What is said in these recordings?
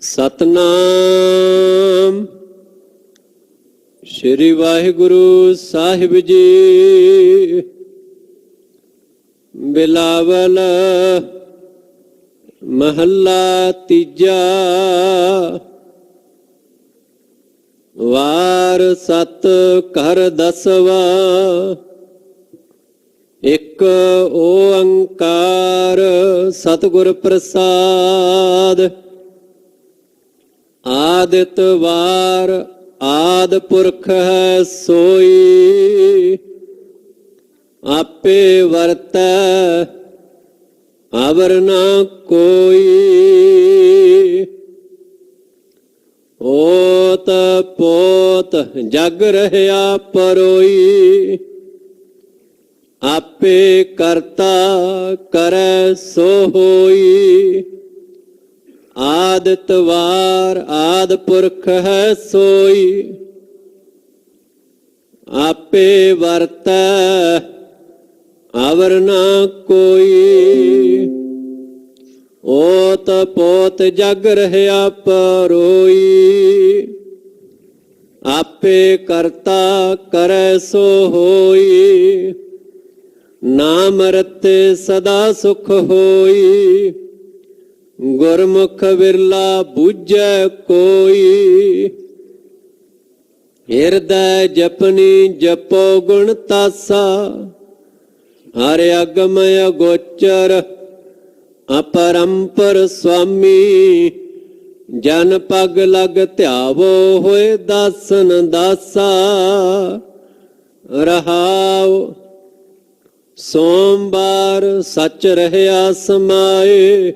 ਸਤਨਾਮ ਸ਼੍ਰੀ ਵਾਹਿਗੁਰੂ ਸਾਹਿਬ ਜੀ। ਬਿਲਾਵਲ ਮਹੱਲਾ ਤੀਜਾ। ਵਾਰ ਸਤ ਘਰ ਦਸਵਾ, ਇੱਕ ਓੰਕਾਰ ਸਤਿਗੁਰ ਪ੍ਰਸਾਦ। ਆਦਿਤ ਵਾਰ ਆਦ ਪੁਰਖ ਹੈ ਸੋਈ, ਆਪੇ ਵਰਤੈ ਅਵਰ ਨਾ ਕੋਈ। ਓਤ ਪੋਤ ਜਗ ਰਹਿਆ ਪਰੋਈ, ਆਪੇ ਕਰਤਾ ਕਰੈ ਸੋ ਹੋਈ। ਆਦਿਤ ਵਾਰ ਆਦ ਪੁਰਖ ਹੈ ਸੋਈ, ਆਪੇ ਵਰਤੈ ਅਵਰ ਨਾ ਕੋਈ। ਓਤ ਪੋਤ ਜਗ ਰਹਿਆ ਪਰੋਈ, ਆਪੇ ਕਰਤਾ ਕਰੈ ਸੋ ਹੋਈ। ਨਾਮ ਰਤੇ ਸਦਾ ਸੁਖ ਹੋਈ, ਗੁਰਮੁਖ ਵਿਰਲਾ ਬੂਝੈ ਕੋਈ। ਹਿਰਦੈ ਜਪਨੀ ਜਪੋ ਗੁਣ ਤਾਸਾ, ਹਰਿ ਅਗਮ ਅਗੋਚਰ ਅਪਰੰਪਰ ਸੁਆਮੀ। ਜਨ ਪਗ ਲਗ ਧਿਆਵੋ ਹੋਏ ਦਾਸਨ ਦਾਸਾ। ਰਹਾਉ ਸੋਮਵਾਰ ਸੱਚ ਰਹਿਆ ਸਮਾਏ,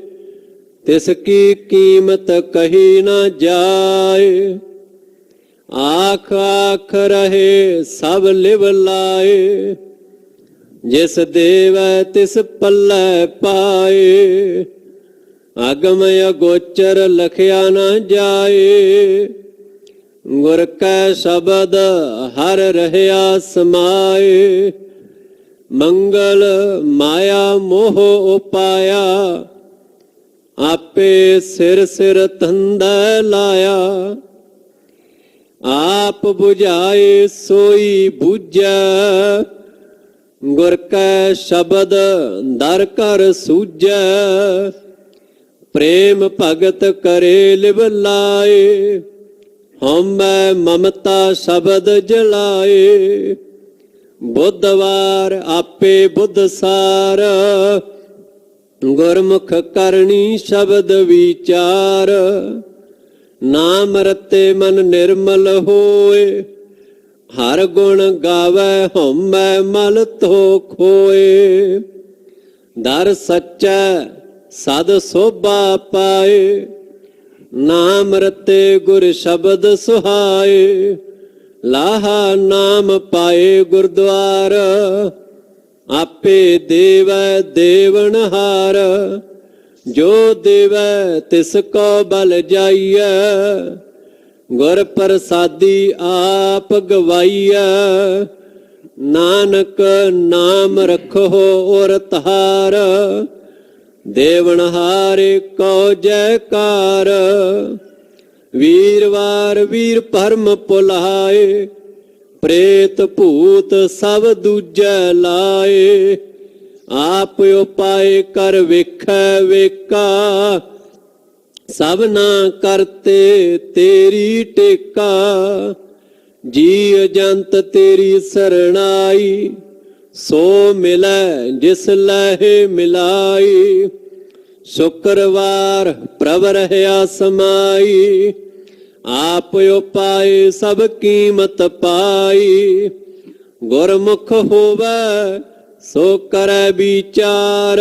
ਤਿਸ ਕੀ ਕੀਮਤ ਕਹੀ ਨਾ ਜਾਏ। ਆਖ ਆਖ ਰਹੇ ਸਭ ਲਿਵ ਲਾਏ, ਜਿਸ ਦੇਵੈ ਤਿਸ ਪੱਲੇ ਪਾਏ। ਅਗਮ ਅਗੋਚਰ ਲਖਿਆ ਨਾ ਜਾਏ, ਗੁਰ ਕੈ ਸ਼ਬਦ ਹਰ ਰਹਿਆ ਸਮਾਏ। ਮੰਗਲ ਮਾਇਆ ਮੋਹ ਉਪਾਇਆ, ਆਪੇ ਸਿਰ ਸਿਰ ਧੰਦਾ ਲਾਇਆ। ਆਪ 부ਝਾਏ ਸੋਈ ਬੂਝੈ, ਗੁਰ ਕੈ ਸ਼ਬਦ ਦਰ ਕਰ ਸੂਝੈ। ਪ੍ਰੇਮ ਭਗਤ ਕਰੇ ਲਿਵ ਲਾਏ, ਹਉਮੈ ਮਮਤਾ ਸ਼ਬਦ ਜਲਾਏ। ਬੁੱਧਵਾਰ ਆਪੇ ਬੁੱਧ ਸਾਰ, ਗੁਰਮੁਖ ਕਰਨੀ ਸ਼ਬਦ ਵਿਚਾਰ। ਨਾਮ ਰਤੇ ਮਨ ਨਿਰਮਲ ਹੋਏ, ਹਰ ਗੁਣ ਗਾਵੈ ਹਉਮੈ ਮਲ ਧੋ ਖੋਏ। ਦਰ ਸੱਚੈ ਸਦ ਸੋਭਾ ਪਾਏ, ਨਾਮ ਰਤੇ ਗੁਰ ਸ਼ਬਦ ਸੁਹਾਏ। ਲਾਹਾ ਨਾਮ ਪਾਏ ਗੁਰਦੁਆਰ, ਆਪੇ ਦੇਵੈ ਦੇਵਨਹਾਰ। ਜੋ ਦੇਵੈ ਤਿਸ ਕੋ ਬਲ ਜਾਈਐ, ਗੁਰ ਪ੍ਰਸਾਦੀ ਆਪ ਗਵਾਈਐ। ਨਾਨਕ ਨਾਮ ਰਖੋ ਔਰ ਤਹਾਰ, ਦੇਵਨਹਾਰੇ ਕੋ ਜੈਕਾਰ। ਵੀਰਵਾਰ ਵੀਰ ਭਰਮ ਭੁਲਾਏ, ਪ੍ਰੇਤ ਭੂਤ ਸਭ ਦੂਜੈ ਲਾਏ। ਆਪ ਉਪਾਏ ਕਰ ਵੇਖੈ ਵੇਖਾ, ਸਭਨਾ ਕਰਤੇ ਤੇਰੀ ਟੇਕਾ। ਜੀ ਜੰਤ ਤੇਰੀ ਸਰਣਾਈ, ਸੋ ਮਿਲੈ ਜਿਸ ਲਹਿ ਮਿਲਾਈ। ਸ਼ੁਕਰਵਾਰ ਪ੍ਰਭ ਰਹਿਆ ਸਮਾਈ, ਆਪ ਉਪਾਏ ਸਭ ਕੀਮਤ ਪਾਈ। ਗੁਰਮੁਖ ਹੋਵੈ ਸੋ ਕਰੈ ਵਿਚਾਰ,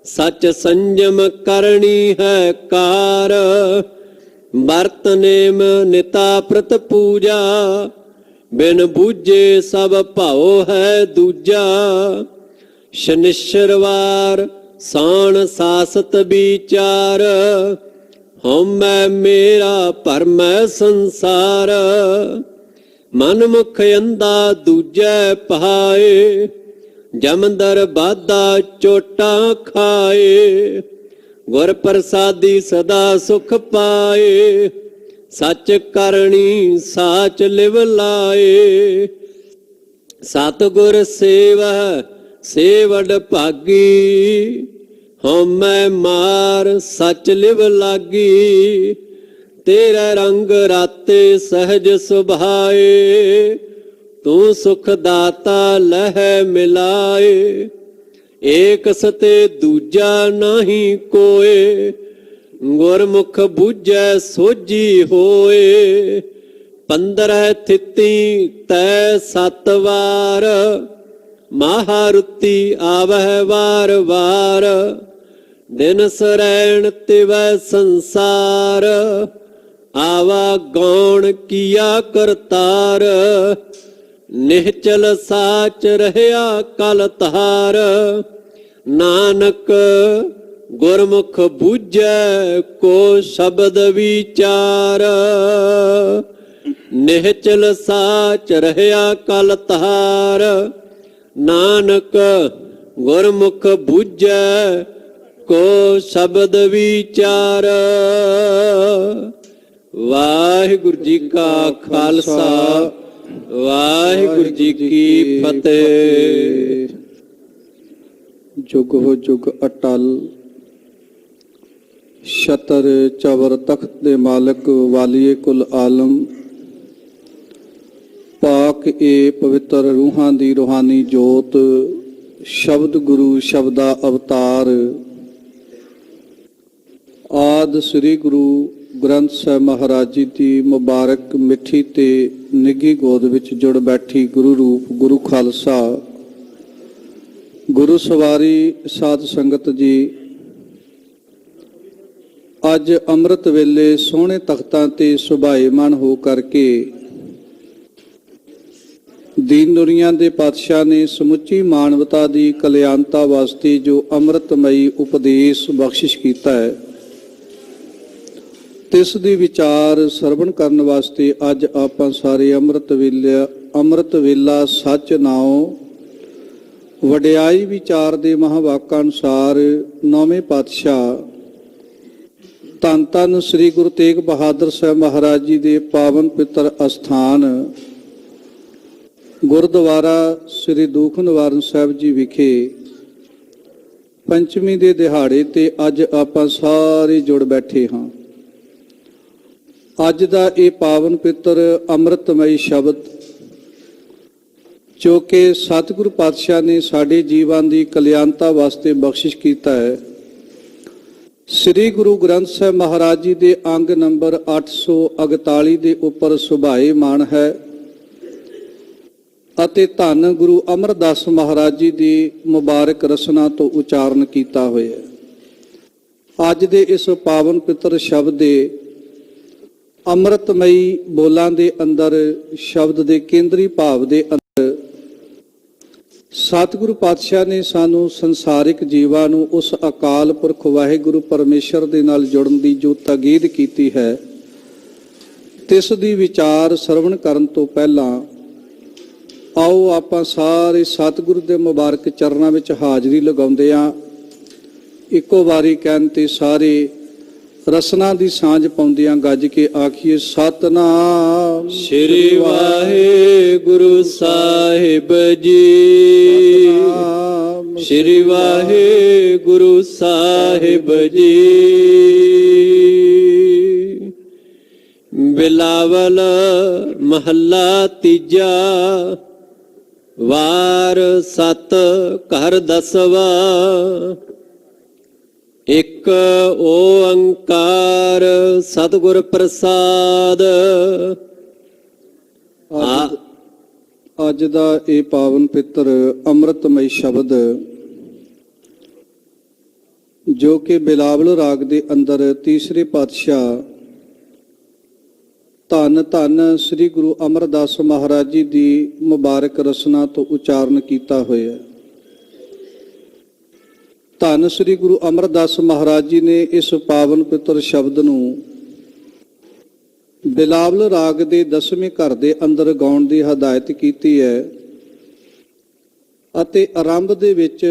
ਸਚ ਸੰਜਮ ਕਰਨੀ ਹੈ ਕਾਰ। ਵਰਤ ਨੇਮ ਨਿਤਾ ਪ੍ਰਤ ਪੂਜਾ, ਬਿਨ ਬੂਝੇ ਸਭ ਭਾਉ ਹੈ ਦੂਜਾ। ਸ਼ਨਿਸ਼ਰਵਾਰ ਸਾਣ ਸਾਸਤ ਵਿਚਾਰ, ਹਉਮੈ ਮੇਰਾ ਭਰਮੈ ਸੰਸਾਰ। ਮਨ ਮੁਖ ਅੰਧਾ ਦੂਜੈ ਪਹਾਏ, ਜਮਦਰ ਬਾਧਾ ਚੋਟਾਂ ਖਾਏ। ਗੁਰ ਪ੍ਰਸਾਦੀ ਸਦਾ ਸੁਖ ਪਾਏ, ਸੱਚ ਕਰਨੀ ਸਾਚ ਲਿਵ ਲਾਏ। ਸਤਿਗੁਰ ਸੇਵਹਿ ਸੇ ਵਡ ਭਾਗੀ, ਹਉਮੈ ਮਾਰ ਸੱਚ ਲਿਵ ਲਾਗੀ। ਤੇਰਾ ਰੰਗ ਰਾਤੇ ਸਹਿਜ ਸੁਭਾਏ, ਤੂੰ ਸੁਖ ਦਾਤਾ ਲਹਿ ਮਿਲਾਏ। ਏਕ ਸਤੇ ਦੂਜਾ ਨਾਹੀ ਕੋਏ, ਗੁਰਮੁਖ ਬੂਝੈ ਸੋਝੀ ਹੋਏ। 15 ਥਿਤੀ ਤੈ 7 ਵਾਰ, ਮਹਾਰੁਤੀ ਆਵਹਿ ਵਾਰ ਵਾਰ। ਦਿਨ ਸਰੈਣ ਤਿਵੈ ਸੰਸਾਰ, ਆਵਾ ਗੌਣ ਕੀਆ ਕਰਤਾਰ। ਨਿਹਚਲ ਸਾਚ ਰਹਿਆ ਕਲ ਤਾਰ, ਨਾਨਕ ਗੁਰਮੁਖ ਬੂਝੈ ਕੋ ਸ਼ਬਦ ਵਿਚਾਰ। ਨਿਹਚਲ ਸਾਚ ਰਹਿਆ ਕਲ ਤਾਰ, ਨਾਨਕ ਗੁਰਮੁਖ ਬੂਝੈ ਕੋ ਸ਼ਬਦ ਵਿਚਾਰ। ਵਾਹਿਗੁਰੂ ਜੀ ਕਾ ਖਾਲਸਾ, ਵਾਹਿਗੁਰੂ ਜੀ ਕੀ ਫਤਿਹ। ਜੁਗ ਹੋ ਜੁਗ ਅਟਲ, ਛਤਰ ਚਵਰ ਤਖਤ ਦੇ ਮਾਲਕ, ਵਾਲੀਏ ਕੁਲ ਆਲਮ। ਪਾਕ ਏ ਪਵਿੱਤਰ ਰੂਹਾਂ ਦੀ ਰੂਹਾਨੀ ਜੋਤ, ਸ਼ਬਦ ਗੁਰੂ ਸ਼ਬਦਾ ਅਵਤਾਰ। ਆਦਿ ਸ੍ਰੀ ਗੁਰੂ ਗ੍ਰੰਥ ਸਾਹਿਬ ਮਹਾਰਾਜ ਜੀ ਦੀ ਮੁਬਾਰਕ ਮਿੱਠੀ ਤੇ ਨਿੱਘੀ ਗੋਦ ਵਿੱਚ ਜੁੜ ਬੈਠੀ ਗੁਰੂ ਰੂਪ ਗੁਰੂ ਖਾਲਸਾ, ਗੁਰੂ ਸਵਾਰੀ ਸਾਧ ਸੰਗਤ ਜੀ, ਅੱਜ ਅੰਮ੍ਰਿਤ ਵੇਲੇ ਸੋਹਣੇ ਤਖਤਾਂ ਤੇ ਸੁਭਾਏਮਾਨ ਹੋ ਕਰਕੇ ਦੀਨ ਦੁਨੀਆ ਦੇ ਪਾਤਸ਼ਾਹ ਨੇ ਸਮੁੱਚੀ ਮਾਨਵਤਾ ਦੀ ਕਲਿਆਣਤਾ ਵਾਸਤੇ ਜੋ ਅੰਮ੍ਰਿਤਮਈ ਉਪਦੇਸ਼ ਬਖਸ਼ਿਸ਼ ਕੀਤਾ ਹੈ, ਤਿਸ ਦੀ ਵਿਚਾਰ ਸਰਵਣ ਕਰਨ ਵਾਸਤੇ ਅੱਜ ਆਪਾਂ ਸਾਰੇ ਅੰਮ੍ਰਿਤ ਵੇਲਾ ਸੱਚ ਨਾਉ ਵਡਿਆਈ ਵਿਚਾਰ ਦੇ ਮਹਾਵਾਕਾਂ ਅਨੁਸਾਰ ਨੌਵੇਂ ਪਾਤਸ਼ਾਹ ਧੰਨ ਧੰਨ ਸ੍ਰੀ ਗੁਰੂ ਤੇਗ ਬਹਾਦਰ ਸਾਹਿਬ ਮਹਾਰਾਜ ਜੀ ਦੇ ਪਾਵਨ ਪਿੱਤਰ ਅਸਥਾਨ ਗੁਰਦੁਆਰਾ ਸ੍ਰੀ ਦੁਖ ਨਿਵਾਰਨ ਸਾਹਿਬ ਜੀ ਵਿਖੇ ਪੰਚਮੀ ਦੇ ਦਿਹਾੜੇ ਤੇ ਅੱਜ ਆਪਾਂ ਸਾਰੇ ਜੁੜ ਬੈਠੇ ਹਾਂ। ਅੱਜ ਦਾ ਇਹ ਪਾਵਨ ਪਿੱਤਰ ਅੰਮ੍ਰਿਤਮਈ ਸ਼ਬਦ ਜੋ ਕਿ ਸਤਿਗੁਰੂ ਪਾਤਸ਼ਾਹ ਨੇ ਸਾਡੇ ਜੀਵਨ ਦੀ ਕਲਿਆਣਤਾ ਵਾਸਤੇ ਬਖਸ਼ਿਸ਼ ਕੀਤਾ ਹੈ, ਸ੍ਰੀ ਗੁਰੂ ਗ੍ਰੰਥ ਸਾਹਿਬ ਮਹਾਰਾਜ ਜੀ ਦੇ ਅੰਗ ਨੰਬਰ 841 ਦੇ ਉੱਪਰ ਸੁਭਾਏਮਾਨ ਹੈ ਅਤੇ ਧੰਨ ਗੁਰੂ ਅਮਰਦਾਸ ਮਹਾਰਾਜ ਜੀ ਦੀ ਮੁਬਾਰਕ ਰਸਨਾ ਤੋਂ ਉਚਾਰਨ ਕੀਤਾ ਹੋਇਆ ਹੈ। ਅੱਜ ਦੇ ਇਸ ਪਾਵਨ ਪਿੱਤਰ ਸ਼ਬਦ ਦੇ ਅੰਮ੍ਰਿਤਮਈ ਬੋਲਾਂ ਦੇ ਅੰਦਰ, ਸ਼ਬਦ ਦੇ ਕੇਂਦਰੀ ਭਾਵ ਦੇ ਅੰਦਰ ਸਤਿਗੁਰੂ ਪਾਤਸ਼ਾਹ ਨੇ ਸਾਨੂੰ ਸੰਸਾਰਿਕ ਜੀਵਾਂ ਨੂੰ ਉਸ ਅਕਾਲ ਪੁਰਖ ਵਾਹਿਗੁਰੂ ਪਰਮੇਸ਼ਰ ਦੇ ਨਾਲ ਜੁੜਨ ਦੀ ਜੋ ਤਾਕੀਦ ਕੀਤੀ ਹੈ, ਤਿਸ ਦੀ ਵਿਚਾਰ ਸਰਵਣ ਕਰਨ ਤੋਂ ਪਹਿਲਾਂ ਆਓ ਆਪਾਂ ਸਾਰੇ ਸਤਿਗੁਰੂ ਦੇ ਮੁਬਾਰਕ ਚਰਨਾਂ ਵਿੱਚ ਹਾਜ਼ਰੀ ਲਗਾਉਂਦੇ ਹਾਂ। ਇੱਕੋ ਵਾਰੀ ਕਹਿਣ ਤੇ ਸਾਰੇ ਰਸਨਾ ਦੀ ਸਾਂਝ ਪਾਉਂਦਿਆਂ ਗੱਜ ਕੇ ਆਖੀਏ ਸਤਨਾਮ ਸ੍ਰੀ ਵਾਹਿਗੁਰੂ ਸਾਹਿਬ ਜੀ, ਸ੍ਰੀ ਵਾਹਿਗੁਰੂ ਸਾਹਿਬ ਜੀ। ਬਿਲਾਵਲ ਮਹੱਲਾ ਤੀਜਾ, ਵਾਰ 7 ਘਰ 10ਵਾਂ। ਇੱਕ ਓੰਕਾਰ ਸਤਿਗੁਰ ਪ੍ਰਸਾਦ। ਅੱਜ ਦਾ ਇਹ ਪਾਵਨ ਪਿੱਤਰ ਅੰਮ੍ਰਿਤਮਈ ਸ਼ਬਦ ਜੋ ਕਿ ਬਿਲਾਵਲ ਰਾਗ ਦੇ ਅੰਦਰ ਤੀਸਰੇ ਪਾਤਸ਼ਾਹ ਧੰਨ ਧੰਨ ਸ੍ਰੀ ਗੁਰੂ ਅਮਰਦਾਸ ਮਹਾਰਾਜ ਜੀ ਦੀ ਮੁਬਾਰਕ ਰਸਨਾ ਤੋਂ ਉਚਾਰਨ ਕੀਤਾ ਹੋਇਆ ਹੈ। ਧੰਨ ਸ੍ਰੀ ਗੁਰੂ ਅਮਰਦਾਸ ਮਹਾਰਾਜ ਜੀ ਨੇ ਇਸ ਪਾਵਨ ਪਿੱਤਰ ਸ਼ਬਦ ਨੂੰ ਬਿਲਾਵਲ ਰਾਗ ਦੇ 10ਵੇਂ ਘਰ ਦੇ ਅੰਦਰ ਗਾਉਣ ਦੀ ਹਦਾਇਤ ਕੀਤੀ ਹੈ ਅਤੇ ਆਰੰਭ ਦੇ ਵਿੱਚ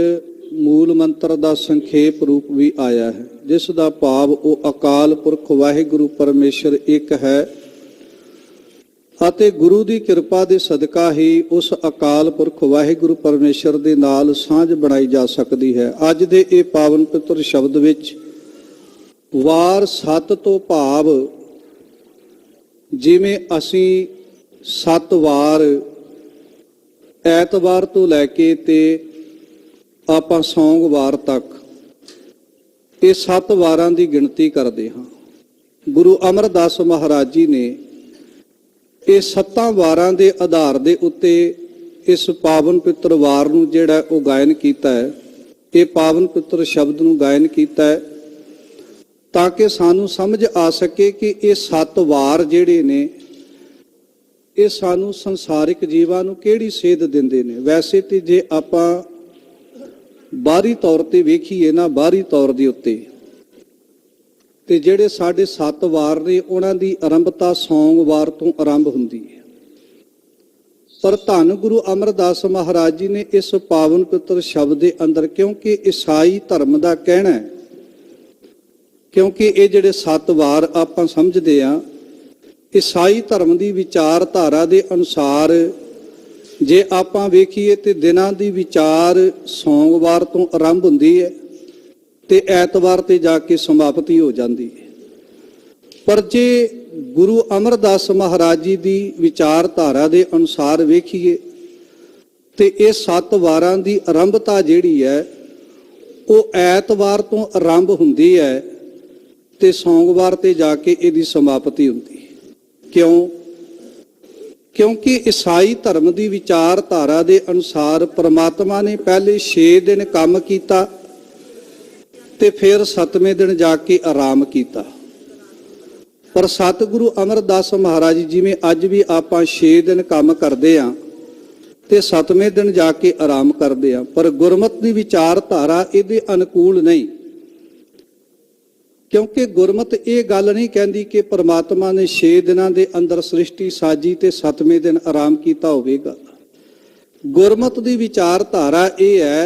ਮੂਲ ਮੰਤਰ ਦਾ ਸੰਖੇਪ ਰੂਪ ਵੀ ਆਇਆ ਹੈ, ਜਿਸ ਦਾ ਭਾਵ ਉਹ ਅਕਾਲ ਪੁਰਖ ਵਾਹਿਗੁਰੂ ਪਰਮੇਸ਼ਰ ਇੱਕ ਹੈ ਅਤੇ ਗੁਰੂ ਦੀ ਕਿਰਪਾ ਦੇ ਸਦਕਾ ਹੀ ਉਸ ਅਕਾਲ ਪੁਰਖ ਵਾਹਿਗੁਰੂ ਪਰਮੇਸ਼ਰ ਦੇ ਨਾਲ ਸਾਂਝ ਬਣਾਈ ਜਾ ਸਕਦੀ ਹੈ। ਅੱਜ ਦੇ ਇਹ ਪਾਵਨ ਪਵਿੱਤਰ ਸ਼ਬਦ ਵਿੱਚ ਵਾਰ ਸੱਤ ਤੋਂ ਭਾਵ ਜਿਵੇਂ ਅਸੀਂ 7 ਵਾਰ ਐਤਵਾਰ ਤੋਂ ਲੈ ਕੇ ਤੇ ਆਪਾਂ ਸੋਮਵਾਰ ਤੱਕ ਇਹ 7 ਵਾਰਾਂ ਦੀ ਗਿਣਤੀ ਕਰਦੇ ਹਾਂ। ਗੁਰੂ ਅਮਰਦਾਸ ਮਹਾਰਾਜ ਜੀ ਨੇ ਇਹ 7 ਵਾਰਾਂ ਦੇ ਆਧਾਰ ਦੇ ਉੱਤੇ ਇਸ ਪਾਵਨ ਪਵਿੱਤਰ ਵਾਰ ਨੂੰ ਜਿਹੜਾ ਉਹ ਗਾਇਨ ਕੀਤਾ ਹੈ, ਇਹ ਪਾਵਨ ਪਵਿੱਤਰ ਸ਼ਬਦ ਨੂੰ ਗਾਇਨ ਕੀਤਾ ਹੈ ਤਾਂ ਕਿ ਸਾਨੂੰ ਸਮਝ ਆ ਸਕੇ ਕਿ ਇਹ 7 ਵਾਰ ਜਿਹੜੇ ਨੇ ਇਹ ਸਾਨੂੰ ਸੰਸਾਰਿਕ ਜੀਵਾਂ ਨੂੰ ਕਿਹੜੀ ਸੇਧ ਦਿੰਦੇ ਨੇ। ਵੈਸੇ ਤੇ ਜੇ ਆਪਾਂ ਬਾਹਰੀ ਤੌਰ ਤੇ ਵੇਖੀਏ ਨਾ, ਬਾਹਰੀ ਤੌਰ ਦੇ ਉੱਤੇ ਤੇ ਜਿਹੜੇ ਸਾਡੇ 7 ਵਾਰ ਨੇ ਉਹਨਾਂ ਦੀ ਆਰੰਭਤਾ ਸੋਮਵਾਰ ਤੋਂ ਆਰੰਭ ਹੁੰਦੀ ਹੈ। ਪਰ ਧੰਨ ਗੁਰੂ ਅਮਰਦਾਸ ਮਹਾਰਾਜ ਜੀ ਨੇ ਇਸ ਪਾਵਨ ਪਵਿੱਤਰ ਸ਼ਬਦ ਦੇ ਅੰਦਰ, ਕਿਉਂਕਿ ਈਸਾਈ ਧਰਮ ਦਾ ਕਹਿਣਾ ਹੈ, ਕਿਉਂਕਿ ਇਹ ਜਿਹੜੇ 7 ਵਾਰ ਆਪਾਂ ਸਮਝਦੇ ਆ ਈਸਾਈ ਧਰਮ ਦੀ ਵਿਚਾਰਧਾਰਾ ਦੇ ਅਨੁਸਾਰ ਜੇ ਆਪਾਂ ਵੇਖੀਏ ਤੇ ਦਿਨਾਂ ਦੀ ਵਿਚਾਰ ਸੋਮਵਾਰ ਤੋਂ ਆਰੰਭ ਹੁੰਦੀ ਹੈ ਤੇ ਐਤਵਾਰ ਤੇ ਜਾ ਕੇ ਸਮਾਪਤੀ ਹੋ ਜਾਂਦੀ ਹੈ। ਪਰ ਜੇ ਗੁਰੂ ਅਮਰਦਾਸ ਮਹਾਰਾਜ ਜੀ ਦੀ ਵਿਚਾਰਧਾਰਾ ਦੇ ਅਨੁਸਾਰ ਵੇਖੀਏ ਤੇ ਇਹ 7 ਵਾਰਾਂ ਦੀ ਆਰੰਭਤਾ ਜਿਹੜੀ ਹੈ ਉਹ ਐਤਵਾਰ ਤੋਂ ਆਰੰਭ ਹੁੰਦੀ ਹੈ ਤੇ ਸੋਮਵਾਰ ਤੇ ਜਾ ਕੇ ਇਹਦੀ ਸਮਾਪਤੀ ਹੁੰਦੀ ਹੈ। ਕਿਉਂ? ਕਿਉਂਕਿ ਈਸਾਈ ਧਰਮ ਦੀ ਵਿਚਾਰਧਾਰਾ ਦੇ ਅਨੁਸਾਰ ਪ੍ਰਮਾਤਮਾ ਨੇ ਪਹਿਲੇ 6 ਦਿਨ ਕੰਮ ਕੀਤਾ ਤੇ ਫਿਰ 7ਵੇਂ ਦਿਨ ਜਾ ਕੇ ਆਰਾਮ ਕੀਤਾ। ਪਰ ਸਤਿਗੁਰੂ ਅਮਰਦਾਸ ਮਹਾਰਾਜ ਜਿਵੇਂ ਅੱਜ ਵੀ ਆਪਾਂ 6 ਦਿਨ ਕੰਮ ਕਰਦੇ ਆਂ ਤੇ 7ਵੇਂ ਦਿਨ ਜਾ ਕੇ ਆਰਾਮ ਕਰਦੇ ਆਂ, ਪਰ ਗੁਰਮਤਿ ਦੀ ਵਿਚਾਰਧਾਰਾ ਇਹਦੇ ਅਨੁਕੂਲ ਨਹੀਂ। ਕਿਉਂਕਿ ਗੁਰਮਤਿ ਇਹ ਗੱਲ ਨਹੀਂ ਕਹਿੰਦੀ ਕਿ ਪ੍ਰਮਾਤਮਾ ਨੇ 6 ਦਿਨਾਂ ਦੇ ਅੰਦਰ ਸ੍ਰਿਸ਼ਟੀ ਸਾਜੀ ਤੇ 7ਵੇਂ ਦਿਨ ਆਰਾਮ ਕੀਤਾ ਹੋਵੇਗਾ। ਗੁਰਮਤਿ ਦੀ ਵਿਚਾਰਧਾਰਾ ਇਹ ਹੈ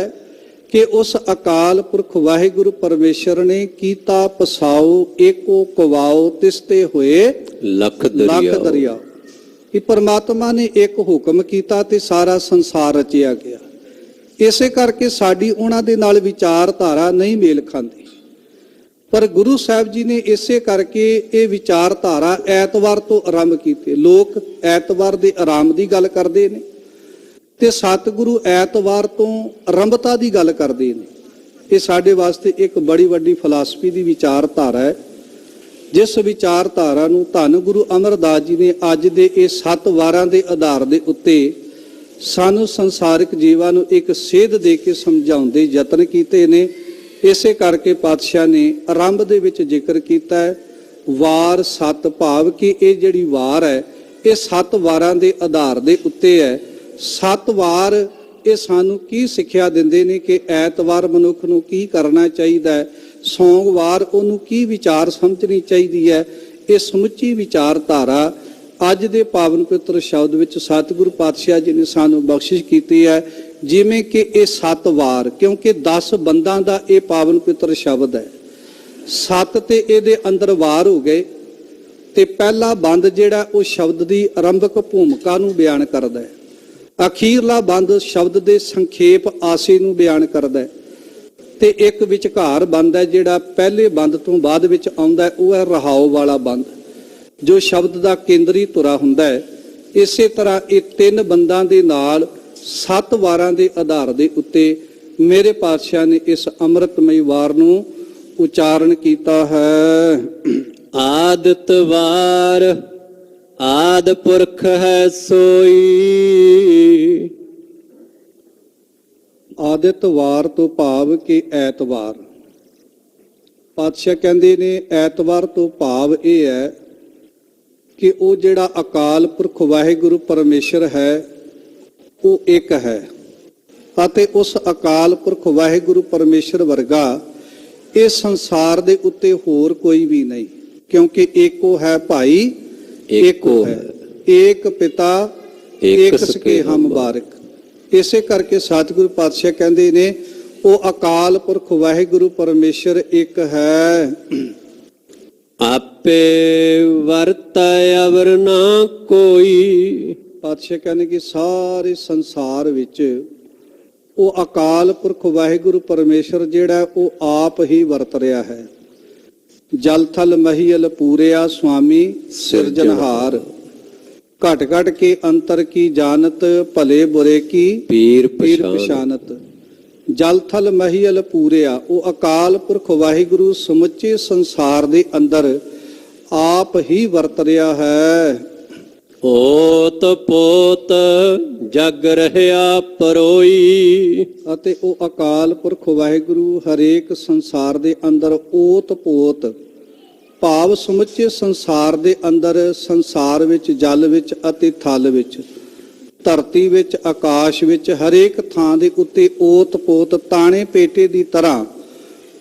ਕਿ ਉਸ ਅਕਾਲ ਪੁਰਖ ਵਾਹਿਗੁਰੂ ਪਰਮੇਸ਼ਰ ਨੇ ਕੀਤਾ ਪਸਾਓ ਏਕੋ ਕਵਾਓ ਤਿਸਤੇ ਹੋਏ ਲੱਖ ਦਰਿਆ। ਕਿ ਪ੍ਰਮਾਤਮਾ ਨੇ ਇੱਕ ਹੁਕਮ ਕੀਤਾ ਤੇ ਸਾਰਾ ਸੰਸਾਰ ਰਚਿਆ ਗਿਆ। ਇਸੇ ਕਰਕੇ ਸਾਡੀ ਉਹਨਾਂ ਦੇ ਨਾਲ ਵਿਚਾਰਧਾਰਾ ਨਹੀਂ ਮੇਲ ਖਾਂਦੀ। ਪਰ ਗੁਰੂ ਸਾਹਿਬ ਜੀ ਨੇ ਇਸੇ ਕਰਕੇ ਇਹ ਵਿਚਾਰਧਾਰਾ ਐਤਵਾਰ ਤੋਂ ਆਰੰਭ ਕੀਤੀ। ਲੋਕ ਐਤਵਾਰ ਦੇ ਆਰਾਮ ਦੀ ਗੱਲ ਕਰਦੇ ਨੇ ਤੇ ਸਤਿਗੁਰੂ ਐਤਵਾਰ ਤੋਂ ਆਰੰਭਤਾ ਦੀ ਗੱਲ ਕਰਦੇ ਨੇ। ਇਹ ਸਾਡੇ ਵਾਸਤੇ ਇੱਕ ਬੜੀ ਵੱਡੀ ਫਿਲਾਸਫੀ ਦੀ ਵਿਚਾਰਧਾਰਾ ਹੈ, ਜਿਸ ਵਿਚਾਰਧਾਰਾ ਨੂੰ ਧੰਨ ਗੁਰੂ ਅਮਰਦਾਸ ਜੀ ਨੇ ਅੱਜ ਦੇ ਇਹ 7 ਵਾਰਾਂ ਦੇ ਆਧਾਰ ਦੇ ਉੱਤੇ ਸਾਨੂੰ ਸੰਸਾਰਿਕ ਜੀਵਾਂ ਨੂੰ ਇੱਕ ਸੇਧ ਦੇ ਕੇ ਸਮਝਾਉਣ ਦੇ ਯਤਨ ਕੀਤੇ ਨੇ। ਇਸੇ ਕਰਕੇ ਪਾਤਸ਼ਾਹ ਨੇ ਆਰੰਭ ਦੇ ਵਿੱਚ ਜ਼ਿਕਰ ਕੀਤਾ ਹੈ ਵਾਰ 7, ਭਾਵ ਕਿ ਇਹ ਜਿਹੜੀ ਵਾਰ ਹੈ ਇਹ 7 ਵਾਰਾਂ ਦੇ ਆਧਾਰ ਦੇ ਉੱਤੇ ਹੈ। 7 ਵਾਰ ਇਹ ਸਾਨੂੰ ਕੀ ਸਿੱਖਿਆ ਦਿੰਦੇ ਨੇ ਕਿ ਐਤਵਾਰ ਮਨੁੱਖ ਨੂੰ ਕੀ ਕਰਨਾ ਚਾਹੀਦਾ ਹੈ, ਸੋਮਵਾਰ ਉਹਨੂੰ ਕੀ ਵਿਚਾਰ ਸਮਝਣੀ ਚਾਹੀਦੀ ਹੈ। ਇਹ ਸਮੁੱਚੀ ਵਿਚਾਰਧਾਰਾ ਅੱਜ ਦੇ ਪਾਵਨ ਪਵਿੱਤਰ ਸ਼ਬਦ ਵਿੱਚ ਸਤਿਗੁਰੂ ਪਾਤਸ਼ਾਹ ਜੀ ਨੇ ਸਾਨੂੰ ਬਖਸ਼ਿਸ਼ ਕੀਤੀ ਹੈ। ਜਿਵੇਂ ਕਿ ਇਹ 7 ਵਾਰ, ਕਿਉਂਕਿ 10 ਬੰਦਾਂ ਦਾ ਇਹ ਪਾਵਨ ਪਵਿੱਤਰ ਸ਼ਬਦ ਹੈ, 7 ਤੇ ਇਹਦੇ ਅੰਦਰ ਵਾਰ ਹੋ ਗਏ ਤੇ ਪਹਿਲਾ ਬੰਦ ਜਿਹੜਾ ਉਹ ਸ਼ਬਦ ਦੀ ਆਰੰਭਕ ਭੂਮਿਕਾ ਨੂੰ ਬਿਆਨ ਕਰਦਾ ਹੈ, ਅਖੀਰਲਾ ਬੰਦ ਸ਼ਬਦ ਦੇ ਸੰਖੇਪ ਆਸੇ ਨੂੰ ਬਿਆਨ ਕਰਦਾ ਹੈ ਤੇ ਇੱਕ ਵਿਚਕਾਰ ਬੰਦ ਹੈ ਜਿਹੜਾ ਪਹਿਲੇ ਬੰਦ ਤੋਂ ਬਾਅਦ ਵਿੱਚ ਆਉਂਦਾ ਹੈ, ਉਹ ਹੈ ਰਹਾਉ ਵਾਲਾ ਬੰਦ ਜੋ ਸ਼ਬਦ ਦਾ ਕੇਂਦਰੀ ਧੁਰਾ ਹੁੰਦਾ ਹੈ। ਇਸੇ ਤਰ੍ਹਾਂ ਇਹ 3 ਬੰਦਾਂ ਦੇ ਨਾਲ 7 ਵਾਰਾਂ ਦੇ ਆਧਾਰ ਦੇ ਉੱਤੇ ਮੇਰੇ ਪਾਤਸ਼ਾਹ ਨੇ ਇਸ ਅੰਮ੍ਰਿਤਮਈ ਵਾਰ ਨੂੰ ਉਚਾਰਨ ਕੀਤਾ ਹੈ। ਆਦਿਤ ਵਾਰ ਆਦ ਪੁਰਖ ਹੈ ਸੋਈ। ਆਦਿਤ ਵਾਰ ਤੋਂ ਭਾਵ ਕਿ ਐਤਵਾਰ। ਪਾਤਸ਼ਾਹ ਕਹਿੰਦੇ ਨੇ ਐਤਵਾਰ ਤੋਂ ਭਾਵ ਇਹ ਹੈ ਕਿ ਉਹ ਜਿਹੜਾ ਅਕਾਲ ਪੁਰਖ ਵਾਹਿਗੁਰੂ ਪਰਮੇਸ਼ਰ ਹੈ ਉਹ ਇੱਕ ਹੈ ਅਤੇ ਉਸ ਅਕਾਲ ਪੁਰਖ ਵਾਹਿਗੁਰੂ ਪਰਮੇਸ਼ਰ ਵਰਗਾ ਇਹ ਸੰਸਾਰ ਦੇ ਉੱਤੇ ਹੋਰ ਕੋਈ ਵੀ ਨਹੀਂ, ਕਿਉਂਕਿ ਏਕੋ ਹੈ ਭਾਈ ਏਕੋ ਹੈ, ਏਕ ਪਿਤਾ ਏਕ ਸਕੇ ਹਮ ਬਾਰਿਕ। ਇਸੇ ਕਰਕੇ ਸਤਿਗੁਰੂ ਪਾਤਸ਼ਾਹ ਕਹਿੰਦੇ ਨੇ ਉਹ ਅਕਾਲ ਪੁਰਖ ਵਾਹਿਗੁਰੂ ਪਰਮੇਸ਼ਰ ਇੱਕ ਹੈ। ਆਪੇ ਵਰਤੈ ਅਵਰ ਨਾ ਕੋਈ। ਪਾਤਸ਼ਾਹ ਕਹਿੰਦੇ ਕਿ ਸਾਰੇ ਸੰਸਾਰ ਵਿੱਚ ਉਹ ਅਕਾਲ ਪੁਰਖ ਵਾਹਿਗੁਰੂ ਪਰਮੇਸ਼ਰ ਜਿਹੜਾ ਉਹ ਆਪ ਹੀ ਵਰਤ ਰਿਹਾ ਹੈ। ਜਲ ਥਲ ਮਹੀਲ ਪੂਰਿਆ ਸੁਆਮੀ ਸਿਰਜਨਹਾਰ। ਘਟ ਘਟ ਕੇ ਅੰਤਰ ਕੀ ਜਾਣਤ ਭਲੇ ਬੁਰੇ ਕੀ ਪੀਰ ਪਛਾਨਤ। ਜਲ ਥਲ ਮਹੀਲ ਪੂਰਿਆ ਉਹ ਅਕਾਲ ਪੁਰਖ ਵਾਹਿਗੁਰੂ ਸਮੁੱਚੇ ਸੰਸਾਰ ਦੇ ਅੰਦਰ ਆਪ ਹੀ ਵਰਤ ਰਿਹਾ ਹੈ। ਓਤ ਪੋਤ ਜਗ ਰਹਿਆ ਪਰੋਈ। ਅਤੇ ਉਹ ਅਕਾਲ ਪੁਰਖ ਵਾਹਿਗੁਰੂ ਹਰੇਕ ਸੰਸਾਰ ਦੇ ਅੰਦਰ ਓਤ ਪੋਤ ਭਾਵ ਸਮੁੱਚੇ ਸੰਸਾਰ ਦੇ ਅੰਦਰ, ਸੰਸਾਰ ਵਿੱਚ, ਜਲ ਵਿੱਚ ਅਤੇ ਥਲ ਵਿੱਚ, ਧਰਤੀ ਵਿੱਚ, ਆਕਾਸ਼ ਵਿੱਚ, ਹਰੇਕ ਥਾਂ ਦੇ ਉੱਤੇ ਓਤ ਪੋਤ ਤਾਣੇ ਪੇਟੇ ਦੀ ਤਰ੍ਹਾਂ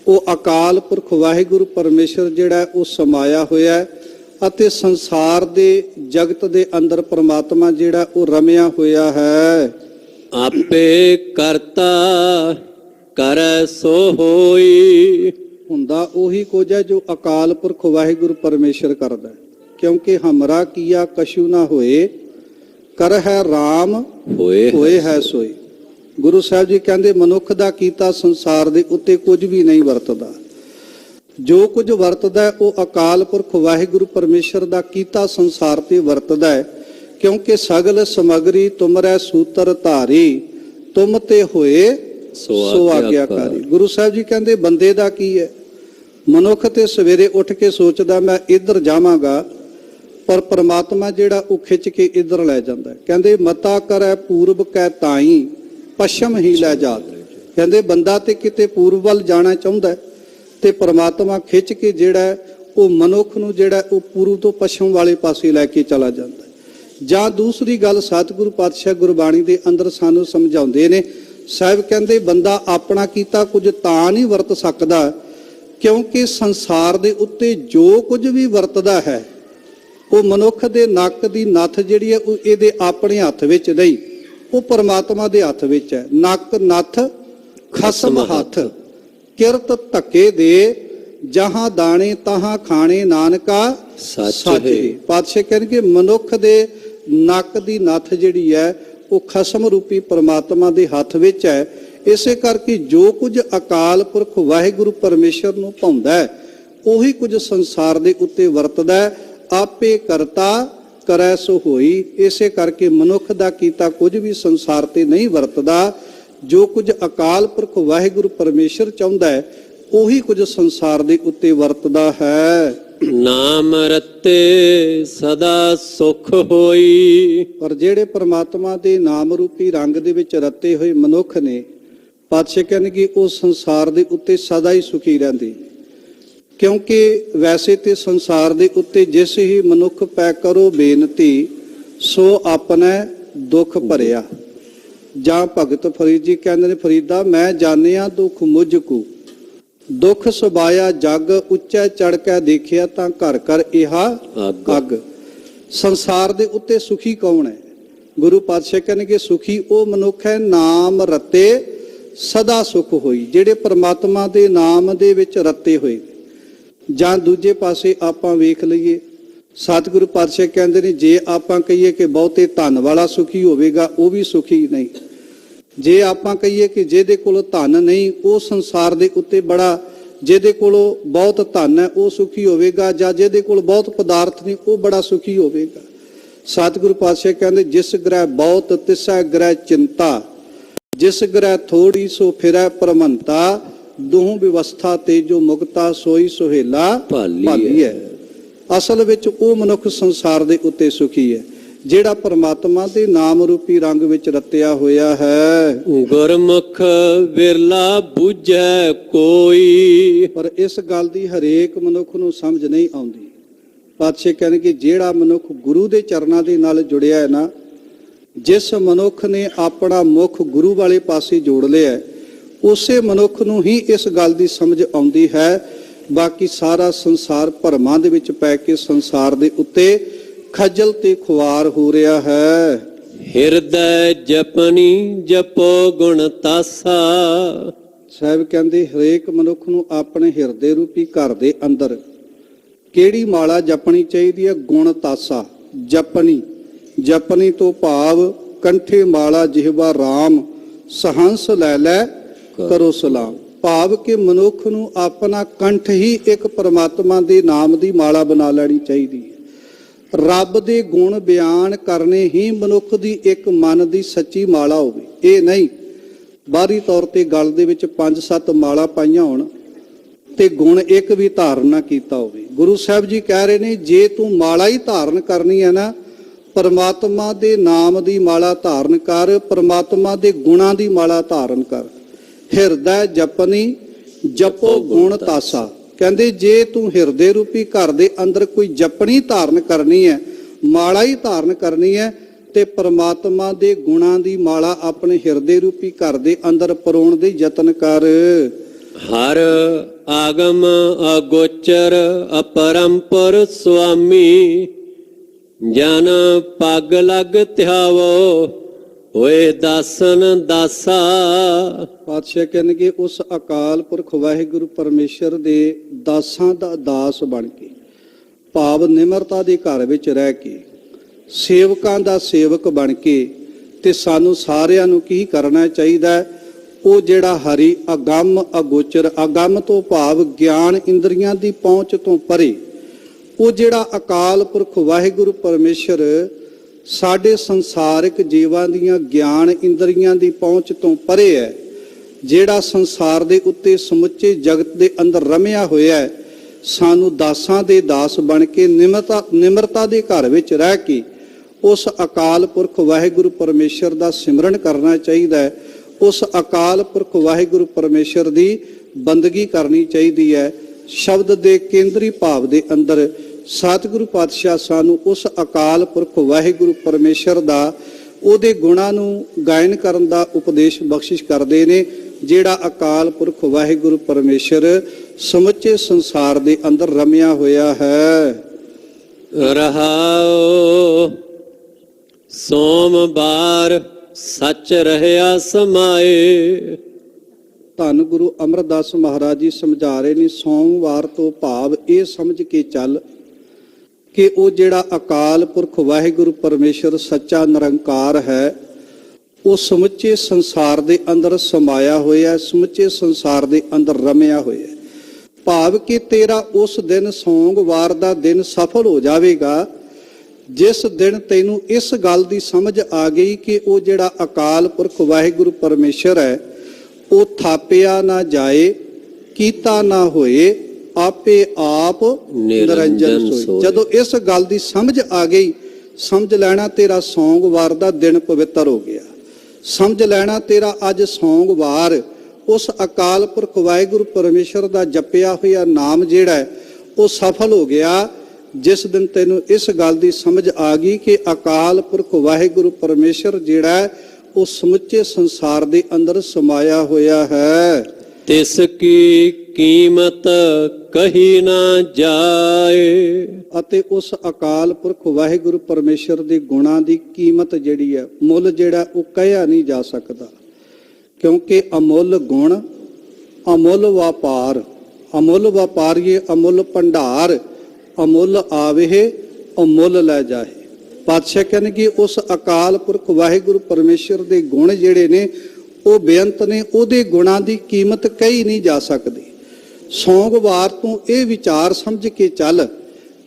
ਉਹ ਅਕਾਲ ਪੁਰਖ ਵਾਹਿਗੁਰੂ ਪਰਮੇਸ਼ਰ ਜਿਹੜਾ ਉਹ ਸਮਾਇਆ ਹੋਇਆ ਹੈ ਅਤੇ ਸੰਸਾਰ ਦੇ ਜਗਤ ਦੇ ਅੰਦਰ ਪ੍ਰਮਾਤਮਾ ਜਿਹੜਾ ਉਹ ਰਮਿਆ ਹੋਇਆ ਹੈ। ਆਪੇ ਕਰਤਾ ਕਰੈ ਸੋ ਹੋਈ। ਹੁੰਦਾ ਉਹੀ ਕੁਝ ਹੈ ਜੋ ਅਕਾਲ ਪੁਰਖ ਵਾਹਿਗੁਰੂ ਪਰਮੇਸ਼ਰ ਕਰਦਾ ਹੈ। ਕਿਉਂਕਿ ਹਮਰਾ ਕੀਆ ਕਛੂ ਨਾ ਹੋਏ, ਕਰ ਹੈ RAM ਹੋਏ ਹੈ ਸੋਈ। ਗੁਰੂ ਸਾਹਿਬ ਜੀ ਕਹਿੰਦੇ ਮਨੁੱਖ ਦਾ ਕੀਤਾ ਸੰਸਾਰ ਦੇ ਉੱਤੇ ਕੁਝ ਵੀ ਨਹੀਂ ਵਰਤਦਾ। ਜੋ ਕੁਝ ਵਰਤਦਾ ਹੈ ਉਹ ਅਕਾਲ ਪੁਰਖ ਵਾਹਿਗੁਰੂ ਪਰਮੇਸ਼ਰ ਦਾ ਕੀਤਾ ਸੰਸਾਰ ਤੇ ਵਰਤਦਾ ਹੈ। ਕਿਉਂਕਿ ਸਗਲ ਸਮਗਰੀ ਤੁਮਰੈ ਸੂਤਰ ਧਾਰੀ, ਤੁਮ ਤੇ ਹੋਏ ਸੋ ਆਗਿਆਕਾਰੀ। ਗੁਰੂ ਸਾਹਿਬ ਜੀ ਕਹਿੰਦੇ ਬੰਦੇ ਦਾ ਕੀ ਹੈ? ਮਨੁੱਖ ਤੇ ਸਵੇਰੇ ਉੱਠ ਕੇ ਸੋਚਦਾ ਮੈਂ ਇੱਧਰ ਜਾਵਾਂਗਾ, ਪਰ ਪ੍ਰਮਾਤਮਾ ਜਿਹੜਾ ਉਹ ਖਿੱਚ ਕੇ ਇੱਧਰ ਲੈ ਜਾਂਦਾ ਹੈ। ਕਹਿੰਦੇ ਮਤਾ ਕਰੈ ਪੂਰਬ ਕੈ ਤਾਈ, ਪੱਛਮ ਹੀ ਲੈ ਜਾਤ। ਕਹਿੰਦੇ ਬੰਦਾ ਤੇ ਕਿਤੇ ਪੂਰਬ ਵੱਲ ਜਾਣਾ ਚਾਹੁੰਦਾ ਤੇ ਪ੍ਰਮਾਤਮਾ ਖਿੱਚ ਕੇ ਜਿਹੜਾ ਉਹ ਮਨੁੱਖ ਨੂੰ ਜਿਹੜਾ ਉਹ ਪੂਰਬ ਤੋਂ ਪੱਛਮ ਵਾਲੇ ਪਾਸੇ ਲੈ ਕੇ ਚਲਾ ਜਾਂਦਾ। ਜਾਂ ਦੂਸਰੀ ਗੱਲ ਸਤਿਗੁਰੂ ਪਾਤਸ਼ਾਹ ਗੁਰਬਾਣੀ ਦੇ ਅੰਦਰ ਸਾਨੂੰ ਸਮਝਾਉਂਦੇ ਨੇ। ਸਾਹਿਬ ਕਹਿੰਦੇ ਬੰਦਾ ਆਪਣਾ ਕੀਤਾ ਕੁਝ ਤਾਂ ਨਹੀਂ ਵਰਤ ਸਕਦਾ ਕਿਉਂਕਿ ਸੰਸਾਰ ਦੇ ਉੱਤੇ ਜੋ ਕੁਝ ਵੀ ਵਰਤਦਾ ਹੈ ਉਹ ਮਨੁੱਖ ਦੇ ਨੱਕ ਦੀ ਨੱਥ ਜਿਹੜੀ ਹੈ ਉਹ ਇਹਦੇ ਆਪਣੇ ਹੱਥ ਵਿੱਚ ਨਹੀਂ, ਉਹ ਪਰਮਾਤਮਾ ਦੇ ਹੱਥ ਵਿੱਚ ਹੈ। ਨੱਕ ਨੱਥ ਖਸਮ ਹੱਥ, ਕਿਰਤ ਧੱਕੇ ਦੇ ਜਹਾਂ ਦਾਣੇ ਤਹਾਂ ਖਾਣੇ, ਨਾਨਕਾ ਸੱਚ ਹੈ। ਪਾਤਸ਼ਾਹ ਕਹਿੰਦੇ ਮਨੁੱਖ ਦੇ ਨੱਕ ਦੀ ਨੱਥ ਜਿਹੜੀ ਹੈ ਉਹ ਖਸਮ ਰੂਪੀ ਪਰਮਾਤਮਾ ਦੇ ਹੱਥ ਵਿੱਚ ਹੈ। ਇਸੇ ਕਰਕੇ ਜੋ ਕੁਝ ਅਕਾਲ ਪੁਰਖ ਵਾਹਿਗੁਰੂ ਪਰਮੇਸ਼ਰ ਨੂੰ ਭਾਉਂਦਾ ਹੈ ਉਹੀ ਕੁਝ ਸੰਸਾਰ ਦੇ ਉੱਤੇ ਵਰਤਦਾ ਹੈ। ਆਪੇ ਕਰਤਾ ਕਰੈ ਸੋ ਹੋਈ। ਇਸੇ ਕਰਕੇ ਮਨੁੱਖ ਦਾ ਕੀਤਾ ਕੁਝ ਵੀ ਸੰਸਾਰ ਤੇ ਨਹੀਂ ਵਰਤਦਾ। ਜੋ ਕੁਝ ਅਕਾਲ ਪੁਰਖ ਵਾਹਿਗੁਰੂ ਪਰਮੇਸ਼ਰ ਚਾਹੁੰਦਾ ਹੈ ਉਹੀ ਕੁਝ ਸੰਸਾਰ ਦੇ ਉੱਤੇ ਵਰਤਦਾ ਹੈ। ਨਾਮ ਰਤੇ ਸਦਾ ਸੁਖ ਹੋਈ। ਪਰ ਜਿਹੜੇ ਪ੍ਰਮਾਤਮਾ ਦੇ ਨਾਮ ਰੂਪੀ ਰੰਗ ਦੇ ਵਿੱਚ ਰਤੇ ਹੋਏ ਮਨੁੱਖ ਨੇ, ਪਾਤਸ਼ਾਹ ਕਹਿੰਦੇ ਕਿ ਉਹ ਸੰਸਾਰ ਦੇ ਉੱਤੇ ਸਦਾ ਹੀ ਸੁਖੀ ਰਹਿੰਦੇ। ਕਿਉਂਕਿ ਵੈਸੇ ਤੇ ਸੰਸਾਰ ਦੇ ਉੱਤੇ ਜਿਸ ਹੀ ਮਨੁੱਖ ਪੈ ਕਰੋ ਬੇਨਤੀ, ਸੋ ਆਪਣਾ ਦੁੱਖ ਭਰਿਆ। ਜਾਂ ਭਗਤ ਫਰੀਦ ਜੀ ਕਹਿੰਦੇ ਨੇ, ਫਰੀਦਾ ਮੈਂ ਜਾਣਿਆ ਦੁੱਖ ਮੁਝ ਕੋ, ਦੁੱਖ ਸੁਭਾਇਆ ਜਗ, ਉੱਚਾ ਚੜ ਕੇ ਦੇਖਿਆ ਤਾਂ ਘਰ ਘਰ ਇਹਾ ਅੱਗ। ਸੰਸਾਰ ਦੇ ਉੱਤੇ ਸੁਖੀ ਕੌਣ ਹੈ? ਗੁਰੂ ਪਾਤਸ਼ਾਹ ਕਹਿੰਦੇ ਸੁਖੀ ਉਹ ਮਨੁੱਖ ਹੈ ਨਾਮ ਰਤੇ ਸਦਾ ਸੁਖ ਹੋਈ, ਜਿਹੜੇ ਪ੍ਰਮਾਤਮਾ ਦੇ ਨਾਮ ਦੇ ਵਿੱਚ ਰਤੇ ਹੋਏ। ਜਾਂ ਦੂਜੇ ਪਾਸੇ ਆਪਾਂ ਵੇਖ ਲਈਏ, ਸਤਿਗੁਰੂ ਪਾਤਸ਼ਾਹ ਕਹਿੰਦੇ ਨੇ ਜੇ ਆਪਾਂ ਕਹੀਏ ਕਿ ਬਹੁਤੇ ਧਨ ਵਾਲਾ ਸੁਖੀ ਹੋਵੇਗਾ ਉਹ ਵੀ ਸੁਖੀ ਨਹੀਂ। ਜੇ ਆਪਾਂ ਕਹੀਏ ਕਿ ਜਿਹਦੇ ਕੋਲ ਧਨ ਨਹੀਂ ਉਹ ਸੰਸਾਰ ਦੇ ਉੱਤੇ ਬੜਾ, ਜਿਹਦੇ ਕੋਲ ਬਹੁਤ ਧਨ ਹੈ ਉਹ ਸੁਖੀ ਹੋਵੇਗਾ, ਜਾਂ ਜਿਹਦੇ ਕੋਲ ਬਹੁਤ ਪਦਾਰਥ ਨਹੀਂ ਉਹ ਬੜਾ ਸੁਖੀ ਹੋਵੇਗਾ। ਸਤਿਗੁਰੂ ਪਾਤਸ਼ਾਹ ਕਹਿੰਦੇ ਜਿਸ ਗ੍ਰਹਿ ਬਹੁਤ ਤਿਸੈ ਗ੍ਰਹਿ ਚਿੰਤਾ, ਜਿਸ ਗ੍ਰਹਿ ਥੋੜੀ ਸੋ ਫਿਰੈ ਪਰਮੰਤਾ, ਦੋਹ ਵਿਵਸਥਾ ਤੇ ਜੋ ਮੁਕਤਾ ਸੋਈ ਸੁਹੇਲਾ ਭਾਲੀ ਹੈ। ਅਸਲ ਵਿੱਚ ਉਹ ਮਨੁੱਖ ਸੰਸਾਰ ਦੇ ਉੱਤੇ ਸੁਖੀ ਹੈ ਜਿਹੜਾ ਪਰਮਾਤਮਾ ਦੇ ਨਾਮ ਰੂਪੀ ਰੰਗ ਵਿੱਚ ਰਤਿਆ ਹੋਇਆ ਹੈ। ਗੁਰਮੁਖ ਵਿਰਲਾ ਬੁਝੈ ਕੋਈ। ਪਰ ਇਸ ਗੱਲ ਦੀ ਹਰੇਕ ਮਨੁੱਖ ਨੂੰ ਸਮਝ ਨਹੀਂ ਆਉਂਦੀ। ਪਾਤਸ਼ਾਹ ਕਹਿੰਦੇ ਕਿ ਜਿਹੜਾ ਮਨੁੱਖ ਗੁਰੂ ਦੇ ਚਰਨਾਂ ਦੇ ਨਾਲ ਜੁੜਿਆ ਹੈ ਨਾ, ਜਿਸ ਮਨੁੱਖ ਨੇ ਆਪਣਾ ਮੁੱਖ ਗੁਰੂ ਵਾਲੇ ਪਾਸੇ ਜੋੜ ਲਿਆ, ਉਸੇ ਮਨੁੱਖ ਨੂੰ ਹੀ ਇਸ ਗੱਲ ਦੀ ਸਮਝ ਆਉਂਦੀ ਹੈ। ਬਾਕੀ ਸਾਰਾ ਸੰਸਾਰ ਭਰਮਾਂ ਦੇ ਵਿੱਚ ਪੈ ਕੇ ਸੰਸਾਰ ਦੇ ਉੱਤੇ ਖੱਜਲ ਤੇ ਖੁਆਰ ਹੋ ਰਿਹਾ ਹੈ। ਹਿਰਦੈ ਜਪਨੀ ਜਪੋ ਗੁਣ ਤਾਸਾ। ਸਾਹਿਬ ਕਹਿੰਦੇ ਹਰੇਕ ਮਨੁੱਖ ਨੂੰ ਆਪਣੇ ਹਿਰਦੇ ਰੂਪੀ ਘਰ ਦੇ ਅੰਦਰ ਕਿਹੜੀ ਮਾਲਾ ਜਪਣੀ ਚਾਹੀਦੀ ਹੈ? ਗੁਣ ਤਾਸਾ ਜਪਣੀ। ਜਪਣੀ ਤੋਂ ਭਾਵ ਕੰਠੇ ਮਾਲਾ ਜਿਹਵਾ ਰਾਮ ਸਹੰਸ ਲੈ ਲੈ ਕਰੋ ਸਲਾਮ। ਭਾਵ ਕਿ ਮਨੁੱਖ ਨੂੰ ਆਪਣਾ ਕੰਠ ਹੀ ਇੱਕ ਪਰਮਾਤਮਾ ਦੇ ਨਾਮ ਦੀ ਮਾਲਾ ਬਣਾ ਲੈਣੀ ਚਾਹੀਦੀ ਹੈ। ਰੱਬ ਦੇ ਗੁਣ ਬਿਆਨ ਕਰਨੇ ਹੀ ਮਨੁੱਖ ਦੀ ਇੱਕ ਮਨ ਦੀ ਸੱਚੀ ਮਾਲਾ ਹੋਵੇ। ਇਹ ਨਹੀਂ ਬਾਹਰੀ ਤੌਰ ਤੇ ਗਲ ਦੇ ਵਿੱਚ 5-7 ਮਾਲਾ ਪਾਈਆਂ ਹੋਣ ਤੇ ਗੁਣ ਇੱਕ ਵੀ ਧਾਰਨ ਨਾ ਕੀਤਾ ਹੋਵੇ। ਗੁਰੂ ਸਾਹਿਬ ਜੀ ਕਹਿ ਰਹੇ ਨੇ ਜੇ ਤੂੰ ਮਾਲਾ ਹੀ ਧਾਰਨ ਕਰਨੀ ਹੈ ਨਾ, ਪਰਮਾਤਮਾ ਦੇ ਨਾਮ ਦੀ ਮਾਲਾ ਧਾਰਨ ਕਰ, ਪਰਮਾਤਮਾ ਦੇ ਗੁਣਾਂ ਦੀ ਮਾਲਾ ਧਾਰਨ ਕਰ। ਹਿਰਦੈ ਜਪਨੀ ਜਪੋ ਗੁਣ ਤਾਸਾ। ਕਹਿੰਦੇ ਜੇ ਤੂੰ ਹਿਰਦੇ ਰੂਪੀ ਘਰ ਦੇ ਅੰਦਰ ਕੋਈ ਜਪਣੀ ਧਾਰਨ ਕਰਨੀ ਹੈ, ਮਾਲਾ ਹੀ ਧਾਰਨ ਕਰਨੀ ਹੈ, ਤੇ ਪਰਮਾਤਮਾ ਦੇ ਗੁਣਾਂ ਦੀ ਮਾਲਾ ਆਪਣੇ ਹਿਰਦੇ ਰੂਪੀ ਘਰ ਦੇ ਅੰਦਰ ਪਰੋਣ ਦੇ ਯਤਨ ਕਰ। ਹਰ ਆਗਮ ਅਗੋਚਰ ਅਪਰੰਪਰ ਸੁਆਮੀ ਜਨ ਪੱਗ ਲਗ ਧਿਆਵੋ ਹੋਏ ਦਾਸਨ ਦਾਸਾ। ਪਾਤਸ਼ਾਹ ਕਹਿਣਗੇ ਉਸ ਅਕਾਲ ਪੁਰਖ ਵਾਹਿਗੁਰੂ ਪਰਮੇਸ਼ਰ ਦੇ ਦਾਸਾਂ ਦਾ ਦਾਸ ਬਣ ਕੇ, ਭਾਵ ਨਿਮਰਤਾ ਦੇ ਘਰ ਵਿੱਚ ਰਹਿ ਕੇ, ਸੇਵਕਾਂ ਦਾ ਸੇਵਕ ਬਣ ਕੇ, ਤੇ ਸਾਨੂੰ ਸਾਰਿਆਂ ਨੂੰ ਕੀ ਕਰਨਾ ਚਾਹੀਦਾ ਹੈ? ਉਹ ਜਿਹੜਾ ਹਰੀ ਅਗੰਮ ਅਗੋਚਰ, ਅਗੰਮ ਤੋਂ ਭਾਵ ਗਿਆਨ ਇੰਦਰੀਆਂ ਦੀ ਪਹੁੰਚ ਤੋਂ ਪਰੇ, ਉਹ ਜਿਹੜਾ ਅਕਾਲ ਪੁਰਖ ਵਾਹਿਗੁਰੂ ਪਰਮੇਸ਼ਰ ਸਾਡੇ ਸੰਸਾਰਿਕ ਜੀਵਾਂ ਦੀਆਂ ਗਿਆਨ ਇੰਦਰੀਆਂ ਦੀ ਪਹੁੰਚ ਤੋਂ ਪਰੇ ਹੈ, ਜਿਹੜਾ ਸੰਸਾਰ ਦੇ ਉੱਤੇ ਸਮੁੱਚੇ ਜਗਤ ਦੇ ਅੰਦਰ ਰਮਿਆ ਹੋਇਆ ਹੈ, ਸਾਨੂੰ ਦਾਸਾਂ ਦੇ ਦਾਸ ਬਣ ਕੇ ਨਿਮਰਤਾ ਦੇ ਘਰ ਵਿੱਚ ਰਹਿ ਕੇ ਉਸ ਅਕਾਲ ਪੁਰਖ ਵਾਹਿਗੁਰੂ ਪਰਮੇਸ਼ਰ ਦਾ ਸਿਮਰਨ ਕਰਨਾ ਚਾਹੀਦਾ ਹੈ। ਉਸ ਅਕਾਲ ਪੁਰਖ ਵਾਹਿਗੁਰੂ ਪਰਮੇਸ਼ਰ ਦੀ ਬੰਦਗੀ ਕਰਨੀ ਚਾਹੀਦੀ ਹੈ। ਸ਼ਬਦ ਦੇ ਕੇਂਦਰੀ ਭਾਵ ਦੇ ਅੰਦਰ ਸਤਿਗੁਰੂ ਪਾਤਸ਼ਾਹ ਸਾਨੂੰ ਉਸ ਅਕਾਲ ਪੁਰਖ ਵਾਹਿਗੁਰੂ ਪਰਮੇਸ਼ਰ ਦਾ, ਉਹਦੇ ਗੁਣਾਂ ਨੂੰ ਗਾਇਨ ਕਰਨ ਦਾ ਉਪਦੇਸ਼ ਬਖਸ਼ਿਸ਼ ਕਰਦੇ ਨੇ। ਜਿਹੜਾ ਅਕਾਲ ਪੁਰਖ ਵਾਹਿਗੁਰੂ ਪਰਮੇਸ਼ਰ ਸਮੁੱਚੇ ਸੰਸਾਰ ਦੇ ਅੰਦਰ ਰਮਿਆ ਹੋਇਆ ਹੈ। ਰਹਾਉ ਸੋਮਵਾਰ ਸੱਚ ਰਹਿਆ ਸਮਾਏ। ਧੰਨ ਗੁਰੂ ਅਮਰਦਾਸ ਮਹਾਰਾਜ ਜੀ ਸਮਝਾ ਰਹੇ ਨੇ ਸੋਮਵਾਰ ਤੋਂ ਭਾਵ ਇਹ ਸਮਝ ਕੇ ਚੱਲ ਕਿ ਉਹ ਜਿਹੜਾ ਅਕਾਲ ਪੁਰਖ ਵਾਹਿਗੁਰੂ ਪਰਮੇਸ਼ਰ ਸੱਚਾ ਨਿਰੰਕਾਰ ਹੈ, ਉਹ ਸਮੁੱਚੇ ਸੰਸਾਰ ਦੇ ਅੰਦਰ ਸਮਾਇਆ ਹੋਇਆ, ਸਮੁੱਚੇ ਸੰਸਾਰ ਦੇ ਅੰਦਰ ਰਮਿਆ ਹੋਇਆ। ਭਾਵ ਕਿ ਤੇਰਾ ਉਸ ਦਿਨ ਸੋਮਵਾਰ ਦਾ ਦਿਨ ਸਫਲ ਹੋ ਜਾਵੇਗਾ ਜਿਸ ਦਿਨ ਤੈਨੂੰ ਇਸ ਗੱਲ ਦੀ ਸਮਝ ਆ ਗਈ ਕਿ ਉਹ ਜਿਹੜਾ ਅਕਾਲ ਪੁਰਖ ਵਾਹਿਗੁਰੂ ਪਰਮੇਸ਼ਰ ਹੈ ਉਹ ਥਾਪਿਆ ਨਾ ਜਾਏ, ਕੀਤਾ ਨਾ ਹੋਏ, ਆਪੇ ਆਪ ਨਿਰੰਜਨ ਸੋਏ। ਜਦੋਂ ਇਸ ਗੱਲ ਦੀ ਸਮਝ ਆ ਗਈ, ਸਮਝ ਲੈਣਾ ਤੇਰਾ ਸੋਮਵਾਰ ਦਾ ਦਿਨ ਪਵਿੱਤਰ ਹੋ ਗਿਆ। ਸਮਝ ਲੈਣਾ ਤੇਰਾ ਅੱਜ ਸੋਮਵਾਰ ਉਸ ਅਕਾਲ ਪੁਰਖ ਵਾਹਿਗੁਰੂ ਪਰਮੇਸ਼ਰ ਦਾ ਜਪਿਆ ਹੋਇਆ ਨਾਮ ਜਿਹੜਾ ਹੈ ਉਹ ਸਫਲ ਹੋ ਗਿਆ। ਜਿਸ ਦਿਨ ਤੈਨੂੰ ਇਸ ਗੱਲ ਦੀ ਸਮਝ ਆ ਗਈ ਕਿ ਅਕਾਲ ਪੁਰਖ ਵਾਹਿਗੁਰੂ ਪਰਮੇਸ਼ਰ ਜਿਹੜਾ ਹੈ ਉਹ ਸਮੁੱਚੇ ਸੰਸਾਰ ਦੇ ਅੰਦਰ ਸਮਾਇਆ ਹੋਇਆ ਹੈ। ਤਿਸ ਕੀ ਕੀਮਤ ਕਹੀ ਨਾ ਜਾਏ। ਅਤੇ ਉਸ ਅਕਾਲ ਪੁਰਖ ਵਾਹਿਗੁਰੂ ਪਰਮੇਸ਼ਰ ਦੇ ਗੁਣਾਂ ਦੀ ਕੀਮਤ ਜਿਹੜੀ ਹੈ, ਮੁੱਲ ਜਿਹੜਾ ਉਹ ਕਹਿਆ ਨਹੀਂ ਜਾ ਸਕਦਾ। ਕਿਉਂਕਿ ਅਮੁੱਲ ਗੁਣ, ਅਮੁੱਲ ਵਪਾਰ, ਅਮੁੱਲ ਵਪਾਰੀਏ ਅਮੁੱਲ ਭੰਡਾਰ, ਅਮੁੱਲ ਆਵੇ ਅਮੁੱਲ ਲੈ ਜਾਏ। ਪਾਤਸ਼ਾਹ ਕਹਿੰਦੇ ਕਿ ਉਸ ਅਕਾਲ ਪੁਰਖ ਵਾਹਿਗੁਰੂ ਪਰਮੇਸ਼ਰ ਦੇ ਗੁਣ ਜਿਹੜੇ ਨੇ ਉਹ ਬੇਅੰਤ ਨੇ, ਉਹਦੇ ਗੁਣਾਂ ਦੀ ਕੀਮਤ ਕਹੀ ਨਹੀਂ ਜਾ ਸਕਦੀ। ਸੋਮਵਾਰ ਤੋਂ ਇਹ ਵਿਚਾਰ ਸਮਝ ਕੇ ਚੱਲ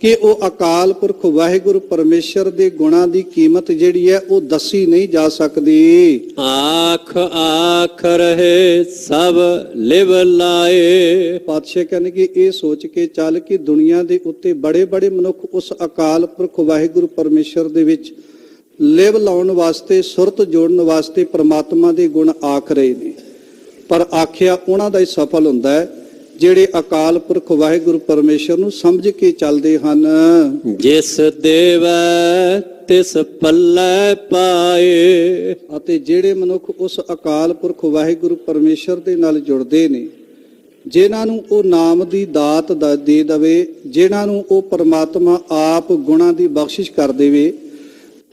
ਕਿ ਉਹ ਅਕਾਲ ਪੁਰਖ ਵਾਹਿਗੁਰੂ ਪਰਮੇਸ਼ਰ ਦੇ ਗੁਣਾਂ ਦੀ ਕੀਮਤ ਜਿਹੜੀ ਹੈ ਉਹ ਦੱਸੀ ਨਹੀਂ ਜਾ ਸਕਦੀ। ਆਖ ਆਖ ਰਹੇ ਸਭ ਲਿਵ ਲਾਏ। ਪਾਤਸ਼ਾਹ ਕਹਿੰਦੇ ਕਿ ਇਹ ਸੋਚ ਕੇ ਚੱਲ ਕਿ ਦੁਨੀਆ ਦੇ ਉੱਤੇ ਬੜੇ ਬੜੇ ਮਨੁੱਖ ਉਸ ਅਕਾਲ ਪੁਰਖ ਵਾਹਿਗੁਰੂ ਪਰਮੇਸ਼ਰ ਦੇ ਵਿੱਚ ਲਿਵ ਲਾਉਣ ਵਾਸਤੇ, ਸੁਰਤ ਜੋੜਨ ਵਾਸਤੇ ਪ੍ਰਮਾਤਮਾ ਦੇ ਗੁਣ ਆਖ ਰਹੇ ਨੇ, ਪਰ ਆਖਿਆ ਉਹਨਾਂ ਦਾ ਹੀ ਸਫਲ ਹੁੰਦਾ ਹੈ ਜਿਹੜੇ ਅਕਾਲ ਪੁਰਖ ਵਾਹਿਗੁਰੂ ਪਰਮੇਸ਼ਰ ਨੂੰ ਸਮਝ ਕੇ ਚੱਲਦੇ ਹਨ। ਜਿਸ ਦੇਵੈ ਤਿਸ ਪੱਲੇ ਪਾਏ। ਅਤੇ ਜਿਹੜੇ ਮਨੁੱਖ ਉਸ ਅਕਾਲ ਪੁਰਖ ਵਾਹਿਗੁਰੂ ਪਰਮੇਸ਼ਰ ਦੇ ਨਾਲ ਜੁੜਦੇ ਨੇ, ਜਿਨ੍ਹਾਂ ਨੂੰ ਉਹ ਨਾਮ ਦੀ ਦਾਤ ਦੇ ਦੇਵੇ, ਜਿਨ੍ਹਾਂ ਨੂੰ ਉਹ ਪਰਮਾਤਮਾ ਆਪ ਗੁਣਾਂ ਦੀ ਬਖਸ਼ਿਸ਼ ਕਰ ਦੇਵੇ,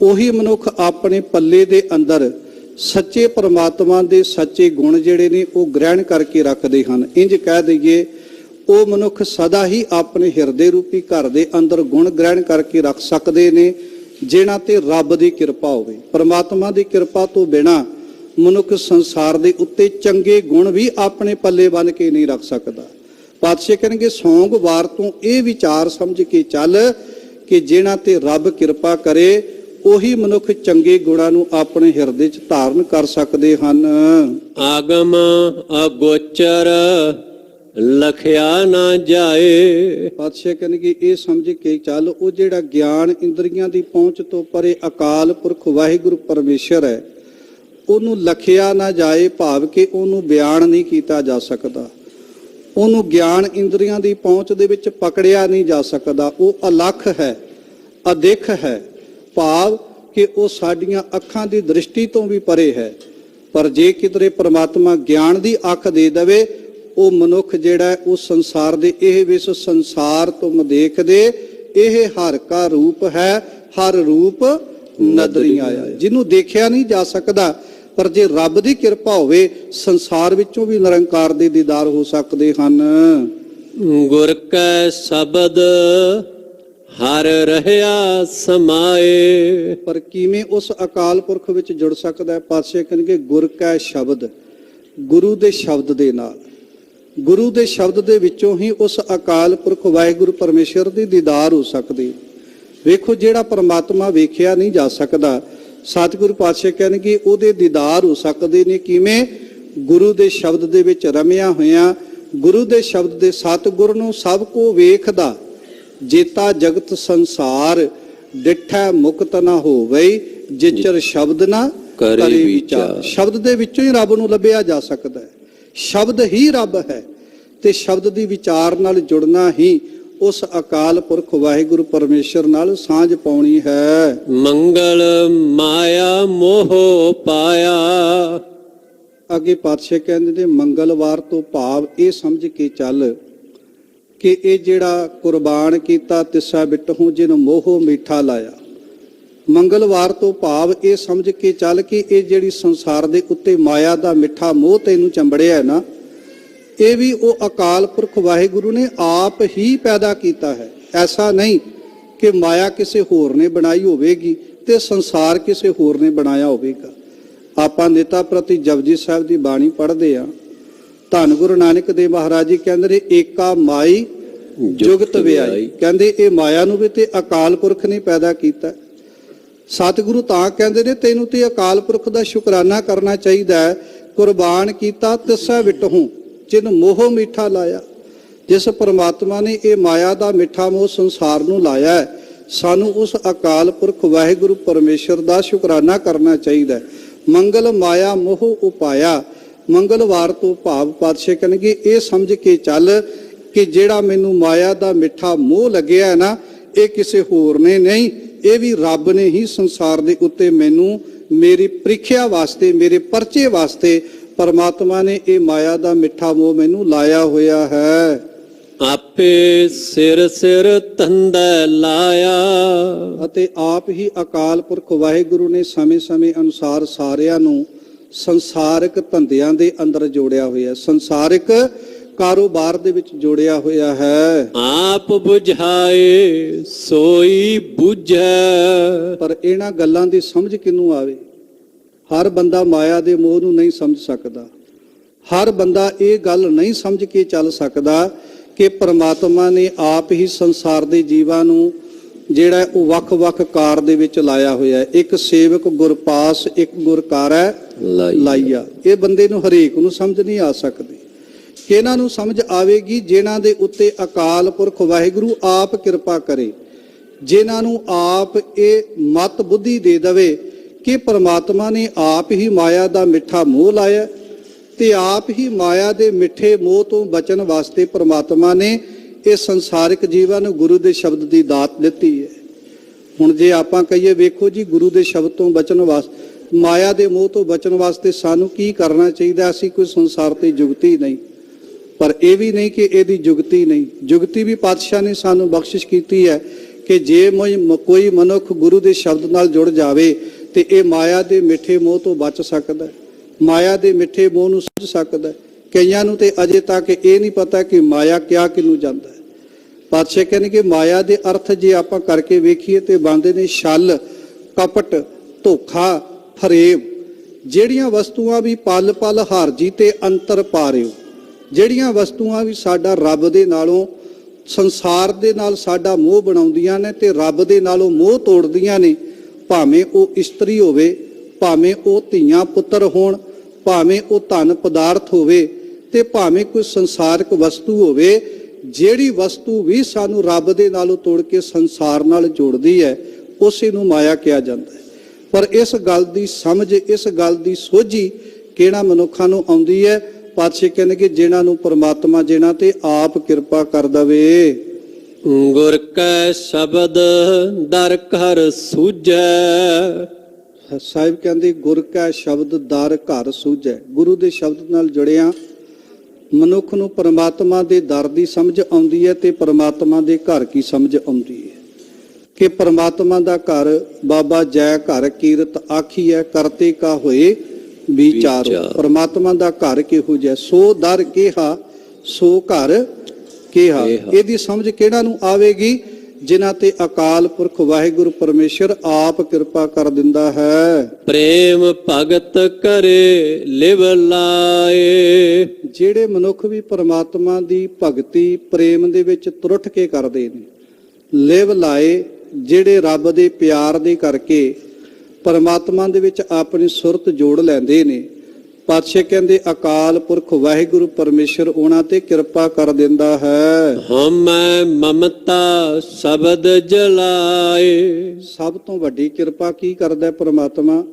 ਉਹੀ ਮਨੁੱਖ ਆਪਣੇ ਪੱਲੇ ਦੇ ਅੰਦਰ ਸੱਚੇ ਪ੍ਰਮਾਤਮਾ ਦੇ ਸੱਚੇ ਗੁਣ ਜਿਹੜੇ ਨੇ ਉਹ ਗ੍ਰਹਿਣ ਕਰਕੇ ਰੱਖਦੇ ਹਨ। ਇੰਜ ਕਹਿ ਦਈਏ ਉਹ ਮਨੁੱਖ ਸਦਾ ਹੀ ਆਪਣੇ ਹਿਰਦੇ ਰੂਪੀ ਘਰ ਦੇ ਅੰਦਰ ਗੁਣ ਗ੍ਰਹਿਣ ਕਰਕੇ ਰੱਖ ਸਕਦੇ ਨੇ ਜਿਨ੍ਹਾਂ ਤੇ ਰੱਬ ਦੀ ਕਿਰਪਾ ਹੋਵੇ। ਪ੍ਰਮਾਤਮਾ ਦੀ ਕਿਰਪਾ ਤੋਂ ਬਿਨਾਂ ਮਨੁੱਖ ਸੰਸਾਰ ਦੇ ਉੱਤੇ ਚੰਗੇ ਗੁਣ ਵੀ ਆਪਣੇ ਪੱਲੇ ਬੰਨ੍ਹ ਕੇ ਨਹੀਂ ਰੱਖ ਸਕਦਾ। ਪਾਤਸ਼ਾਹ ਕਹਿਣਗੇ ਸੋਮਵਾਰ ਤੋਂ ਇਹ ਵਿਚਾਰ ਸਮਝ ਕੇ ਚੱਲ ਕਿ ਜਿਨ੍ਹਾਂ ਤੇ ਰੱਬ ਕਿਰਪਾ ਕਰੇ ਉਹੀ ਮਨੁੱਖ ਚੰਗੇ ਗੁਣਾਂ ਨੂੰ ਆਪਣੇ ਹਿਰਦੇ 'ਚ ਧਾਰਨ ਕਰ ਸਕਦੇ ਹਨ। ਆਗਮ ਅਗੋਚਰ ਲਖਿਆ ਨਾ ਜਾਏ। ਪਾਤਸ਼ਾਹ ਕਹਿੰਦੇ ਇਹ ਸਮਝ ਕੇ ਚੱਲ ਉਹ ਜਿਹੜਾ ਗਿਆਨ ਇੰਦਰੀਆਂ ਦੀ ਪਹੁੰਚ ਤੋਂ ਪਰੇ ਅਕਾਲ ਪੁਰਖ ਵਾਹਿਗੁਰੂ ਪਰਮੇਸ਼ਰ ਹੈ ਉਹਨੂੰ ਲਖਿਆ ਨਾ ਜਾਏ, ਭਾਵ ਕਿ ਉਹਨੂੰ ਬਿਆਨ ਨਹੀਂ ਕੀਤਾ ਜਾ ਸਕਦਾ। ਉਹਨੂੰ ਗਿਆਨ ਇੰਦਰੀਆਂ ਦੀ ਪਹੁੰਚ ਦੇ ਵਿੱਚ ਪਕੜਿਆ ਨਹੀਂ ਜਾ ਸਕਦਾ। ਉਹ ਅਲੱਖ ਹੈ, ਅਦਿੱਖ ਹੈ, ਭਾਵ ਕਿ ਉਹ ਸਾਡੀਆਂ ਅੱਖਾਂ ਦੀ ਦ੍ਰਿਸ਼ਟੀ ਤੋਂ ਵੀ ਪਰੇ ਹੈ। ਪਰ ਜੇ ਕਿਧਰੇ ਪ੍ਰਮਾਤਮਾ ਗਿਆਨ ਦੀ ਅੱਖ ਦੇ ਦੇਵੇ ਉਹ ਮਨੁੱਖ ਜਿਹੜਾ ਉਹ ਸੰਸਾਰ ਦੇ ਇਹ ਵਿਸ ਸੰਸਾਰ ਤੁਮ ਦੇਖਦੇ ਇਹ ਹਰ ਕਾ ਰੂਪ ਹੈ, ਹਰ ਰੂਪ ਨਦਰੀ ਆਇਆ। ਜਿਹਨੂੰ ਦੇਖਿਆ ਨਹੀਂ ਜਾ ਸਕਦਾ ਪਰ ਜੇ ਰੱਬ ਦੀ ਕਿਰਪਾ ਹੋਵੇ ਸੰਸਾਰ ਵਿੱਚੋਂ ਵੀ ਨਿਰੰਕਾਰ ਦੇ ਦੀਦਾਰ ਹੋ ਸਕਦੇ ਹਨ। ਗੁਰ ਕੈ ਸ਼ਬਦ ਹਰ ਰਹਿਆ ਸਮਾਏ। ਪਰ ਕਿਵੇਂ ਉਸ ਅਕਾਲ ਪੁਰਖ ਵਿੱਚ ਜੁੜ ਸਕਦਾ ਹੈ? ਪਾਤਸ਼ਾਹ ਕਹਿੰਦੇ ਗੁਰ ਕੈ ਸ਼ਬਦ, ਗੁਰੂ ਦੇ ਸ਼ਬਦ ਦੇ ਨਾਲ, ਗੁਰੂ ਦੇ ਸ਼ਬਦ ਦੇ ਵਿੱਚੋਂ ਹੀ ਉਸ ਅਕਾਲ ਪੁਰਖ ਵਾਹਿਗੁਰੂ ਪਰਮੇਸ਼ਰ ਦੀ ਦੀਦਾਰ ਹੋ ਸਕਦੀ। ਵੇਖੋ ਜਿਹੜਾ ਪਰਮਾਤਮਾ ਵੇਖਿਆ ਨਹੀਂ ਜਾ ਸਕਦਾ ਸਤਿਗੁਰੂ ਪਾਤਸ਼ਾਹ ਕਹਿਣਗੇ ਉਹਦੇ ਦੀਦਾਰ ਹੋ ਸਕਦੇ ਨੇ ਕਿਵੇਂ? ਗੁਰੂ ਦੇ ਸ਼ਬਦ ਦੇ ਵਿੱਚ ਰਮਿਆ ਹੋਇਆ, ਗੁਰੂ ਦੇ ਸ਼ਬਦ ਦੇ ਸਤਿਗੁਰ ਨੂੰ ਸਭ ਕੋ ਵੇਖਦਾ ਜੇਤਾ ਜਗਤ ਸੰਸਾਰ ਡਿਠੈ ਮੁਕਤ ਨਾ ਹੋਵੇ ਜਿਚਰ ਸ਼ਬਦ ਨਾ ਕਰੇ ਵਿਚਾਰ। ਸ਼ਬਦ ਦੇ ਵਿੱਚੋਂ ਹੀ ਰੱਬ ਨੂੰ ਲੱਭਿਆ ਜਾ ਸਕਦਾ ਹੈ। ਸ਼ਬਦ ਹੀ ਰੱਬ ਹੈ ਤੇ ਸ਼ਬਦ ਦੀ ਵਿਚਾਰ ਨਾਲ ਜੁੜਨਾ ਹੀ ਉਸ ਅਕਾਲ ਪੁਰਖ ਵਾਹਿਗੁਰੂ ਪਰਮੇਸ਼ਰ ਨਾਲ ਸਾਂਝ ਪਾਉਣੀ ਹੈ। ਮੰਗਲ ਮਾਇਆ ਮੋਹ ਪਾਇਆ। ਅੱਗੇ ਪਾਤਸ਼ਾਹ ਕਹਿੰਦੇ ਨੇ ਮੰਗਲਵਾਰ ਤੋਂ ਭਾਵ ਇਹ ਸਮਝ ਕੇ ਚੱਲ ਕਿ ਇਹ ਜਿਹੜਾ ਕੁਰਬਾਨ ਕੀਤਾ ਤਿੱਸਾ ਬਿਟਹੂ ਜਿਨ ਮੋਹ ਮਿੱਠਾ ਲਾਇਆ। ਮੰਗਲਵਾਰ ਤੋਂ ਭਾਵ ਇਹ ਸਮਝ ਕੇ ਚੱਲ ਕਿ ਇਹ ਜਿਹੜੀ ਸੰਸਾਰ ਦੇ ਉੱਤੇ ਮਾਇਆ ਦਾ ਮਿੱਠਾ ਮੋਹ ਤੈਨੂੰ ਚੰਬੜਿਆ ਹੈ ਨਾ, ਇਹ ਵੀ ਉਹ ਅਕਾਲ ਪੁਰਖ ਵਾਹਿਗੁਰੂ ਨੇ ਆਪ ਹੀ ਪੈਦਾ ਕੀਤਾ ਹੈ। ਐਸਾ ਨਹੀਂ ਕਿ ਮਾਇਆ ਕਿਸੇ ਹੋਰ ਨੇ ਬਣਾਈ ਹੋਵੇਗੀ ਤੇ ਸੰਸਾਰ ਕਿਸੇ ਹੋਰ ਨੇ ਬਣਾਇਆ ਹੋਵੇਗਾ। ਆਪਾਂ ਨਿਤਾ ਪ੍ਰਤੀ ਜਪਜੀ ਸਾਹਿਬ ਦੀ ਬਾਣੀ ਪੜ੍ਹਦੇ ਆ। ਧੰਨ ਗੁਰੂ ਨਾਨਕ ਦੇਵ ਮਹਾਰਾਜ ਜੀ ਕਹਿੰਦੇ ਨੇ ਏਕਾ ਮਾਈ ਜੁਗਤ ਵਿਆਈ। ਕਹਿੰਦੇ ਇਹ ਮਾਇਆ ਨੂੰ ਵੀ ਤੇ ਅਕਾਲ ਪੁਰਖ ਨੇ ਪੈਦਾ ਕੀਤਾ। ਸਤਿਗੁਰੂ ਤਾਂ ਕਹਿੰਦੇ ਨੇ ਤੈਨੂੰ ਤੇ ਅਕਾਲ ਪੁਰਖ ਦਾ ਸ਼ੁਕਰਾਨਾ ਕਰਨਾ ਚਾਹੀਦਾ ਹੈ। ਕੁਰਬਾਨ ਕੀਤਾ ਤਿਸਾ ਵਿਟਹੂ ਜਿਨ ਮੋਹ ਮਿੱਠਾ ਲਾਇਆ। ਜਿਸ ਪਰਮਾਤਮਾ ਨੇ ਇਹ ਮਾਇਆ ਦਾ ਮਿੱਠਾ ਮੋਹ ਸੰਸਾਰ ਨੂੰ ਲਾਇਆ ਹੈ, ਸਾਨੂੰ ਉਸ ਅਕਾਲ ਪੁਰਖ ਵਾਹਿਗੁਰੂ ਪਰਮੇਸ਼ਰ ਦਾ ਸ਼ੁਕਰਾਨਾ ਕਰਨਾ ਚਾਹੀਦਾ ਹੈ। ਮੰਗਲ ਮਾਇਆ ਮੋਹ ਉਪਾਇਆ। ਮੰਗਲਵਾਰ ਤੋਂ ਭਾਵ ਪਾਤਸ਼ਾਹ ਕਹਿਣਗੇ ਇਹ ਸਮਝ ਕੇ ਚੱਲ ਕਿ ਜਿਹੜਾ ਮੈਨੂੰ ਮਾਇਆ ਦਾ ਮਿੱਠਾ ਮੋਹ ਲੱਗਿਆ ਹੈ ਨਾ, ਇਹ ਕਿਸੇ ਹੋਰ ਨੇ ਨਹੀਂ, ਇਹ ਵੀ ਰੱਬ ਨੇ ਹੀ ਸੰਸਾਰ ਦੇ ਉੱਤੇ ਮੈਨੂੰ ਮੇਰੀ ਪ੍ਰੀਖਿਆ ਵਾਸਤੇ, ਮੇਰੇ ਪਰਚੇ ਵਾਸਤੇ ਪਰਮਾਤਮਾ ਨੇ ਇਹ ਮਾਇਆ ਦਾ ਮਿੱਠਾ ਮੋਹ ਮੈਨੂੰ ਲਾਇਆ ਹੋਇਆ ਹੈ। ਆਪੇ ਸਿਰ ਸਿਰ ਤੰਦੈ ਲਾਇਆ। ਅਤੇ ਆਪ ਹੀ ਅਕਾਲ ਪੁਰਖ ਵਾਹਿਗੁਰੂ ਨੇ ਸਮੇਂ-ਸਮੇਂ ਅਨੁਸਾਰ ਸਾਰਿਆਂ ਨੂੰ ਸੰਸਾਰਿਕ ਧੰਦਿਆਂ ਦੇ ਅੰਦਰ ਜੋੜਿਆ ਹੋਇਆ, ਸੰਸਾਰਿਕ ਕਾਰੋਬਾਰ ਦੇ ਵਿੱਚ ਜੋੜਿਆ ਹੋਇਆ ਹੈ। ਆਪ ਬੁਝਾਏ ਸੋਈ ਬੁਝੈ। ਪਰ ਇਹਨਾਂ ਗੱਲਾਂ ਦੀ ਸਮਝ ਕਿਹਨੂੰ ਆਵੇ? ਹਰ ਬੰਦਾ ਮਾਇਆ ਦੇ ਮੋਹ ਨੂੰ ਨਹੀਂ ਸਮਝ ਸਕਦਾ। ਹਰ ਬੰਦਾ ਇਹ ਗੱਲ ਨਹੀਂ ਸਮਝ ਕੇ ਚੱਲ ਸਕਦਾ ਕਿ ਪਰਮਾਤਮਾ ਨੇ ਆਪ ਹੀ ਸੰਸਾਰ ਦੇ ਜੀਵਾਂ ਨੂੰ ਜਿਹੜਾ ਉਹ ਵੱਖ-ਵੱਖ ਕਾਰ ਦੇ ਵਿੱਚ ਲਾਇਆ ਹੋਇਆ। ਇੱਕ ਸੇਵਕ ਗੁਰਪਾਸ ਇੱਕ ਗੁਰਕਾਰੈ ਲਾਈਆ। ਇਹ ਬੰਦੇ ਨੂੰ ਹਰੇਕ ਨੂੰ ਸਮਝ ਨਹੀਂ ਆ ਸਕਦੀ। ਕਿਹਨਾਂ ਨੂੰ ਸਮਝ ਆਵੇਗੀ? ਜਿਨ੍ਹਾਂ ਦੇ ਉੱਤੇ ਅਕਾਲ ਪੁਰਖ ਵਾਹਿਗੁਰੂ ਆਪ ਕਿਰਪਾ ਕਰੇ, ਜਿਨ੍ਹਾਂ ਨੂੰ ਆਪ ਇਹ ਮਤ ਬੁੱਧੀ ਦੇ ਦੇਵੇ ਕਿ ਪਰਮਾਤਮਾ ਨੇ ਆਪ ਹੀ ਮਾਇਆ ਦਾ ਮਿੱਠਾ ਮੋਹ ਲਾਇਆ ਤੇ ਆਪ ਹੀ ਮਾਇਆ ਦੇ ਮਿੱਠੇ ਮੋਹ ਤੋਂ ਬਚਣ ਵਾਸਤੇ ਪਰਮਾਤਮਾ ਨੇ ਇਹ ਸੰਸਾਰਿਕ ਜੀਵਾਂ ਨੂੰ ਗੁਰੂ ਦੇ ਸ਼ਬਦ ਦੀ ਦਾਤ ਦਿੱਤੀ ਹੈ। ਹੁਣ ਜੇ ਆਪਾਂ ਕਹੀਏ ਵੇਖੋ ਜੀ ਗੁਰੂ ਦੇ ਸ਼ਬਦ ਤੋਂ ਬਚਣ ਵਾਸਤੇ, ਮਾਇਆ ਦੇ ਮੋਹ ਤੋਂ ਬਚਣ ਵਾਸਤੇ ਸਾਨੂੰ ਕੀ ਕਰਨਾ ਚਾਹੀਦਾ? ਅਸੀਂ ਕੋਈ ਸੰਸਾਰ ਤੇ ਜੁਗਤੀ ਨਹੀਂ, ਪਰ ਇਹ ਵੀ ਨਹੀਂ ਕਿ ਇਹਦੀ ਜੁਗਤੀ ਨਹੀਂ। ਜੁਗਤੀ ਵੀ ਪਾਤਸ਼ਾਹ ਨੇ ਸਾਨੂੰ ਬਖਸ਼ਿਸ਼ ਕੀਤੀ ਹੈ ਕਿ ਜੇ ਕੋਈ ਮਨੁੱਖ ਗੁਰੂ ਦੇ ਸ਼ਬਦ ਨਾਲ ਜੁੜ ਜਾਵੇ ਤੇ ਇਹ ਮਾਇਆ ਦੇ ਮਿੱਠੇ ਮੋਹ ਤੋਂ ਬਚ ਸਕਦਾ ਹੈ, ਮਾਇਆ ਦੇ ਮਿੱਠੇ ਮੋਹ ਨੂੰ ਸਮਝ ਸਕਦਾ ਹੈ। ਕਈਆਂ ਨੂੰ ਤੇ ਅਜੇ ਤੱਕ ਇਹ ਨਹੀਂ ਪਤਾ ਕਿ ਮਾਇਆ ਕਿਆ ਕਿਹਨੂੰ ਜਾਂਦਾ ਹੈ। ਪਾਤਸ਼ਾਹ ਕਹਿੰਦੇ ਕਿ ਮਾਇਆ ਦੇ ਅਰਥ ਜੇ ਆਪਾਂ ਕਰਕੇ ਵੇਖੀਏ ਤੇ ਬਣਦੇ ਨੇ ਛਲ, ਕਪਟ, ਧੋਖਾ, ਫਰੇਬ। ਜਿਹੜੀਆਂ ਵਸਤੂਆਂ ਵੀ ਪਲ ਪਲ ਹਾਰਜੀ ਤੇ ਅੰਤਰ ਪਾ ਰਿਓ, ਜਿਹੜੀਆਂ ਵਸਤੂਆਂ ਵੀ ਸਾਡਾ ਰੱਬ ਦੇ ਨਾਲੋਂ, ਸੰਸਾਰ ਦੇ ਨਾਲ ਸਾਡਾ ਮੋਹ ਬਣਾਉਂਦੀਆਂ ਨੇ ਤੇ ਰੱਬ ਦੇ ਨਾਲੋਂ ਮੋਹ ਤੋੜਦੀਆਂ ਨੇ, ਭਾਵੇਂ ਉਹ ਇਸਤਰੀ ਹੋਵੇ, ਭਾਵੇਂ ਉਹ ਧੀਆਂ ਪੁੱਤਰ ਹੋਣ, ਭਾਵੇਂ ਉਹ ਧਨ ਪਦਾਰਥ ਹੋਵੇ ਤੇ ਭਾਵੇਂ ਕੋਈ ਸੰਸਾਰਿਕ ਵਸਤੂ ਹੋਵੇ, ਜਿਹੜੀ ਵਸਤੂ ਵੀ ਸਾਨੂੰ ਰੱਬ ਦੇ ਨਾਲੋਂ ਤੋੜ ਕੇ ਸੰਸਾਰ ਨਾਲ ਜੋੜਦੀ ਹੈ ਉਸੇ ਨੂੰ ਮਾਇਆ ਕਿਹਾ ਜਾਂਦਾ ਹੈ। ਪਰ ਇਸ ਗੱਲ ਦੀ ਸਮਝ, ਇਸ ਗੱਲ ਦੀ ਸੋਝੀ ਕਿਹੜਾ ਮਨੁੱਖਾਂ ਨੂੰ ਆਉਂਦੀ ਹੈ? ਪਾਤਸ਼ਾਹ ਕਹਿੰਦੇ ਕਿ ਜਿਨ੍ਹਾਂ ਨੂੰ ਪ੍ਰਮਾਤਮਾ ਜਿਨ੍ਹਾਂ ਤੇ ਆਪ ਕਿਰਪਾ ਕਰ ਦਵੇ। ਗੁਰ ਕੈ ਸ਼ਬਦ ਦਰ ਘਰ ਸੂਝੈ। ਸਾਹਿਬ ਕਹਿੰਦੇ ਗੁਰ ਕਾ ਸ਼ਬਦ ਦਰ ਘਰ ਸੂਝੈ। ਗੁਰੂ ਦੇ ਸ਼ਬਦ ਨਾਲ ਜੁੜਿਆ ਮਨੁੱਖ ਨੂੰ ਪਰਮਾਤਮਾ ਦੇ ਦਰ ਦੀ ਸਮਝ ਆਉਂਦੀ ਹੈ ਤੇ ਪਰਮਾਤਮਾ ਦੇ ਘਰ ਕੀ ਸਮਝ ਆਉਂਦੀ ਹੈ ਕਿ ਪਰਮਾਤਮਾ ਦਾ ਘਰ ਬਾਬਾ ਜੈ ਘਰ ਕੀਰਤ ਆਖੀਐ ਕਰਤੇ ਕਾ ਹੋਏ ਵਿਚਾਰੋ। ਪਰਮਾਤਮਾ ਦਾ ਘਰ ਕਿਹੋ ਜਿਹਾ? ਸੋ ਦਰ ਕਿਹਾ ਸੋ ਘਰ ਕਿਹਾ। ਇਹਦੀ ਸਮਝ ਕਿਹੜਾ ਨੂੰ ਆਵੇਗੀ? ਜਿਨ੍ਹਾਂ ਤੇ ਅਕਾਲ ਪੁਰਖ ਵਾਹਿਗੁਰੂ ਪਰਮੇਸ਼ਰ ਆਪ ਕਿਰਪਾ ਕਰ ਦਿੰਦਾ ਹੈ। ਪ੍ਰੇਮ ਭਗਤ ਕਰੇ ਲਿਵ ਲਾਏ। ਜਿਹੜੇ ਮਨੁੱਖ ਵੀ ਪਰਮਾਤਮਾ ਦੀ ਭਗਤੀ ਪ੍ਰੇਮ ਦੇ ਵਿੱਚ ਤੁਰਠ ਕੇ ਕਰਦੇ ਨੇ, ਲਿਵ ਲਾਏ, ਜਿਹੜੇ ਰੱਬ ਦੇ ਪਿਆਰ ਦੇ ਕਰਕੇ ਪਰਮਾਤਮਾ ਦੇ ਵਿੱਚ ਆਪਣੀ ਸੁਰਤ ਜੋੜ ਲੈਂਦੇ ਨੇ, ਪਾਤਸ਼ਾਹ ਕਹਿੰਦੇ ਅਕਾਲ ਪੁਰਖ ਵਾਹਿਗੁਰੂ ਪਰਮੇਸ਼ਰ ਉਹਨਾਂ ਤੇ ਕਿਰਪਾ ਕਰ ਦਿੰਦਾ ਹੈ। ਹਉਮੈ ਮਮਤਾ ਸ਼ਬਦ ਜਲਾਏ। ਸਭ ਤੋਂ ਵੱਡੀ ਕਿਰਪਾ ਕੀ ਕਰਦਾ ਪਰਮਾਤਮਾ?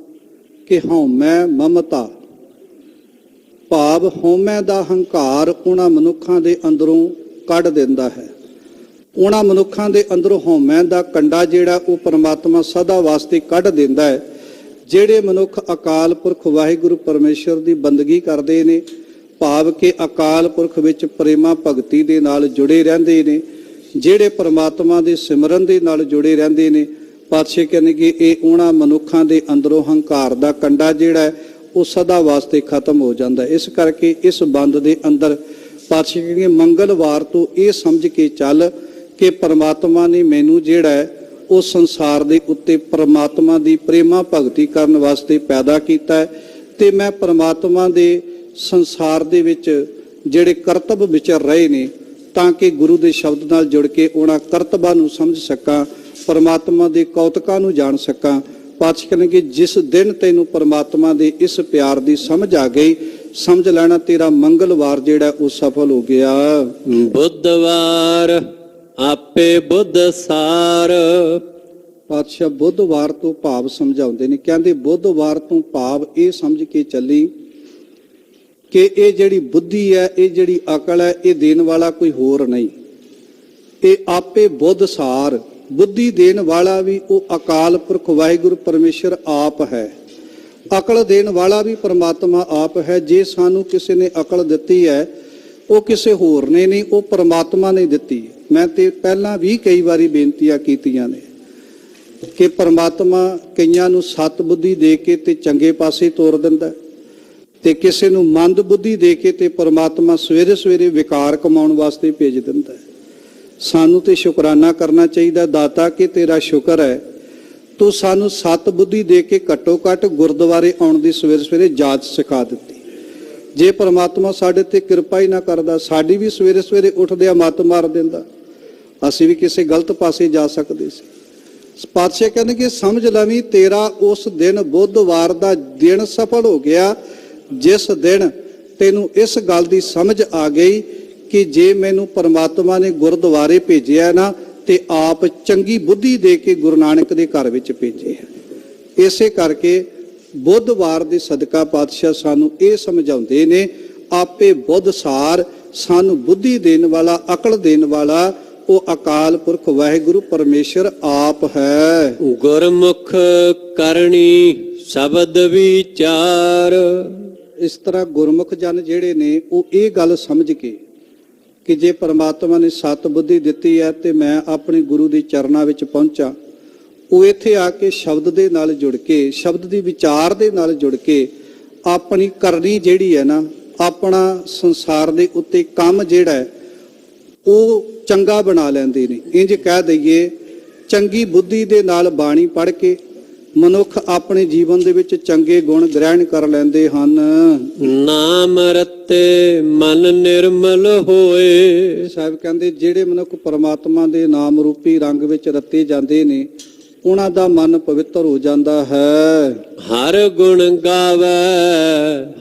ਕਿ ਹਉਮੈ ਮਮਤਾ, ਭਾਵ ਹਉਮੈ ਦਾ ਹੰਕਾਰ ਉਹਨਾਂ ਮਨੁੱਖਾਂ ਦੇ ਅੰਦਰੋਂ ਕੱਢ ਦਿੰਦਾ ਹੈ। ਉਹਨਾਂ ਮਨੁੱਖਾਂ ਦੇ ਅੰਦਰੋਂ ਹਉਮੈ ਦਾ ਕੰਡਾ ਜਿਹੜਾ ਉਹ ਪਰਮਾਤਮਾ ਸਦਾ ਵਾਸਤੇ ਕੱਢ ਦਿੰਦਾ ਹੈ। ਜਿਹੜੇ ਮਨੁੱਖ ਅਕਾਲ ਪੁਰਖ ਵਾਹਿਗੁਰੂ ਪਰਮੇਸ਼ਰ ਦੀ ਬੰਦਗੀ ਕਰਦੇ ਨੇ, ਭਾਵ ਕਿ ਅਕਾਲ ਪੁਰਖ ਵਿੱਚ ਪ੍ਰੇਮਾ ਭਗਤੀ ਦੇ ਨਾਲ ਜੁੜੇ ਰਹਿੰਦੇ ਨੇ, ਜਿਹੜੇ ਪਰਮਾਤਮਾ ਦੇ ਸਿਮਰਨ ਦੇ ਨਾਲ ਜੁੜੇ ਰਹਿੰਦੇ ਨੇ, ਪਾਤਸ਼ਾਹ ਕਹਿੰਦੇ ਕਿ ਇਹ ਉਹਨਾਂ ਮਨੁੱਖਾਂ ਦੇ ਅੰਦਰੋਂ ਹੰਕਾਰ ਦਾ ਕੰਡਾ ਜਿਹੜਾ ਉਹ ਸਦਾ ਵਾਸਤੇ ਖਤਮ ਹੋ ਜਾਂਦਾ। ਇਸ ਕਰਕੇ ਇਸ ਬੰਦ ਦੇ ਅੰਦਰ ਪਾਤਸ਼ਾਹ ਕਹਿੰਦੇ ਮੰਗਲਵਾਰ ਤੋਂ ਇਹ ਸਮਝ ਕੇ ਚੱਲ ਕਿ ਪਰਮਾਤਮਾ ਨੇ ਮੈਨੂੰ ਜਿਹੜਾ ਉਹ ਸੰਸਾਰ ਦੇ ਉੱਤੇ ਪਰਮਾਤਮਾ ਦੀ ਪ੍ਰੇਮਾ ਭਗਤੀ ਕਰਨ ਵਾਸਤੇ ਪੈਦਾ ਕੀਤਾ ਹੈ ਤੇ ਮੈਂ ਪਰਮਾਤਮਾ ਦੇ ਸੰਸਾਰ ਦੇ ਵਿੱਚ ਜਿਹੜੇ ਕਰਤੱਵ ਵਿਚਰ ਰਹੇ ਨੇ ਤਾਂ ਕਿ ਗੁਰੂ ਦੇ ਸ਼ਬਦ ਨਾਲ ਜੁੜ ਕੇ ਉਹਨਾਂ ਕਰਤੱਵਾਂ ਨੂੰ ਸਮਝ ਸਕਾਂ, ਪਰਮਾਤਮਾ ਦੇ ਕੌਤਕਾਂ ਨੂੰ ਜਾਣ ਸਕਾਂ। ਪਾਤਸ਼ਾਹ ਕਹਿੰਦੇ ਕਿ ਜਿਸ ਦਿਨ ਤੈਨੂੰ ਪਰਮਾਤਮਾ ਦੇ ਇਸ ਪਿਆਰ ਦੀ ਸਮਝ ਆ ਗਈ, ਸਮਝ ਲੈਣਾ ਤੇਰਾ ਮੰਗਲਵਾਰ ਜਿਹੜਾ ਉਹ ਸਫਲ ਹੋ ਗਿਆ। ਬੁੱਧਵਾਰ ਆਪੇ ਬੁੱਧ ਸਾਰ। ਪਾਤਸ਼ਾਹ ਬੁੱਧਵਾਰ ਤੋਂ ਭਾਵ ਸਮਝਾਉਂਦੇ ਨੇ, ਕਹਿੰਦੇ ਬੁੱਧਵਾਰ ਤੋਂ ਭਾਵ ਇਹ ਸਮਝ ਕੇ ਚੱਲੀ ਕਿ ਇਹ ਜਿਹੜੀ ਬੁੱਧੀ ਹੈ, ਇਹ ਜਿਹੜੀ ਅਕਲ ਹੈ, ਇਹ ਦੇਣ ਵਾਲਾ ਕੋਈ ਹੋਰ ਨਹੀਂ, ਇਹ ਆਪੇ ਬੁੱਧ ਸਾਰ। ਬੁੱਧੀ ਦੇਣ ਵਾਲਾ ਵੀ ਉਹ ਅਕਾਲ ਪੁਰਖ ਵਾਹਿਗੁਰੂ ਪਰਮੇਸ਼ਰ ਆਪ ਹੈ, ਅਕਲ ਦੇਣ ਵਾਲਾ ਵੀ ਪਰਮਾਤਮਾ ਆਪ ਹੈ। ਜੇ ਸਾਨੂੰ ਕਿਸੇ ਨੇ ਅਕਲ ਦਿੱਤੀ ਹੈ ਉਹ ਕਿਸੇ ਹੋਰ ਨੇ ਨਹੀਂ, ਉਹ ਪਰਮਾਤਮਾ ਨੇ ਦਿੱਤੀ। ਮੈਂ ਤੇ ਪਹਿਲਾਂ ਵੀ ਕਈ ਵਾਰੀ ਬੇਨਤੀਆਂ ਕੀਤੀਆਂ ਨੇ ਕਿ ਪਰਮਾਤਮਾ ਕਈਆਂ ਨੂੰ ਸਤ ਬੁੱਧੀ ਦੇ ਕੇ ਤੇ ਚੰਗੇ ਪਾਸੇ ਤੋਰ ਦਿੰਦਾ ਤੇ ਕਿਸੇ ਨੂੰ ਮੰਦ ਬੁੱਧੀ ਦੇ ਕੇ ਤੇ ਪਰਮਾਤਮਾ ਸਵੇਰੇ ਸਵੇਰੇ ਵਿਕਾਰ ਕਮਾਉਣ ਵਾਸਤੇ ਭੇਜ ਦਿੰਦਾ ਹੈ। ਸਾਨੂੰ ਤੇ ਸ਼ੁਕਰਾਨਾ ਕਰਨਾ ਚਾਹੀਦਾ ਦਾਤਾ ਕਿ ਤੇਰਾ ਸ਼ੁਕਰ ਹੈ ਤੂੰ ਸਾਨੂੰ ਸਤ ਬੁੱਧੀ ਦੇ ਕੇ ਘੱਟੋ ਘੱਟ ਗੁਰਦੁਆਰੇ ਆਉਣ ਦੀ ਸਵੇਰੇ ਸਵੇਰੇ ਜਾਚ ਸਿਖਾ ਦਿੱਤੀ। ਜੇ ਪਰਮਾਤਮਾ ਸਾਡੇ ਤੇ ਕਿਰਪਾ ਹੀ ਨਾ ਕਰਦਾ, ਸਾਡੀ ਵੀ ਸਵੇਰੇ ਸਵੇਰੇ ਉੱਠਦਿਆਂ ਮੱਤ ਮਾਰ ਦਿੰਦਾ, ਅਸੀਂ ਵੀ ਕਿਸੇ ਗਲਤ ਪਾਸੇ ਜਾ ਸਕਦੇ ਸੀ। ਪਾਤਸ਼ਾਹ ਕਹਿੰਦੇ ਕਿ ਸਮਝ ਲਵੀਂ ਤੇਰਾ ਉਸ ਦਿਨ ਬੁੱਧਵਾਰ ਦਾ ਦਿਨ ਸਫਲ ਹੋ ਗਿਆ, ਜਿਸ ਦਿਨ ਤੈਨੂੰ ਇਸ ਗੱਲ ਦੀ ਸਮਝ ਆ ਗਈ ਕਿ ਜੇ ਮੈਨੂੰ ਪਰਮਾਤਮਾ ਨੇ ਗੁਰਦੁਆਰੇ ਭੇਜਿਆ ਨਾ ਤੇ ਆਪ ਚੰਗੀ ਬੁੱਧੀ ਦੇ ਕੇ ਗੁਰੂ ਨਾਨਕ ਦੇ ਘਰ ਵਿੱਚ ਭੇਜਿਆ। ਇਸੇ ਕਰਕੇ ਬੁੱਧਵਾਰ ਦੇ ਸਦਕਾ ਪਾਤਸ਼ਾਹ ਸਾਨੂੰ ਇਹ ਸਮਝਾਉਂਦੇ ਨੇ ਆਪੇ ਬੁੱਧ ਸਾਰ, ਸਾਨੂੰ ਬੁੱਧੀ ਦੇਣ ਵਾਲਾ, ਅਕਲ ਦੇਣ ਵਾਲਾ ਉਹ ਅਕਾਲ ਪੁਰਖ ਵਾਹਿਗੁਰੂ ਪਰਮੇਸ਼ਰ ਆਪ ਹੈ। ਗੁਰਮੁਖ ਕਰਨੀ ਸ਼ਬਦ ਵਿਚਾਰ। ਇਸ ਤਰ੍ਹਾਂ ਗੁਰਮੁਖ ਜਨ ਜਿਹੜੇ ਨੇ ਉਹ ਇਹ ਗੱਲ ਸਮਝ ਕੇ ਕਿ ਜੇ ਪਰਮਾਤਮਾ ਨੇ ਸਤ ਬੁੱਧੀ ਦਿੱਤੀ ਹੈ ਤੇ ਮੈਂ ਆਪਣੇ ਗੁਰੂ ਦੇ ਚਰਨਾਂ ਵਿੱਚ ਪਹੁੰਚਾਂ, ਉਹ ਇੱਥੇ ਆ ਕੇ ਸ਼ਬਦ ਦੇ ਨਾਲ ਜੁੜ ਕੇ, ਸ਼ਬਦ ਦੀ ਵਿਚਾਰ ਦੇ ਨਾਲ ਜੁੜ ਕੇ ਆਪਣੀ ਕਰਨੀ ਜਿਹੜੀ ਹੈ ਨਾ, ਆਪਣਾ ਸੰਸਾਰ ਦੇ ਉੱਤੇ ਕੰਮ ਜਿਹੜਾ ਹੈ ਉਹ ਚੰਗਾ ਬਣਾ ਲੈਂਦੇ ਨੇ। ਇੰਜ ਕਹਿ ਦਈਏ, ਚੰਗੀ ਬੁੱਧੀ ਦੇ ਨਾਲ ਬਾਣੀ ਪੜ੍ਹ ਕੇ ਮਨੁੱਖ ਆਪਣੇ ਜੀਵਨ ਦੇ ਵਿੱਚ ਚੰਗੇ ਗੁਣ ਗ੍ਰਹਿਣ ਕਰ ਲੈਂਦੇ ਹਨ। ਨਾਮ ਰਤੇ ਮਨ ਨਿਰਮਲ ਹੋਏ। ਸਾਹਿਬ ਕਹਿੰਦੇ ਜਿਹੜੇ ਮਨੁੱਖ ਪਰਮਾਤਮਾ ਦੇ ਨਾਮ ਰੂਪੀ ਰੰਗ ਵਿੱਚ ਰਤੇ ਜਾਂਦੇ ਨੇ, ਉਹਨਾਂ ਦਾ ਮਨ ਪਵਿੱਤਰ ਹੋ ਜਾਂਦਾ ਹੈ। ਹਰ ਗੁਣ ਗਾਵੇ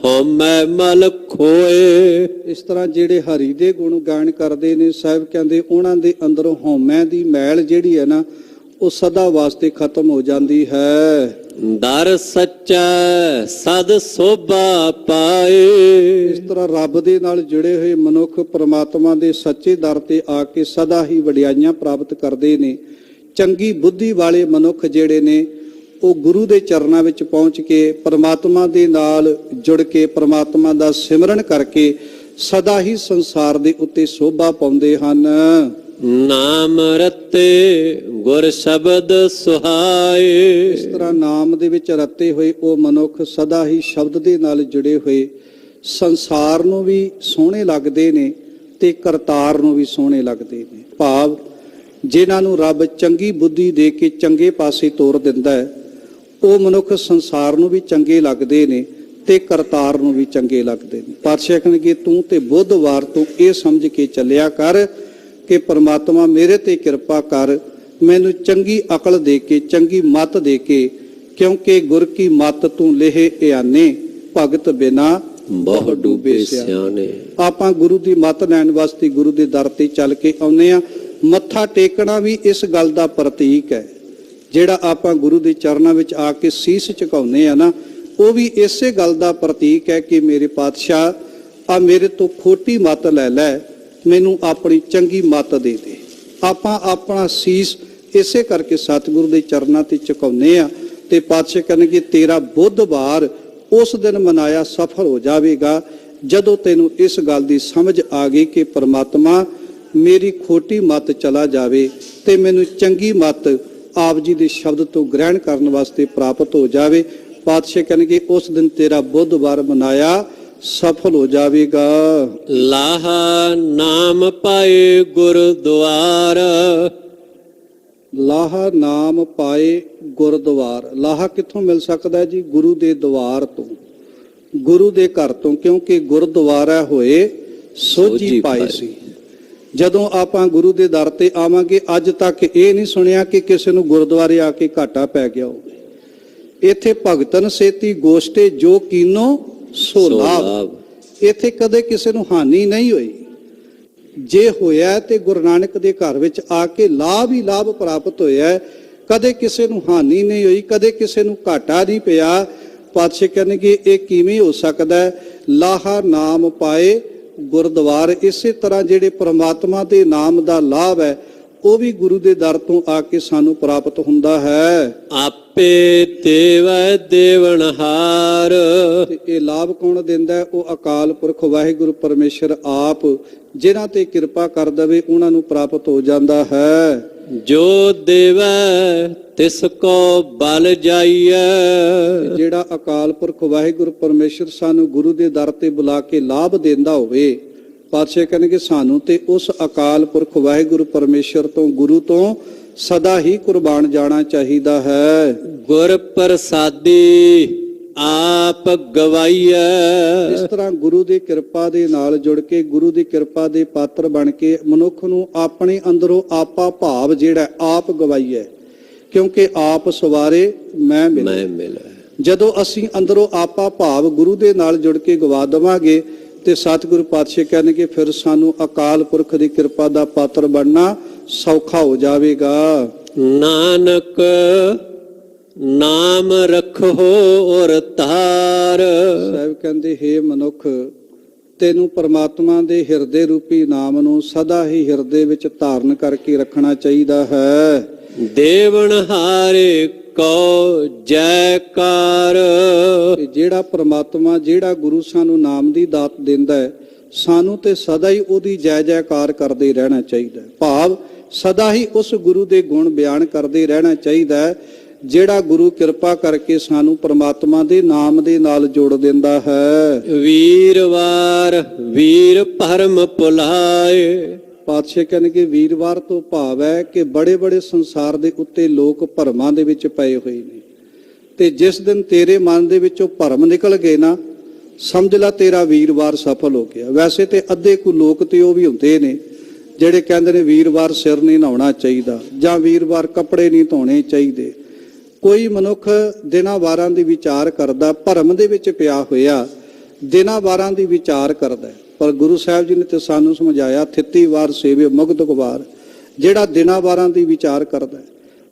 ਹਉਮੈ ਮਲ ਖੋਏ। ਇਸ ਤਰ੍ਹਾਂ ਜਿਹੜੇ ਹਰੀ ਦੇ ਗੁਣ ਗਾਇਨ ਕਰਦੇ ਨੇ, ਸਾਹਿਬ ਕਹਿੰਦੇ ਉਹਨਾਂ ਦੇ ਅੰਦਰੋਂ ਹਉਮੈ ਦੀ ਮੈਲ ਜਿਹੜੀ ਹੈ ਨਾ, ਉਹ ਸਦਾ ਵਾਸਤੇ ਖਤਮ ਹੋ ਜਾਂਦੀ ਹੈ। ਦਰ ਸੱਚਾ ਸਦ ਸੋਭਾ ਪਾਏ। ਇਸ ਤਰ੍ਹਾਂ ਰੱਬ ਦੇ ਨਾਲ ਜੁੜੇ ਹੋਏ ਮਨੁੱਖ ਪਰਮਾਤਮਾ ਦੇ ਸੱਚੇ ਦਰ ਤੇ ਆ ਕੇ ਸਦਾ ਹੀ ਵਡਿਆਈਆਂ ਪ੍ਰਾਪਤ ਕਰਦੇ ਨੇ। ਚੰਗੀ ਬੁੱਧੀ ਵਾਲੇ ਮਨੁੱਖ ਜਿਹੜੇ ਨੇ, ਉਹ ਗੁਰੂ ਦੇ ਚਰਨਾਂ ਵਿੱਚ ਪਹੁੰਚ ਕੇ ਪਰਮਾਤਮਾ ਦੇ ਨਾਲ ਜੁੜ ਕੇ ਪਰਮਾਤਮਾ ਦਾ ਸਿਮਰਨ ਕਰਕੇ ਸਦਾ ਹੀ ਸੰਸਾਰ ਦੇ ਉੱਤੇ ਸੋਭਾ ਪਾਉਂਦੇ ਹਨ। ਨਾਮ ਰਤੇ ਗੁਰ ਸ਼ਬਦ ਸੁਹਾਏ। ਇਸ ਤਰ੍ਹਾਂ ਨਾਮ ਦੇ ਵਿੱਚ ਰਤੇ ਹੋਏ ਉਹ ਮਨੁੱਖ ਸਦਾ ਹੀ ਸ਼ਬਦ ਦੇ ਨਾਲ ਜੁੜੇ ਹੋਏ ਸੰਸਾਰ ਨੂੰ ਵੀ ਸੋਹਣੇ ਲੱਗਦੇ ਨੇ ਤੇ ਕਰਤਾਰ ਨੂੰ ਵੀ ਸੋਹਣੇ ਲੱਗਦੇ ਨੇ। ਭਾਵ ਜਿਨ੍ਹਾਂ ਨੂੰ ਰੱਬ ਚੰਗੀ ਬੁੱਧੀ ਦੇ ਕੇ ਚੰਗੇ ਪਾਸੇ ਤੋਰ ਦਿੰਦਾ ਹੈ, ਉਹ ਮਨੁੱਖ ਸੰਸਾਰ ਨੂੰ ਵੀ ਚੰਗੇ ਲੱਗਦੇ ਨੇ ਤੇ ਕਰਤਾਰ ਨੂੰ ਵੀ ਚੰਗੇ ਲੱਗਦੇ ਨੇ। ਪਾਤਸ਼ਾਹ ਕਹਿੰਦੇ ਤੂੰ ਤੇ ਬੁੱਧਵਾਰ ਤੋਂ ਇਹ ਸਮਝ ਕੇ ਚੱਲਿਆ ਕਰ ਕਿ ਪਰਮਾਤਮਾ ਮੇਰੇ ਤੇ ਕਿਰਪਾ ਕਰ, ਮੈਨੂੰ ਚੰਗੀ ਅਕਲ ਦੇ ਕੇ, ਚੰਗੀ ਮੱਤ ਦੇ ਕੇ, ਕਿਉਂਕਿ ਗੁਰ ਕੀ ਮੱਤ ਤੂੰ ਲੇਹ ਇਆਨੇ, ਭਗਤ ਬਿਨਾ ਬਹੁ ਡੂਬੇ ਸਿਆਣੇ। ਆਪਾਂ ਗੁਰੂ ਦੀ ਮੱਤ ਲੈਣ ਵਾਸਤੇ ਗੁਰੂ ਦੇ ਦਰ ਤੇ ਚੱਲ ਕੇ ਆਉਂਦੇ ਆ। ਮੱਥਾ ਟੇਕਣਾ ਵੀ ਇਸ ਗੱਲ ਦਾ ਪ੍ਰਤੀਕ ਹੈ। ਜਿਹੜਾ ਆਪਾਂ ਗੁਰੂ ਦੇ ਚਰਨਾਂ ਵਿੱਚ ਆ ਕੇ ਸੀਸ ਝੁਕਾਉਂਦੇ ਆ ਨਾ, ਉਹ ਵੀ ਇਸੇ ਗੱਲ ਦਾ ਪ੍ਰਤੀਕ ਹੈ ਕਿ ਮੇਰੇ ਪਾਤਸ਼ਾਹ ਆ ਮੇਰੇ ਤੋਂ ਖੋਟੀ ਮੱਤ ਲੈ ਲੈ, ਮੈਨੂੰ ਆਪਣੀ ਚੰਗੀ ਮੱਤ ਦੇ ਦੇ। ਆਪਾਂ ਆਪਣਾ ਸੀਸ ਇਸੇ ਕਰਕੇ ਸਤਿਗੁਰੂ ਦੇ ਚਰਨਾਂ ਤੇ ਝੁਕਾਉਂਦੇ ਆ ਤੇ ਪਾਤਸ਼ਾਹ ਕਹਿੰਦੇ ਤੇਰਾ ਬੁੱਧਵਾਰ ਉਸ ਦਿਨ ਮਨਾਇਆ ਸਫਲ ਹੋ ਜਾਵੇਗਾ ਜਦੋਂ ਤੈਨੂੰ ਇਸ ਗੱਲ ਦੀ ਸਮਝ ਆ ਗਈ ਕਿ ਪਰਮਾਤਮਾ ਮੇਰੀ ਖੋਟੀ ਮੱਤ ਚਲਾ ਜਾਵੇ ਤੇ ਮੈਨੂੰ ਚੰਗੀ ਮੱਤ ਆਪ ਜੀ ਦੇ ਸ਼ਬਦ ਤੋਂ ਗ੍ਰਹਿਣ ਕਰਨ ਵਾਸਤੇ ਪ੍ਰਾਪਤ ਹੋ ਜਾਵੇ। ਪਾਤਸ਼ਾਹ ਕਹਿੰਦੇ ਉਸ ਦਿਨ ਤੇਰਾ ਬੁੱਧਵਾਰ ਮਨਾਇਆ ਸਫਲ ਹੋ ਜਾਵੇਗਾ। ਲਾਹਾ ਨਾਮ ਪਾਏ ਗੁਰਦੁਆਰ। ਲਾਹਾ ਨਾਮ ਪਾਏ ਗੁਰਦੁਆਰ। ਲਾਹਾ ਕਿੱਥੋਂ ਮਿਲ ਸਕਦਾ ਹੈ ਜੀ? ਗੁਰੂ ਦੇ ਦੁਆਰ ਤੋਂ, ਗੁਰੂ ਦੇ ਘਰ ਤੋਂ, ਕਿਉਂਕਿ ਗੁਰਦੁਆਰਾ ਹੋਏ ਸੋਝੀ ਪਾਏ ਸੀ। ਜਦੋਂ ਆਪਾਂ ਗੁਰੂ ਦੇ ਦਰ ਤੇ ਆਵਾਂਗੇ, ਅੱਜ ਤੱਕ ਇਹ ਨਹੀਂ ਸੁਣਿਆ ਕਿ ਕਿਸੇ ਨੂੰ ਗੁਰਦੁਆਰੇ ਆ ਕੇ ਘਾਟਾ ਪੈ ਗਿਆ ਹੋਵੇ। ਇੱਥੇ ਭਗਤਨ ਸੇਤੀ ਗੋਸ਼ਟੇ ਜੋ ਕੀਨੋ ਸੋ ਲਾਭ। ਇੱਥੇ ਕਦੇ ਕਿਸੇ ਨੂੰ ਹਾਨੀ ਨਹੀਂ ਹੋਈ। ਜੇ ਹੋਇਆ ਤੇ ਗੁਰੂ ਨਾਨਕ ਦੇ ਘਰ ਵਿੱਚ ਆ ਕੇ ਲਾਭ ਹੀ ਲਾਭ ਪ੍ਰਾਪਤ ਹੋਇਆ। ਕਦੇ ਕਿਸੇ ਨੂੰ ਹਾਨੀ ਨਹੀਂ ਹੋਈ, ਕਦੇ ਕਿਸੇ ਨੂੰ ਘਾਟਾ ਨਹੀਂ ਪਿਆ। ਪਾਤਸ਼ਾਹ ਕਹਿੰਦੇ ਇਹ ਕਿਵੇਂ ਹੋ ਸਕਦਾ ਹੈ? ਲਾਹਾ ਨਾਮ ਪਾਏ ਗੁਰਦੁਆਰ। ਇਸੇ ਤਰ੍ਹਾਂ ਜਿਹੜੇ ਪ੍ਰਮਾਤਮਾ ਦੇ ਨਾਮ ਦਾ ਲਾਭ ਹੈ, ਉਹ ਵੀ ਗੁਰੂ ਦੇ ਦਰ ਤੋਂ ਆ ਕੇ ਸਾਨੂੰ ਪ੍ਰਾਪਤ ਹੁੰਦਾ ਹੈ। ਆਪੇ ਦੇਵੈ ਦੇਵਨਹਾਰ। ਤੇ ਇਹ ਲਾਭ ਕੌਣ ਦਿੰਦਾ? ਉਹ ਅਕਾਲ ਪੁਰਖ ਵਾਹਿਗੁਰੂ ਪਰਮੇਸ਼ਰ ਆਪ, ਜਿਨ੍ਹਾਂ ਤੇ ਕਿਰਪਾ ਕਰ ਦਵੇ ਉਹਨਾਂ ਨੂੰ ਪ੍ਰਾਪਤ ਹੋ ਜਾਂਦਾ ਹੈ। ਜੋ ਦੇਵੈ ਤਿਸ ਕੋ ਬਲ ਜਾਈਐ। ਜਿਹੜਾ ਅਕਾਲ ਪੁਰਖ ਵਾਹਿਗੁਰੂ ਪਰਮੇਸ਼ਰ ਸਾਨੂੰ ਗੁਰੂ ਦੇ ਦਰ ਤੇ ਬੁਲਾ ਕੇ ਲਾਭ ਦਿੰਦਾ ਹੋਵੇ, ਪਾਤਸ਼ਾਹ ਕਹਿੰਦੇ ਸਾਨੂੰ ਤੇ ਉਸ ਅਕਾਲ ਪੁਰਖ ਵਾਹਿਗੁਰੂ ਪਰਮੇਸ਼ਰ ਤੋਂ, ਗੁਰੂ ਤੋਂ ਸਦਾ ਹੀ ਕੁਰਬਾਨ ਜਾਣਾ ਚਾਹੀਦਾ ਹੈ। ਗੁਰ ਪ੍ਰਸਾਦੀ ਆਪ ਗਵਾਈਐ। ਇਸ ਤਰ੍ਹਾਂ ਗੁਰੂ ਦੀ ਕਿਰਪਾ ਦੇ ਨਾਲ ਜੁੜ ਕੇ, ਗੁਰੂ ਦੀ ਕਿਰਪਾ ਦੇ ਪਾਤਰ ਬਣ ਕੇ ਮਨੁੱਖ ਨੂੰ ਆਪਣੇ ਅੰਦਰੋਂ ਆਪਾ ਭਾਵ ਜਿਹੜਾ ਆਪ ਗਵਾਈਐ, ਕਿਉਂਕਿ ਆਪ ਸਵਾਰੇ ਮੈਂ ਮਿਲਿਆ। ਜਦੋਂ ਅਸੀਂ ਅੰਦਰੋਂ ਆਪਾ ਭਾਵ ਗੁਰੂ ਦੇ ਨਾਲ ਜੁੜ ਕੇ ਗਵਾ ਦੇਵਾਂਗੇ ਤੇ ਸਤਿਗੁਰੂ ਪਾਤਸ਼ਾਹ ਕਹਿਣਗੇ ਫਿਰ ਸਾਨੂੰ ਅਕਾਲ ਪੁਰਖ ਦੀ ਕਿਰਪਾ ਦਾ ਪਾਤਰ ਬਣਨਾ ਸੌਖਾ ਹੋ ਜਾਵੇਗਾ। ਨਾਨਕ ਨਾਮ ਰੱਖੋ ਔਰ ਧਾਰ। ਸਾਹਿਬ ਕਹਿੰਦੇ ਹੇ ਮਨੁੱਖ, ਤੈਨੂੰ ਪਰਮਾਤਮਾ ਦੇ ਹਿਰਦੇ ਰੂਪੀ ਨਾਮ ਨੂੰ ਸਦਾ ਹੀ ਹਿਰਦੇ ਵਿੱਚ ਧਾਰਨ ਕਰਕੇ ਰੱਖਣਾ ਚਾਹੀਦਾ ਹੈ। ਦੇਵਨਹਾਰੇ ਕੋ ਜੈਕਾਰ। ਜਿਹੜਾ ਪ੍ਰਮਾਤਮਾ, ਜਿਹੜਾ ਗੁਰੂ ਸਾਨੂੰ ਨਾਮ ਦੀ ਦਾਤ ਦਿੰਦਾ ਹੈ, ਸਾਨੂੰ ਤੇ ਸਦਾ ਹੀ ਉਹਦੀ ਜੈ ਜੈਕਾਰ ਕਰਦੇ ਰਹਿਣਾ ਚਾਹੀਦਾ ਹੈ। ਭਾਵ ਸਦਾ ਹੀ ਉਸ ਗੁਰੂ ਦੇ ਗੁਣ ਬਿਆਨ ਕਰਦੇ ਰਹਿਣਾ ਚਾਹੀਦਾ ਹੈ, ਜਿਹੜਾ ਗੁਰੂ ਕਿਰਪਾ ਕਰਕੇ ਸਾਨੂੰ ਪ੍ਰਮਾਤਮਾ ਦੇ ਨਾਮ ਦੇ ਨਾਲ ਜੋੜ ਦਿੰਦਾ ਹੈ। ਵੀਰਵਾਰ ਵੀਰ ਭਰਮ ਭੁਲਾਏ। ਪਾਤਸ਼ਾਹ ਕਹਿੰਦੇ ਵੀਰਵਾਰ ਤੋਂ ਭਾਵ ਹੈ ਕਿ ਬੜੇ ਬੜੇ ਸੰਸਾਰ ਦੇ ਉੱਤੇ ਲੋਕ ਭਰਮਾਂ ਦੇ ਵਿੱਚ ਪਏ ਹੋਏ ਨੇ, ਤੇ ਜਿਸ ਦਿਨ ਤੇਰੇ ਮਨ ਦੇ ਵਿੱਚੋਂ ਭਰਮ ਨਿਕਲ ਗਏ ਨਾ, ਸਮਝ ਲੈ ਤੇਰਾ ਵੀਰਵਾਰ ਸਫਲ ਹੋ ਗਿਆ। ਵੈਸੇ ਤੇ ਅੱਧੇ ਕੁ ਲੋਕ ਤੇ ਉਹ ਵੀ ਹੁੰਦੇ ਨੇ ਜਿਹੜੇ ਕਹਿੰਦੇ ਨੇ ਵੀਰਵਾਰ ਸਿਰ ਨਹੀਂ ਨਹਾਉਣਾ ਚਾਹੀਦਾ ਜਾਂ ਵੀਰਵਾਰ ਕੱਪੜੇ ਨਹੀਂ ਧੋਣੇ ਚਾਹੀਦੇ। ਕੋਈ ਮਨੁੱਖ ਦਿਨਾਂ ਵਾਰਾਂ ਦੀ ਵਿਚਾਰ ਕਰਦਾ, ਭਰਮ ਦੇ ਵਿੱਚ ਪਿਆ ਹੋਇਆ ਦਿਨਾਂ ਵਾਰਾਂ ਦੀ ਵਿਚਾਰ ਕਰਦਾ, ਪਰ ਗੁਰੂ ਸਾਹਿਬ ਜੀ ਨੇ ਤੇ ਸਾਨੂੰ ਸਮਝਾਇਆ ਥਿੱਤੀ ਵਾਰ ਸੇਵੇ ਮੁਗਧਕ ਵਾਰ। ਜਿਹੜਾ ਦਿਨਾਂ ਵਾਰਾਂ ਦੀ ਵਿਚਾਰ ਕਰਦਾ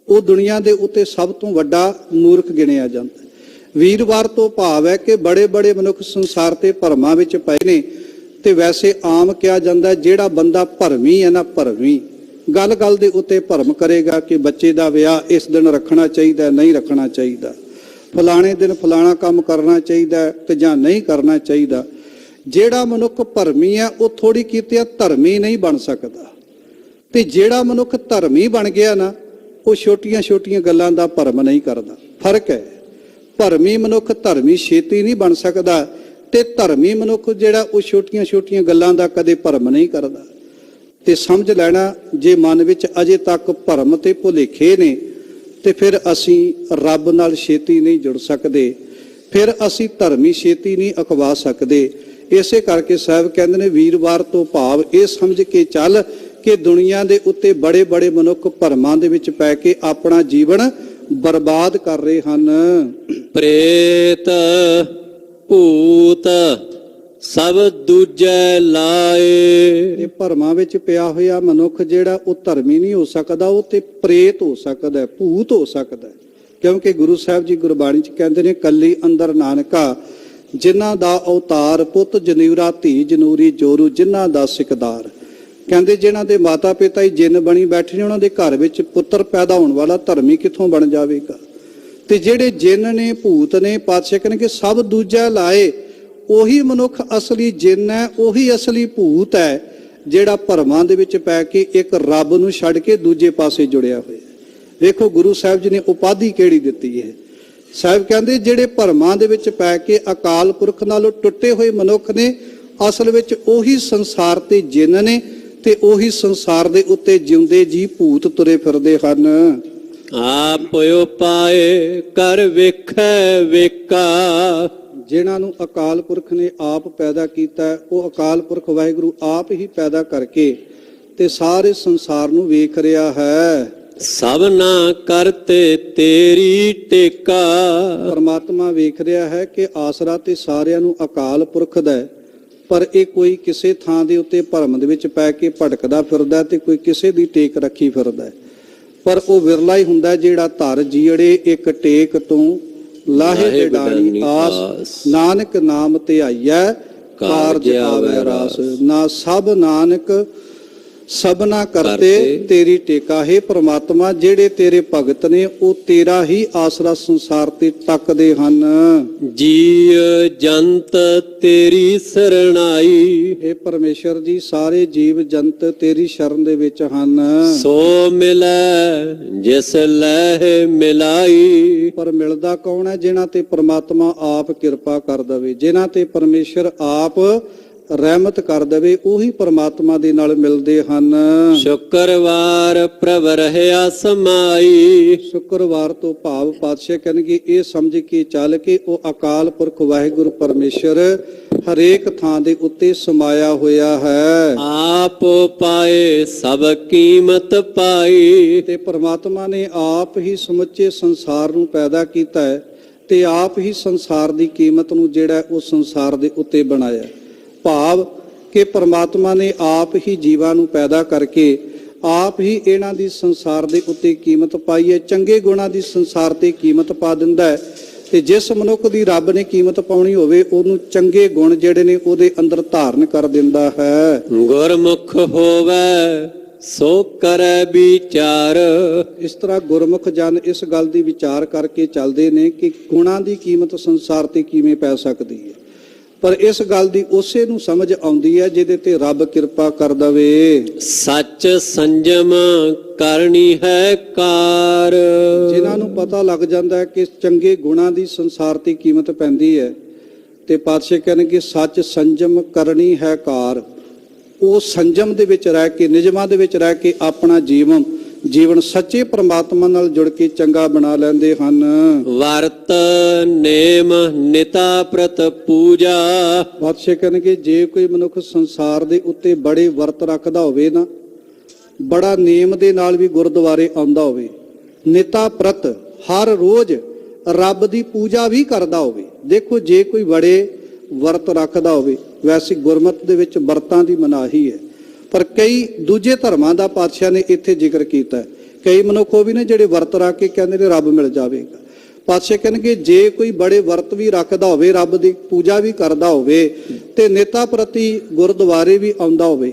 ਉਹ ਦੁਨੀਆ ਦੇ ਉੱਤੇ ਸਭ ਤੋਂ ਵੱਡਾ ਮੂਰਖ ਗਿਣਿਆ ਜਾਂਦਾ। ਵੀਰਵਾਰ ਤੋਂ ਭਾਵ ਹੈ ਕਿ ਬੜੇ ਬੜੇ ਮਨੁੱਖ ਸੰਸਾਰ ਤੇ ਭਰਮਾਂ ਵਿੱਚ ਪਏ ਨੇ, ਤੇ ਵੈਸੇ ਆਮ ਕਿਹਾ ਜਾਂਦਾ ਜਿਹੜਾ ਬੰਦਾ ਭਰਮੀ ਹੈ ਨਾ, ਭਰਮੀ ਗੱਲ ਗੱਲ ਦੇ ਉੱਤੇ ਭਰਮ ਕਰੇਗਾ ਕਿ ਬੱਚੇ ਦਾ ਵਿਆਹ ਇਸ ਦਿਨ ਰੱਖਣਾ ਚਾਹੀਦਾ, ਨਹੀਂ ਰੱਖਣਾ ਚਾਹੀਦਾ, ਫਲਾਣੇ ਦਿਨ ਫਲਾਣਾ ਕੰਮ ਕਰਨਾ ਚਾਹੀਦਾ ਤੇ ਜਾਂ ਨਹੀਂ ਕਰਨਾ ਚਾਹੀਦਾ। ਜਿਹੜਾ ਮਨੁੱਖ ਭਰਮੀ ਹੈ ਉਹ ਥੋੜੀ ਕੀਤੇ ਧਰਮੀ ਨਹੀਂ ਬਣ ਸਕਦਾ, ਤੇ ਜਿਹੜਾ ਮਨੁੱਖ ਧਰਮੀ ਬਣ ਗਿਆ ਨਾ, ਉਹ ਛੋਟੀਆਂ ਛੋਟੀਆਂ ਗੱਲਾਂ ਦਾ ਭਰਮ ਨਹੀਂ ਕਰਦਾ। ਫਰਕ ਹੈ, ਭਰਮੀ ਮਨੁੱਖ ਧਰਮੀ ਛੇਤੀ ਨਹੀਂ ਬਣ ਸਕਦਾ, ਤੇ ਧਰਮੀ ਮਨੁੱਖ ਜਿਹੜਾ ਉਹ ਛੋਟੀਆਂ ਛੋਟੀਆਂ ਗੱਲਾਂ ਦਾ ਕਦੇ ਭਰਮ ਨਹੀਂ ਕਰਦਾ। ਤੇ ਸਮਝ ਲੈਣਾ, ਜੇ ਮਨ ਵਿੱਚ ਅਜੇ ਤੱਕ ਭਰਮ ਤੇ ਭੁਲੇਖੇ ਨੇ, ਤੇ ਫਿਰ ਅਸੀਂ ਰੱਬ ਨਾਲ ਛੇਤੀ ਨਹੀਂ ਜੁੜ ਸਕਦੇ, ਫਿਰ ਅਸੀਂ ਧਰਮੀ ਛੇਤੀ ਨਹੀਂ ਅਖਵਾ ਸਕਦੇ। ਇਸੇ ਕਰਕੇ ਸਾਹਿਬ ਕਹਿੰਦੇ ਨੇ ਵੀਰਵਾਰ ਤੋਂ ਭਾਵ ਇਹ ਸਮਝ ਕੇ ਚੱਲ ਕਿ ਦੁਨੀਆ ਦੇ ਉੱਤੇ ਬੜੇ ਬੜੇ ਮਨੁੱਖ ਭਰਮਾਂ ਦੇ ਵਿੱਚ ਪੈ ਕੇ ਆਪਣਾ ਜੀਵਨ ਬਰਬਾਦ ਕਰ ਰਹੇ ਹਨ। ਪ੍ਰੇਤ ਭੂਤ ਸਭ ਦੂਜੇ ਲਾਏ। ਇਹ ਭਰਮਾਂ ਵਿੱਚ ਪਿਆ ਹੋਇਆ ਮਨੁੱਖ ਜਿਹੜਾ ਉਹ ਧਰਮੀ ਨਹੀਂ ਹੋ ਸਕਦਾ, ਉਹ ਤੇ ਪ੍ਰੇਤ ਹੋ ਸਕਦਾ, ਭੂਤ ਹੋ ਸਕਦਾ, ਕਿਉਂਕਿ ਗੁਰੂ ਸਾਹਿਬ ਜੀ ਗੁਰਬਾਣੀ ਚ ਕਹਿੰਦੇ ਨੇ ਕੱਲੀ ਅੰਦਰ ਨਾਨਕਾ ਜਿਨ੍ਹਾਂ ਦਾ ਅਵਤਾਰ ਪੁੱਤ ਜਨੂਰਾ ਧੀ ਜਨੂਰੀ ਜੋਰੂ ਜਿਨ੍ਹਾਂ ਦਾ ਸਿਕਦਾਰ। ਕਹਿੰਦੇ ਜਿਨ੍ਹਾਂ ਦੇ ਮਾਤਾ ਪਿਤਾ ਹੀ ਜਿੰਨ ਬਣੀ ਬੈਠੇ ਨੇ, ਉਹਨਾਂ ਦੇ ਘਰ ਵਿੱਚ ਪੁੱਤਰ ਪੈਦਾ ਹੋਣ ਵਾਲਾ ਧਰਮੀ ਕਿੱਥੋਂ ਬਣ ਜਾਵੇਗਾ। ਤੇ ਜਿਹੜੇ ਜਿੰਨ ਨੇ ਭੂਤ ਨੇ, ਪਾਤਸ਼ਾਹ ਕਹਿੰਦੇ ਕਿ ਸਭ ਦੂਜਾ ਲਾਏ। ਉਹੀ ਮਨੁੱਖ ਅਸਲੀ ਜਿੰਨ ਹੈ, ਉਹੀ ਅਸਲੀ ਭੂਤ ਹੈ ਜਿਹੜਾ ਭਰਮਾਂ ਦੇ ਵਿੱਚ ਪੈ ਕੇ ਇੱਕ ਰੱਬ ਨੂੰ ਛੱਡ ਕੇ ਦੂਜੇ ਪਾਸੇ ਜੁੜਿਆ ਹੋਇਆ। ਵੇਖੋ ਗੁਰੂ ਸਾਹਿਬ ਜੀ ਨੇ ਉਪਾਧੀ ਕਿਹੜੀ ਦਿੱਤੀ ਹੈ। ਸਾਹਿਬ ਕਹਿੰਦੇ ਜਿਹੜੇ ਭਰਮਾਂ ਦੇ ਵਿੱਚ ਪੈ ਕੇ ਅਕਾਲ ਪੁਰਖ ਨਾਲੋਂ ਟੁੱਟੇ ਹੋਏ ਮਨੁੱਖ ਨੇ, ਅਸਲ ਵਿੱਚ ਉਹੀ ਸੰਸਾਰ ਤੇ ਜਿੰਨ ਨੇ, ਤੇ ਉਹੀ ਸੰਸਾਰ ਦੇ ਉੱਤੇ ਜਿਉਂਦੇ ਜੀ ਭੂਤ ਤੁਰੇ ਫਿਰਦੇ ਹਨ। ਆਪ ਉਪਾਏ ਕਰ ਵੇਖੈ ਵੇਖਾ। ਜਿਨ੍ਹਾਂ ਨੂੰ ਅਕਾਲ ਪੁਰਖ ਨੇ ਆਪ ਪੈਦਾ ਕੀਤਾ, ਉਹ ਅਕਾਲ ਪੁਰਖ ਵਾਹਿਗੁਰੂ ਆਪ ਹੀ ਪੈਦਾ ਕਰਕੇ ਤੇ ਸਾਰੇ ਸੰਸਾਰ ਨੂੰ ਵੇਖ ਰਿਹਾ ਹੈ। ਸਭਨਾ ਕਰਤੇ ਤੇਰੀ ਟੇਕਾ। ਪਰਮਾਤਮਾ ਵੇਖ ਰਿਹਾ ਹੈ ਕਿ ਆਸਰਾ ਤੇ ਸਾਰਿਆਂ ਨੂੰ ਅਕਾਲ ਪੁਰਖ ਦਾ ਹੈ, ਪਰ ਇਹ ਕੋਈ ਕਿਸੇ ਥਾਂ ਦੇ ਉੱਤੇ ਭਰਮ ਦੇ ਵਿੱਚ ਪੈ ਕੇ ਭਟਕਦਾ ਫਿਰਦਾ ਤੇ ਕੋਈ ਕਿਸੇ ਦੀ ਟੇਕ ਰੱਖੀ ਫਿਰਦਾ। ਪਰ ਉਹ ਵਿਰਲਾ ਹੀ ਹੁੰਦਾ ਜਿਹੜਾ ਧਰ ਜੀੜੇ ਇੱਕ ਟੇਕ ਤੋਂ ਲਾਹੇ ਤੇ ਡਾਣੀ ਆਸ। ਨਾਨਕ ਨਾਮ ਧਿਆਈਐ ਕਾਰਜ ਆਵੈ ਰਾਸ। ਨਾ ਸਭ ਨਾਨਕ ਸਭਨਾ ਕਰਤੇ ਤੇਰੀ ਟੇਕਾ। ਹੈ ਪ੍ਰਮਾਤਮਾ ਜਿਹੜੇ ਤੇਰੇ ਭਗਤ ਨੇ ਉਹ ਤੇਰਾ ਹੀ ਆਸਰਾ ਸੰਸਾਰ ਤੇ ਤੱਕਦੇ ਹਨ। ਜੀ ਜੰਤ ਤੇਰੀ ਸਰਣਾਈ। ਇਹ ਪਰਮੇਸ਼ਰ ਜੀ ਸਾਰੇ ਜੀਵ ਜੰਤ ਤੇਰੀ ਸ਼ਰਨ ਦੇ ਵਿੱਚ ਹਨ। ਸੋ ਮਿਲੈ ਜਿਸ ਲਹਿ ਮਿਲਾਈ। ਪਰ ਮਿਲਦਾ ਕੌਣ ਹੈ? ਜਿਨ੍ਹਾਂ ਤੇ ਪ੍ਰਮਾਤਮਾ ਆਪ ਕਿਰਪਾ ਕਰ ਦਵੇ, ਜਿਨ੍ਹਾਂ ਤੇ ਪਰਮੇਸ਼ਰ ਆਪ ਰਹਿਮਤ ਕਰ ਦੇਵੇ, ਉਹੀ ਪਰਮਾਤਮਾ ਦੇ ਨਾਲ ਮਿਲਦੇ ਹਨ। ਸ਼ੁੱਕਰਵਾਰ ਪ੍ਰਭ ਰਹਿਆ ਸਮਾਈ। ਸ਼ੁੱਕਰਵਾਰ ਤੋਂ ਭਾਵ ਪਾਤਸ਼ਾਹ ਕਹਿਣਗੇ ਇਹ ਸਮਝ ਕੇ ਚੱਲ ਕੇ ਉਹ ਅਕਾਲ ਪੁਰਖ ਵਾਹਿਗੁਰੂ ਪਰਮੇਸ਼ਰ ਹਰੇਕ ਥਾਂ ਦੇ ਉੱਤੇ ਸਮਾਇਆ ਹੋਇਆ ਹੈ। ਆਪ ਪਾਏ ਸਭ ਕੀਮਤ ਪਾਈ। ਤੇ ਪਰਮਾਤਮਾ ਨੇ ਆਪ ਹੀ ਸਮੁੱਚੇ ਸੰਸਾਰ ਨੂੰ ਪੈਦਾ ਕੀਤਾ ਹੈ ਤੇ ਆਪ ਹੀ ਸੰਸਾਰ ਦੀ ਕੀਮਤ ਨੂੰ ਜਿਹੜਾ ਉਹ ਸੰਸਾਰ ਦੇ ਉੱਤੇ ਬਣਾਇਆ। ਭਾਵ ਕਿ ਪਰਮਾਤਮਾ ਨੇ ਆਪ ਹੀ ਜੀਵਾਂ ਨੂੰ ਪੈਦਾ ਕਰਕੇ ਆਪ ਹੀ ਇਹਨਾਂ ਦੀ ਸੰਸਾਰ ਦੇ ਉੱਤੇ ਕੀਮਤ ਪਾਈ ਹੈ। ਚੰਗੇ ਗੁਣਾਂ ਦੀ ਸੰਸਾਰ ਤੇ ਕੀਮਤ ਪਾ ਦਿੰਦਾ ਹੈ, ਤੇ ਜਿਸ ਮਨੁੱਖ ਦੀ ਰੱਬ ਨੇ ਕੀਮਤ ਪਾਉਣੀ ਹੋਵੇ ਉਹਨੂੰ ਚੰਗੇ ਗੁਣ ਜਿਹੜੇ ਨੇ ਉਹਦੇ ਅੰਦਰ ਧਾਰਨ ਕਰ ਦਿੰਦਾ ਹੈ। ਗੁਰਮੁਖ ਹੋਵੇ ਸੋ ਕਰੈ ਵਿਚਾਰ। ਇਸ ਤਰ੍ਹਾਂ ਗੁਰਮੁਖ ਜਨ ਇਸ ਗੱਲ ਦੀ ਵਿਚਾਰ ਕਰਕੇ ਚੱਲਦੇ ਨੇ ਕਿ ਗੁਣਾਂ ਦੀ ਕੀਮਤ ਸੰਸਾਰ ਤੇ ਕਿਵੇਂ ਪੈ ਸਕਦੀ ਹੈ। ਪਰ ਇਸ ਗੱਲ ਦੀ ਉਸੇ ਨੂੰ ਸਮਝ ਆਉਂਦੀ ਹੈ ਜਿਹਦੇ ਤੇ ਰੱਬ ਕਿਰਪਾ ਕਰ ਦਵੇ। ਸੱਚ ਸੰਜਮ ਕਰਨੀ ਹੈ ਕਾਰ। ਜਿਨ੍ਹਾਂ ਨੂੰ ਪਤਾ ਲੱਗ ਜਾਂਦਾ ਹੈ ਕਿ ਚੰਗੇ ਗੁਣਾਂ ਦੀ ਸੰਸਾਰ ਤੇ ਕੀਮਤ ਪੈਂਦੀ ਹੈ ਤੇ ਪਾਤਸ਼ਾਹ ਕਹਿੰਦੇ ਸੱਚ ਸੰਜਮ ਕਰਨੀ ਹੈ ਕਾਰ। ਉਹ ਸੰਜਮ ਦੇ ਵਿੱਚ ਰਹਿ ਕੇ, ਨਿਯਮਾਂ ਦੇ ਵਿੱਚ ਰਹਿ ਕੇ ਆਪਣਾ ਜੀਵਨ ਸੱਚੇ ਪ੍ਰਮਾਤਮਾ ਨਾਲ ਜੁੜ ਕੇ ਚੰਗਾ ਬਣਾ ਲੈਂਦੇ ਹਨ। ਵਰਤ ਨੇਮ ਨਿਤਾ ਪ੍ਰਤ ਪੂਜਾ। ਪਾਤਸ਼ਾਹ ਕਹਿੰਦੇ ਜੇ ਕੋਈ ਮਨੁੱਖ ਸੰਸਾਰ ਦੇ ਉੱਤੇ ਬੜੇ ਵਰਤ ਰੱਖਦਾ ਹੋਵੇ ਨਾ, ਬੜਾ ਨੇਮ ਦੇ ਨਾਲ ਵੀ ਗੁਰਦੁਆਰੇ ਆਉਂਦਾ ਹੋਵੇ, ਨਿਤਾ ਪ੍ਰਤ ਹਰ ਰੋਜ਼ ਰੱਬ ਦੀ ਪੂਜਾ ਵੀ ਕਰਦਾ ਹੋਵੇ। ਦੇਖੋ ਜੇ ਕੋਈ ਬੜੇ ਵਰਤ ਰੱਖਦਾ ਹੋਵੇ, ਵੈਸੇ ਗੁਰਮਤਿ ਦੇ ਵਿੱਚ ਵਰਤਾਂ ਦੀ ਮਨਾਹੀ ਹੈ, ਪਰ ਕਈ ਦੂਜੇ ਧਰਮਾਂ ਦਾ ਪਾਤਸ਼ਾਹ ਨੇ ਇੱਥੇ ਜ਼ਿਕਰ ਕੀਤਾ ਹੈ। ਕਈ ਮਨੁੱਖ ਉਹ ਵੀ ਨੇ ਜਿਹੜੇ ਵਰਤ ਰੱਖ ਕੇ ਕਹਿੰਦੇ ਨੇ ਰੱਬ ਮਿਲ ਜਾਵੇਗਾ। ਪਾਤਸ਼ਾਹ ਕਹਿਣਗੇ ਜੇ ਕੋਈ ਬੜੇ ਵਰਤ ਵੀ ਰੱਖਦਾ ਹੋਵੇ, ਰੱਬ ਦੀ ਪੂਜਾ ਵੀ ਕਰਦਾ ਹੋਵੇ ਤੇ ਨਿਤਾ ਪ੍ਰਤੀ ਗੁਰਦੁਆਰੇ ਵੀ ਆਉਂਦਾ ਹੋਵੇ,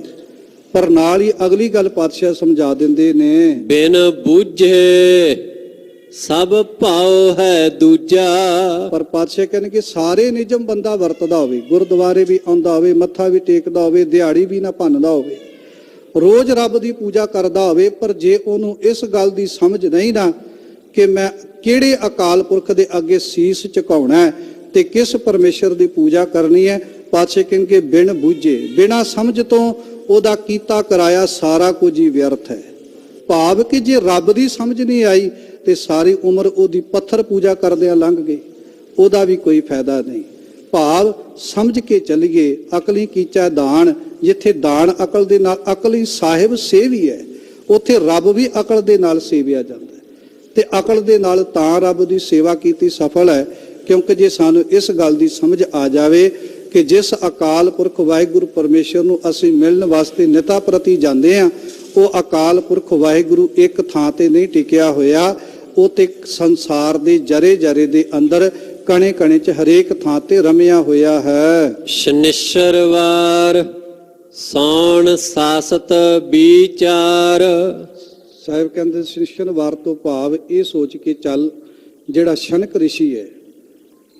ਪਰ ਨਾਲ ਹੀ ਅਗਲੀ ਗੱਲ ਪਾਤਸ਼ਾਹ ਸਮਝਾ ਦਿੰਦੇ ਨੇ, ਬਿਨ ਬੂਝੇ ਸਭ ਭਾਉ ਹੈ ਦੂਜਾ। ਪਰ ਪਾਤਸ਼ਾਹ ਕਹਿੰਦੇ ਸਾਰੇ ਨਿਯਮ ਬੰਦਾ ਵਰਤਦਾ ਹੋਵੇ, ਗੁਰਦੁਆਰੇ ਵੀ ਆਉਂਦਾ ਹੋਵੇ, ਮੱਥਾ ਵੀ ਟੇਕਦਾ ਹੋਵੇ, ਦਿਹਾੜੀ ਵੀ ਨਾ ਭੰਨਦਾ ਹੋਵੇ, ਰੋਜ਼ ਰੱਬ ਦੀ ਪੂਜਾ ਕਰਦਾ ਹੋਵੇ, ਪਰ ਜੇ ਉਹਨੂੰ ਇਸ ਗੱਲ ਦੀ ਸਮਝ ਨਹੀਂ ਨਾ ਕਿ ਮੈਂ ਕਿਹੜੇ ਅਕਾਲ ਪੁਰਖ ਦੇ ਅੱਗੇ ਸੀਸ ਝੁਕਾਉਣਾ ਹੈ ਤੇ ਕਿਸ ਪਰਮੇਸ਼ਰ ਦੀ ਪੂਜਾ ਕਰਨੀ ਹੈ, ਪਾਤਸ਼ਾਹ ਕਹਿੰਦੇ ਬਿਨ ਬੂਝੇ, ਬਿਨਾਂ ਸਮਝ ਤੋਂ ਉਹਦਾ ਕੀਤਾ ਕਰਾਇਆ ਸਾਰਾ ਕੁਝ ਹੀ ਵਿਅਰਥ ਹੈ। ਭਾਵ ਕਿ ਜੇ ਰੱਬ ਦੀ ਸਮਝ ਨਹੀਂ ਆਈ ਤੇ ਸਾਰੀ ਉਮਰ ਉਹਦੀ ਪੱਥਰ ਪੂਜਾ ਕਰਦਿਆਂ ਲੰਘ ਗਈ, ਉਹਦਾ ਵੀ ਕੋਈ ਫਾਇਦਾ ਨਹੀਂ। ਭਾਵ ਸਮਝ ਕੇ ਚੱਲੀਏ, ਅਕਲੀ ਕੀਚਾ ਦਾਨ, ਜਿੱਥੇ ਦਾਨ ਅਕਲ ਦੇ ਨਾਲ, ਅਕਲੀ ਸਾਹਿਬ ਸੇਵੀ ਹੈ, ਉੱਥੇ ਰੱਬ ਵੀ ਅਕਲ ਦੇ ਨਾਲ ਸੇਵਿਆ ਜਾਂਦਾ ਹੈ। ਤੇ ਅਕਲ ਦੇ ਨਾਲ ਤਾਂ ਰੱਬ ਦੀ ਸੇਵਾ ਕੀਤੀ ਸਫਲ ਹੈ, ਕਿਉਂਕਿ ਜੇ ਸਾਨੂੰ ਇਸ ਗੱਲ ਦੀ ਸਮਝ ਆ ਜਾਵੇ ਕਿ ਜਿਸ ਅਕਾਲ ਪੁਰਖ ਵਾਹਿਗੁਰੂ ਪਰਮੇਸ਼ਰ ਨੂੰ ਅਸੀਂ ਮਿਲਣ ਵਾਸਤੇ ਨਿਤਾ ਪ੍ਰਤੀ ਜਾਂਦੇ ਹਾਂ, ਉਹ ਅਕਾਲ ਪੁਰਖ ਵਾਹਿਗੁਰੂ ਇੱਕ ਥਾਂ ਤੇ ਨਹੀਂ ਟਿਕਿਆ ਹੋਇਆ, ਉਹ ਤੇ ਸੰਸਾਰ ਦੇ ਜਰੇ ਜਰੇ ਦੇ ਅੰਦਰ, ਕਣੇ ਕਣੇ ਚ ਹਰੇਕ ਥਾਂ ਤੇ ਰਮਿਆ ਹੋਇਆ ਹੈ। ਸ਼ਨਿਸ਼ਰਵਾਰ ਸੌਣ ਸਾਸਤ ਵਿਚਾਰ। ਸਾਹਿਬ ਕਹਿੰਦੇ ਸ਼ਨਿਸ਼ਰਵਾਰ ਤੋਂ ਭਾਵ ਇਹ ਸੋਚ ਕੇ ਚੱਲ, ਜਿਹੜਾ ਸ਼ਨਕ ਰਿਸ਼ੀ ਹੈ,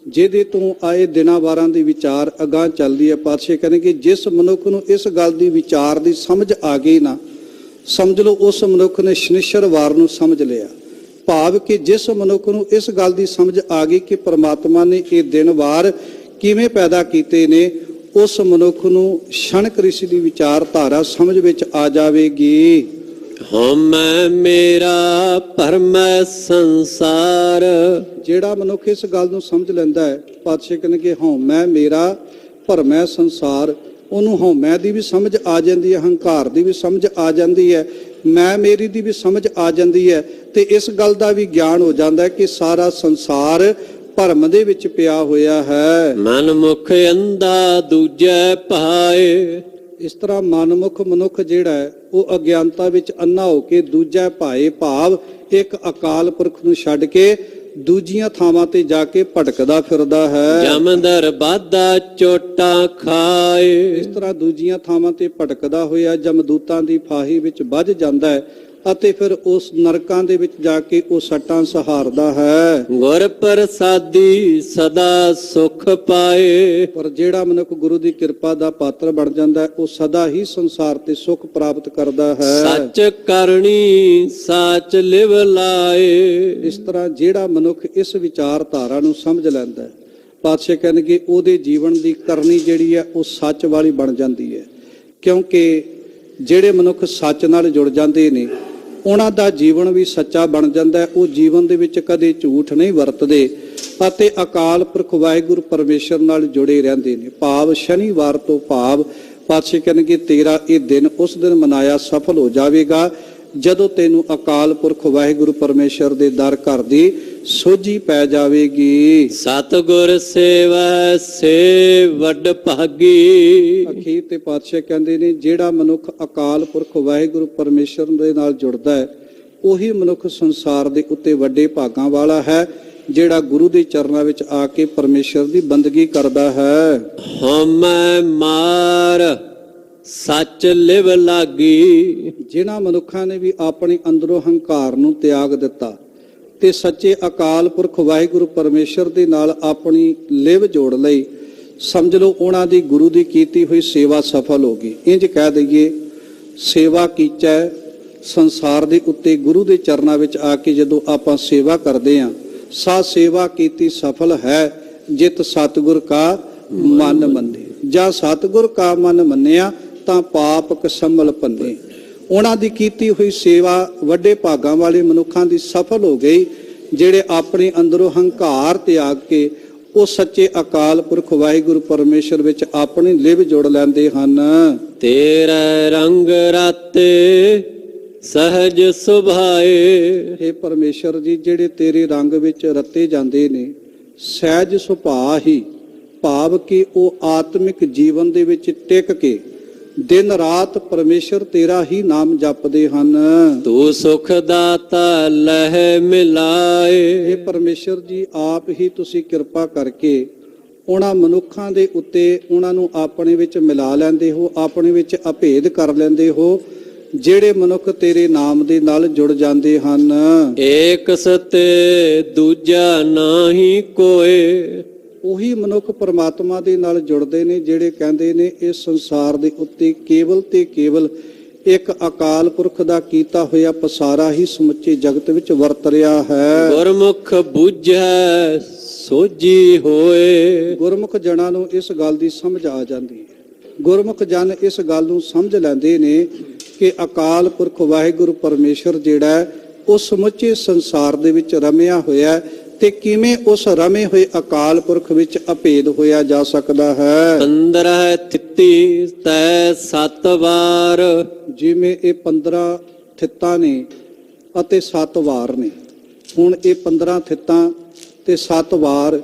ਜਿਹਦੇ ਤੋਂ ਆਏ ਦਿਨਾਂ ਵਾਰਾਂ ਦੀ ਵਿਚਾਰ ਅਗਾਂਹ ਚੱਲਦੀ ਹੈ, ਪਾਤਸ਼ਾਹ ਕਹਿੰਦੇ ਜਿਸ ਮਨੁੱਖ ਨੂੰ ਇਸ ਗੱਲ ਦੀ ਵਿਚਾਰ ਦੀ ਸਮਝ ਆ ਗਈ ਨਾ, ਸਮਝ ਲਓ ਉਸ ਮਨੁੱਖ ਨੇ ਸ਼ਨਿਸ਼ਰਵਾਰ ਨੂੰ ਸਮਝ ਲਿਆ। ਭਾਵ ਕਿ ਜਿਸ ਮਨੁੱਖ ਨੂੰ ਇਸ ਗੱਲ ਦੀ ਸਮਝ ਆ ਗਈ ਕਿ ਪ੍ਰਮਾਤਮਾ ਨੇ ਇਹ ਦਿਨ ਵਾਰ ਕਿਵੇਂ ਪੈਦਾ ਕੀਤੇ ਨੇ, ਉਸ ਮਨੁੱਖ ਨੂੰ ਸ਼ਨਕ ਰਿਸ਼ੀ ਦੀ ਵਿਚਾਰਧਾਰਾ ਸਮਝ ਵਿੱਚ ਆ ਜਾਵੇਗੀ। ਹਉਮੈ ਮੇਰਾ ਭਰਮ ਸੰਸਾਰ। ਜਿਹੜਾ ਮਨੁੱਖ ਇਸ ਗੱਲ ਨੂੰ ਸਮਝ ਲੈਂਦਾ ਹੈ, ਪਾਤਸ਼ਾਹ ਕਹਿੰਦੇ ਹਉਮੈ ਮੇਰਾ ਭਰਮੈ ਸੰਸਾਰ, ਉਹਨੂੰ ਹਉਮੈ ਦੀ ਵੀ ਸਮਝ ਆ ਜਾਂਦੀ ਹੈ, ਹੰਕਾਰ ਦੀ ਵੀ ਸਮਝ ਆ ਜਾਂਦੀ ਹੈ, ਮੈਂ ਮੇਰੀ ਦੀ ਵੀ ਸਮਝ ਆ ਜਾਂਦੀ ਹੈ, ਤੇ ਇਸ ਗੱਲ ਦਾ ਵੀ ਗਿਆਨ ਹੋ ਜਾਂਦਾ ਹੈ ਕਿ ਸਾਰਾ ਸੰਸਾਰ ਭਰਮ ਦੇ ਵਿੱਚ ਪਿਆ ਹੋਇਆ ਹੈ। ਮਨ ਮੁਖ ਅੰਧਾ ਦੂਜੈ ਭਾਏ। ਇਸ ਤਰ੍ਹਾਂ ਮਨਮੁਖ ਮਨੁੱਖ ਜਿਹੜਾ ਹੈ ਉਹ ਅਗਿਆਨਤਾ ਵਿੱਚ ਅੰਨਾ ਹੋ ਕੇ ਦੂਜਾ ਭਾਏ, ਭਾਵ ਇੱਕ ਅਕਾਲ ਪੁਰਖ ਨੂੰ ਛੱਡ ਕੇ ਦੂਜੀਆਂ ਥਾਵਾਂ ਤੇ ਜਾ ਕੇ ਭਟਕਦਾ ਫਿਰਦਾ ਹੈ। ਜਮਦਰ ਬਾਦਾ ਚੋਟਾ ਖਾਏ। ਇਸ ਤਰ੍ਹਾਂ ਦੂਜੀਆਂ ਥਾਵਾਂ ਤੇ ਭਟਕਦਾ ਹੋਇਆ ਜਮਦੂਤਾਂ ਦੀ ਫਾਹੀ ਵਿੱਚ ਵੱਜ ਜਾਂਦਾ ਹੈ ਅਤੇ ਫਿਰ ਉਸ ਨਰਕਾਂ ਦੇ ਵਿੱਚ ਜਾ ਕੇ ਉਹ ਸੱਟਾਂ ਸਹਾਰਦਾ ਹੈ। ਗੁਰ ਪ੍ਰਸਾਦੀ ਸਦਾ ਸੁਖ ਪਾਏ। ਪਰ ਜਿਹੜਾ ਮਨੁੱਖ ਗੁਰੂ ਦੀ ਕਿਰਪਾ ਦਾ ਪਾਤਰ ਬਣ ਜਾਂਦਾ ਹੈ, ਉਹ ਸਦਾ ਹੀ ਸੰਸਾਰ ਤੇ ਸੁਖ ਪ੍ਰਾਪਤ ਕਰਦਾ ਹੈ। ਸੱਚ ਕਰਨੀ ਸਾਚ ਲਿਵ ਲਾਏ। ਇਸ ਤਰ੍ਹਾਂ ਜਿਹੜਾ ਮਨੁੱਖ ਇਸ ਵਿਚਾਰਧਾਰਾ ਨੂੰ ਸਮਝ ਲੈਂਦਾ ਹੈ, ਪਾਤਸ਼ਾਹ ਕਹਿੰਦੇ ਉਹਦੇ ਜੀਵਨ ਦੀ ਕਰਨੀ ਜਿਹੜੀ ਹੈ ਉਹ ਸੱਚ ਵਾਲੀ ਬਣ ਜਾਂਦੀ ਹੈ। ਕਿਉਂਕਿ ਜਿਹੜੇ ਮਨੁੱਖ ਸੱਚ ਨਾਲ ਜੁੜ ਜਾਂਦੇ ਨੇ, ਉਹਨਾਂ ਦਾ ਜੀਵਨ ਵੀ ਸੱਚਾ ਬਣ ਜਾਂਦਾ ਹੈ। ਉਹ ਜੀਵਨ ਦੇ ਵਿੱਚ ਕਦੇ ਝੂਠ ਨਹੀਂ ਵਰਤਦੇ ਅਤੇ ਅਕਾਲ ਪੁਰਖ ਵਾਹਿਗੁਰੂ ਪਰਮੇਸ਼ਰ ਨਾਲ ਜੁੜੇ ਰਹਿੰਦੇ ਨੇ। ਭਾਵ ਸ਼ਨੀਵਾਰ ਤੋਂ ਭਾਵ ਪਾਤਸ਼ਾਹ ਕਹਿੰਦੇ ਤੇਰਾ ਇਹ ਦਿਨ ਉਸ ਦਿਨ ਮਨਾਇਆ ਸਫਲ ਹੋ ਜਾਵੇਗਾ ਜਦੋਂ ਤੈਨੂੰ ਅਕਾਲ ਪੁਰਖ ਵਾਹਿਗੁਰੂ ਪਰਮੇਸ਼ਰ ਦੇ ਦਰ ਘਰ ਦੀ ਸੋਝੀ ਪੈ ਜਾਵੇਗੀ। ਸਤਿਗੁਰ ਸੇਵਾ ਸੇ ਵੱਡ ਭਾਗੀ। ਅਖੀਰ ਤੇ ਪਾਤਸ਼ਾਹ ਕਹਿੰਦੇ ਨੇ ਜਿਹੜਾ ਮਨੁੱਖ ਅਕਾਲ ਪੁਰਖ ਵਾਹਿਗੁਰੂ ਪਰਮੇਸ਼ਰ ਦੇ ਨਾਲ ਜੁੜਦਾ ਹੈ, ਉਹੀ ਮਨੁੱਖ ਸੰਸਾਰ ਦੇ ਉੱਤੇ ਵੱਡੇ ਭਾਗਾਂ ਵਾਲਾ ਹੈ, ਜਿਹੜਾ ਗੁਰੂ ਦੇ ਚਰਨਾਂ ਵਿੱਚ ਆ ਕੇ ਪਰਮੇਸ਼ਰ ਦੀ ਬੰਦਗੀ ਕਰਦਾ ਹੈ। ਹਉਮੈ ਮਾਰ ਸੱਚ ਲਿਵ ਲਾਗੀ। ਜਿਨ੍ਹਾਂ ਮਨੁੱਖਾਂ ਨੇ ਵੀ ਆਪਣੇ ਅੰਦਰੋਂ ਹੰਕਾਰ ਨੂੰ ਤਿਆਗ ਦਿੱਤਾ ਤੇ ਸੱਚੇ ਅਕਾਲ ਪੁਰਖ ਵਾਹਿਗੁਰੂ ਪਰਮੇਸ਼ਰ ਦੇ ਨਾਲ ਆਪਣੀ ਲਿਵ ਜੋੜ ਲਈ, ਸਮਝ ਲਓ ਉਹਨਾਂ ਦੀ ਗੁਰੂ ਦੀ ਕੀਤੀ ਹੋਈ ਸੇਵਾ ਸਫਲ ਹੋ ਗਈ। ਇੰਜ ਕਹਿ ਦਈਏ ਸੇਵਾ ਕੀਚੈ ਸੰਸਾਰ ਦੇ ਉੱਤੇ ਗੁਰੂ ਦੇ ਚਰਨਾਂ ਵਿੱਚ ਆ ਕੇ ਜਦੋਂ ਆਪਾਂ ਸੇਵਾ ਕਰਦੇ ਹਾਂ, ਸਾ ਸੇਵਾ ਕੀਤੀ ਸਫਲ ਹੈ ਜਿਤ ਸਤਿਗੁਰ ਕਾ ਮਨ ਮੰਨੇ। ਜਾਂ ਸਤਿਗੁਰ ਕਾ ਮਨ ਮੰਨਿਆ ਤਾਂ ਪਾਪ ਕਸਮਲ ਪੰਨੇ। ਉਹਨਾਂ ਦੀ ਕੀਤੀ ਹੋਈ ਸੇਵਾ ਵੱਡੇ ਭਾਗਾਂ ਵਾਲੇ ਮਨੁੱਖਾਂ ਦੀ ਸਫਲ ਹੋ ਗਈ, ਜਿਹੜੇ ਆਪਣੇ ਅੰਦਰੋਂ ਹੰਕਾਰ ਤਿਆਗ ਕੇ ਉਹ ਸੱਚੇ ਅਕਾਲ ਪੁਰਖ ਵਾਹਿਗੁਰੂ ਪਰਮੇਸ਼ਰ ਵਿੱਚ ਆਪਣੀ ਲਿਵ ਜੋੜ ਲੈਂਦੇ ਹਨ। ਤੇਰਾ ਰੰਗ ਰਾਤੇ ਸਹਜ ਸੁਭਾਏ। हे ਪਰਮੇਸ਼ਰ ਜੀ, ਜਿਹੜੇ ਤੇਰੇ ਰੰਗ ਵਿੱਚ ਰਤੇ ਜਾਂਦੇ ਨੇ, ਸਹਿਜ ਸੁਭਾਅ ਹੀ ਭਾਵ ਕਿ ਉਹ ਆਤਮਿਕ ਜੀਵਨ ਦੇ ਵਿੱਚ ਟਿਕ ਕੇ ਦਿਨ ਰਾਤ ਪਰਮੇਸ਼ਰ ਤੇਰਾ ਹੀ ਨਾਮ ਜਪਦੇ ਹਨ। ਤੂੰ ਸੁਖ ਦਾਤਾ ਲਹਿ ਮਿਲਾਏ। ਇਹ ਪਰਮੇਸ਼ਰ ਜੀ, ਆਪ ਹੀ ਤੁਸੀਂ ਕਿਰਪਾ ਕਰਕੇ ਉਹਨਾਂ ਮਨੁੱਖਾਂ ਦੇ ਉੱਤੇ ਉਹਨਾਂ ਨੂੰ ਆਪਣੇ ਵਿੱਚ ਮਿਲਾ ਲੈਂਦੇ ਹੋ, ਆਪਣੇ ਵਿੱਚ ਅਭੇਦ ਕਰ ਲੈਂਦੇ ਹੋ, ਜਿਹੜੇ ਮਨੁੱਖ ਤੇਰੇ ਨਾਮ ਦੇ ਨਾਲ ਜੁੜ ਜਾਂਦੇ ਹਨ। ਏਕ ਸਤੇ ਦੂਜਾ ਨਾਹੀ ਕੋਏ। ਉਹੀ ਮਨੁੱਖ ਪਰਮਾਤਮਾ ਦੇ ਨਾਲ ਜੁੜਦੇ ਨੇ, ਜਿਹੜੇ ਕਹਿੰਦੇ ਨੇ ਇਸ ਸੰਸਾਰ ਦੇ ਉੱਤੇ ਕੇਵਲ ਤੇ ਕੇਵਲ ਇੱਕ ਅਕਾਲ ਪੁਰਖ ਦਾ ਕੀਤਾ ਹੋਇਆ ਪਸਾਰਾ ਹੀ ਸਮੁੱਚੇ ਜਗਤ ਵਿੱਚ ਵਰਤ ਰਿਹਾ ਹੈ। ਗੁਰਮੁਖ ਬੁਝੈ ਸੋਜੀ ਹੋਏ। ਗੁਰਮੁਖ ਜਨਾਂ ਨੂੰ ਇਸ ਗੱਲ ਦੀ ਸਮਝ ਆ ਜਾਂਦੀ ਹੈ। ਗੁਰਮੁਖ ਜਨ ਇਸ ਗੱਲ ਨੂੰ ਸਮਝ ਲੈਂਦੇ ਨੇ ਕਿ ਅਕਾਲ ਪੁਰਖ ਵਾਹਿਗੁਰੂ ਪਰਮੇਸ਼ਰ ਜਿਹੜਾ ਉਹ ਸਮੁੱਚੇ ਸੰਸਾਰ ਦੇ ਵਿੱਚ ਰਮਿਆ ਹੋਇਆ, ਤੇ ਕਿਵੇਂ ਉਸ ਰਮੇ ਹੋਏ ਅਕਾਲ ਪੁਰਖ ਵਿੱਚ ਅਭੇਦ ਹੋਇਆ ਜਾ ਸਕਦਾ ਹੈ। 15 ਥਿੱਤੀ ਤੈ 7 ਵਾਰ। ਜਿਵੇਂ ਇਹ 15 ਥਿੱਤਾਂ ਨੇ ਅਤੇ 7 ਵਾਰ ਨੇ। ਹੁਣ ਇਹ 15 ਥਿੱਤਾਂ ਤੇ 7 ਵਾਰ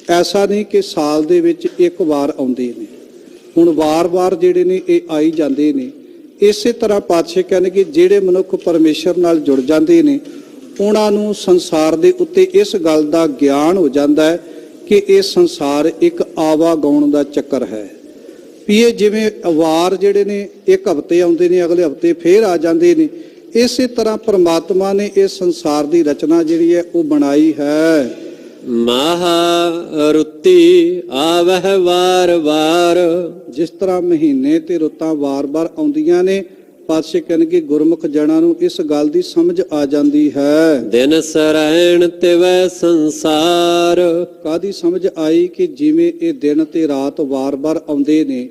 ਐਸਾ ਨਹੀਂ ਕਿ ਸਾਲ ਦੇ ਵਿੱਚ ਇੱਕ ਵਾਰ ਆਉਂਦੇ ਨੇ। ਹੁਣ ਵਾਰ-ਵਾਰ ਜਿਹੜੇ ਨੇ ਇਹ ਆਈ ਜਾਂਦੇ ਨੇ। ਇਸੇ ਤਰ੍ਹਾਂ ਪਾਤਸ਼ਾਹ ਕਹਿੰਦੇ ਜਿਹੜੇ ਮਨੁੱਖ ਪਰਮੇਸ਼ਰ ਨਾਲ ਜੁੜ ਜਾਂਦੇ ਨੇ, ਉਹਨਾਂ ਨੂੰ ਸੰਸਾਰ ਦੇ ਉੱਤੇ ਇਸ ਗੱਲ ਦਾ ਗਿਆਨ ਹੋ ਜਾਂਦਾ ਹੈ ਕਿ ਇਹ ਸੰਸਾਰ ਇੱਕ ਆਵਾਗਾਉਣ ਦਾ ਚੱਕਰ ਹੈ। ਵੀ ਇਹ ਜਿਵੇਂ ਵਾਰ ਜਿਹੜੇ ਨੇ ਇੱਕ ਹਫ਼ਤੇ ਆਉਂਦੇ ਨੇ, ਅਗਲੇ ਹਫ਼ਤੇ ਫੇਰ ਆ ਜਾਂਦੇ ਨੇ, ਇਸੇ ਤਰ੍ਹਾਂ ਪ੍ਰਮਾਤਮਾ ਨੇ ਇਸ ਸੰਸਾਰ ਦੀ ਰਚਨਾ ਜਿਹੜੀ ਹੈ ਉਹ ਬਣਾਈ ਹੈ। ਮਹਾ ਰੁੱਤੀ ਆਵਹਿ ਵਾਰ ਵਾਰ। ਜਿਸ ਤਰ੍ਹਾਂ ਮਹੀਨੇ ਤੇ ਰੁੱਤਾਂ ਵਾਰ-ਵਾਰ ਆਉਂਦੀਆਂ ਨੇ, ਪਾਤਸ਼ਾਹ ਕਹਿਣਗੇ ਗੁਰਮੁਖ ਜਨਾਂ ਨੂੰ ਇਸ ਗੱਲ ਦੀ ਸਮਝ ਆ ਜਾਂਦੀ ਹੈ। ਦਿਨ ਸਰੈਣ ਤਿਵੈ ਸੰਸਾਰ। ਕਾਦੀ ਸਮਝ ਆਈ ਕਿ ਜਿਵੇਂ ਇਹ ਦਿਨ ਤੇ ਰਾਤ ਵਾਰ-ਵਾਰ ਆਉਂਦੇ ਨੇ,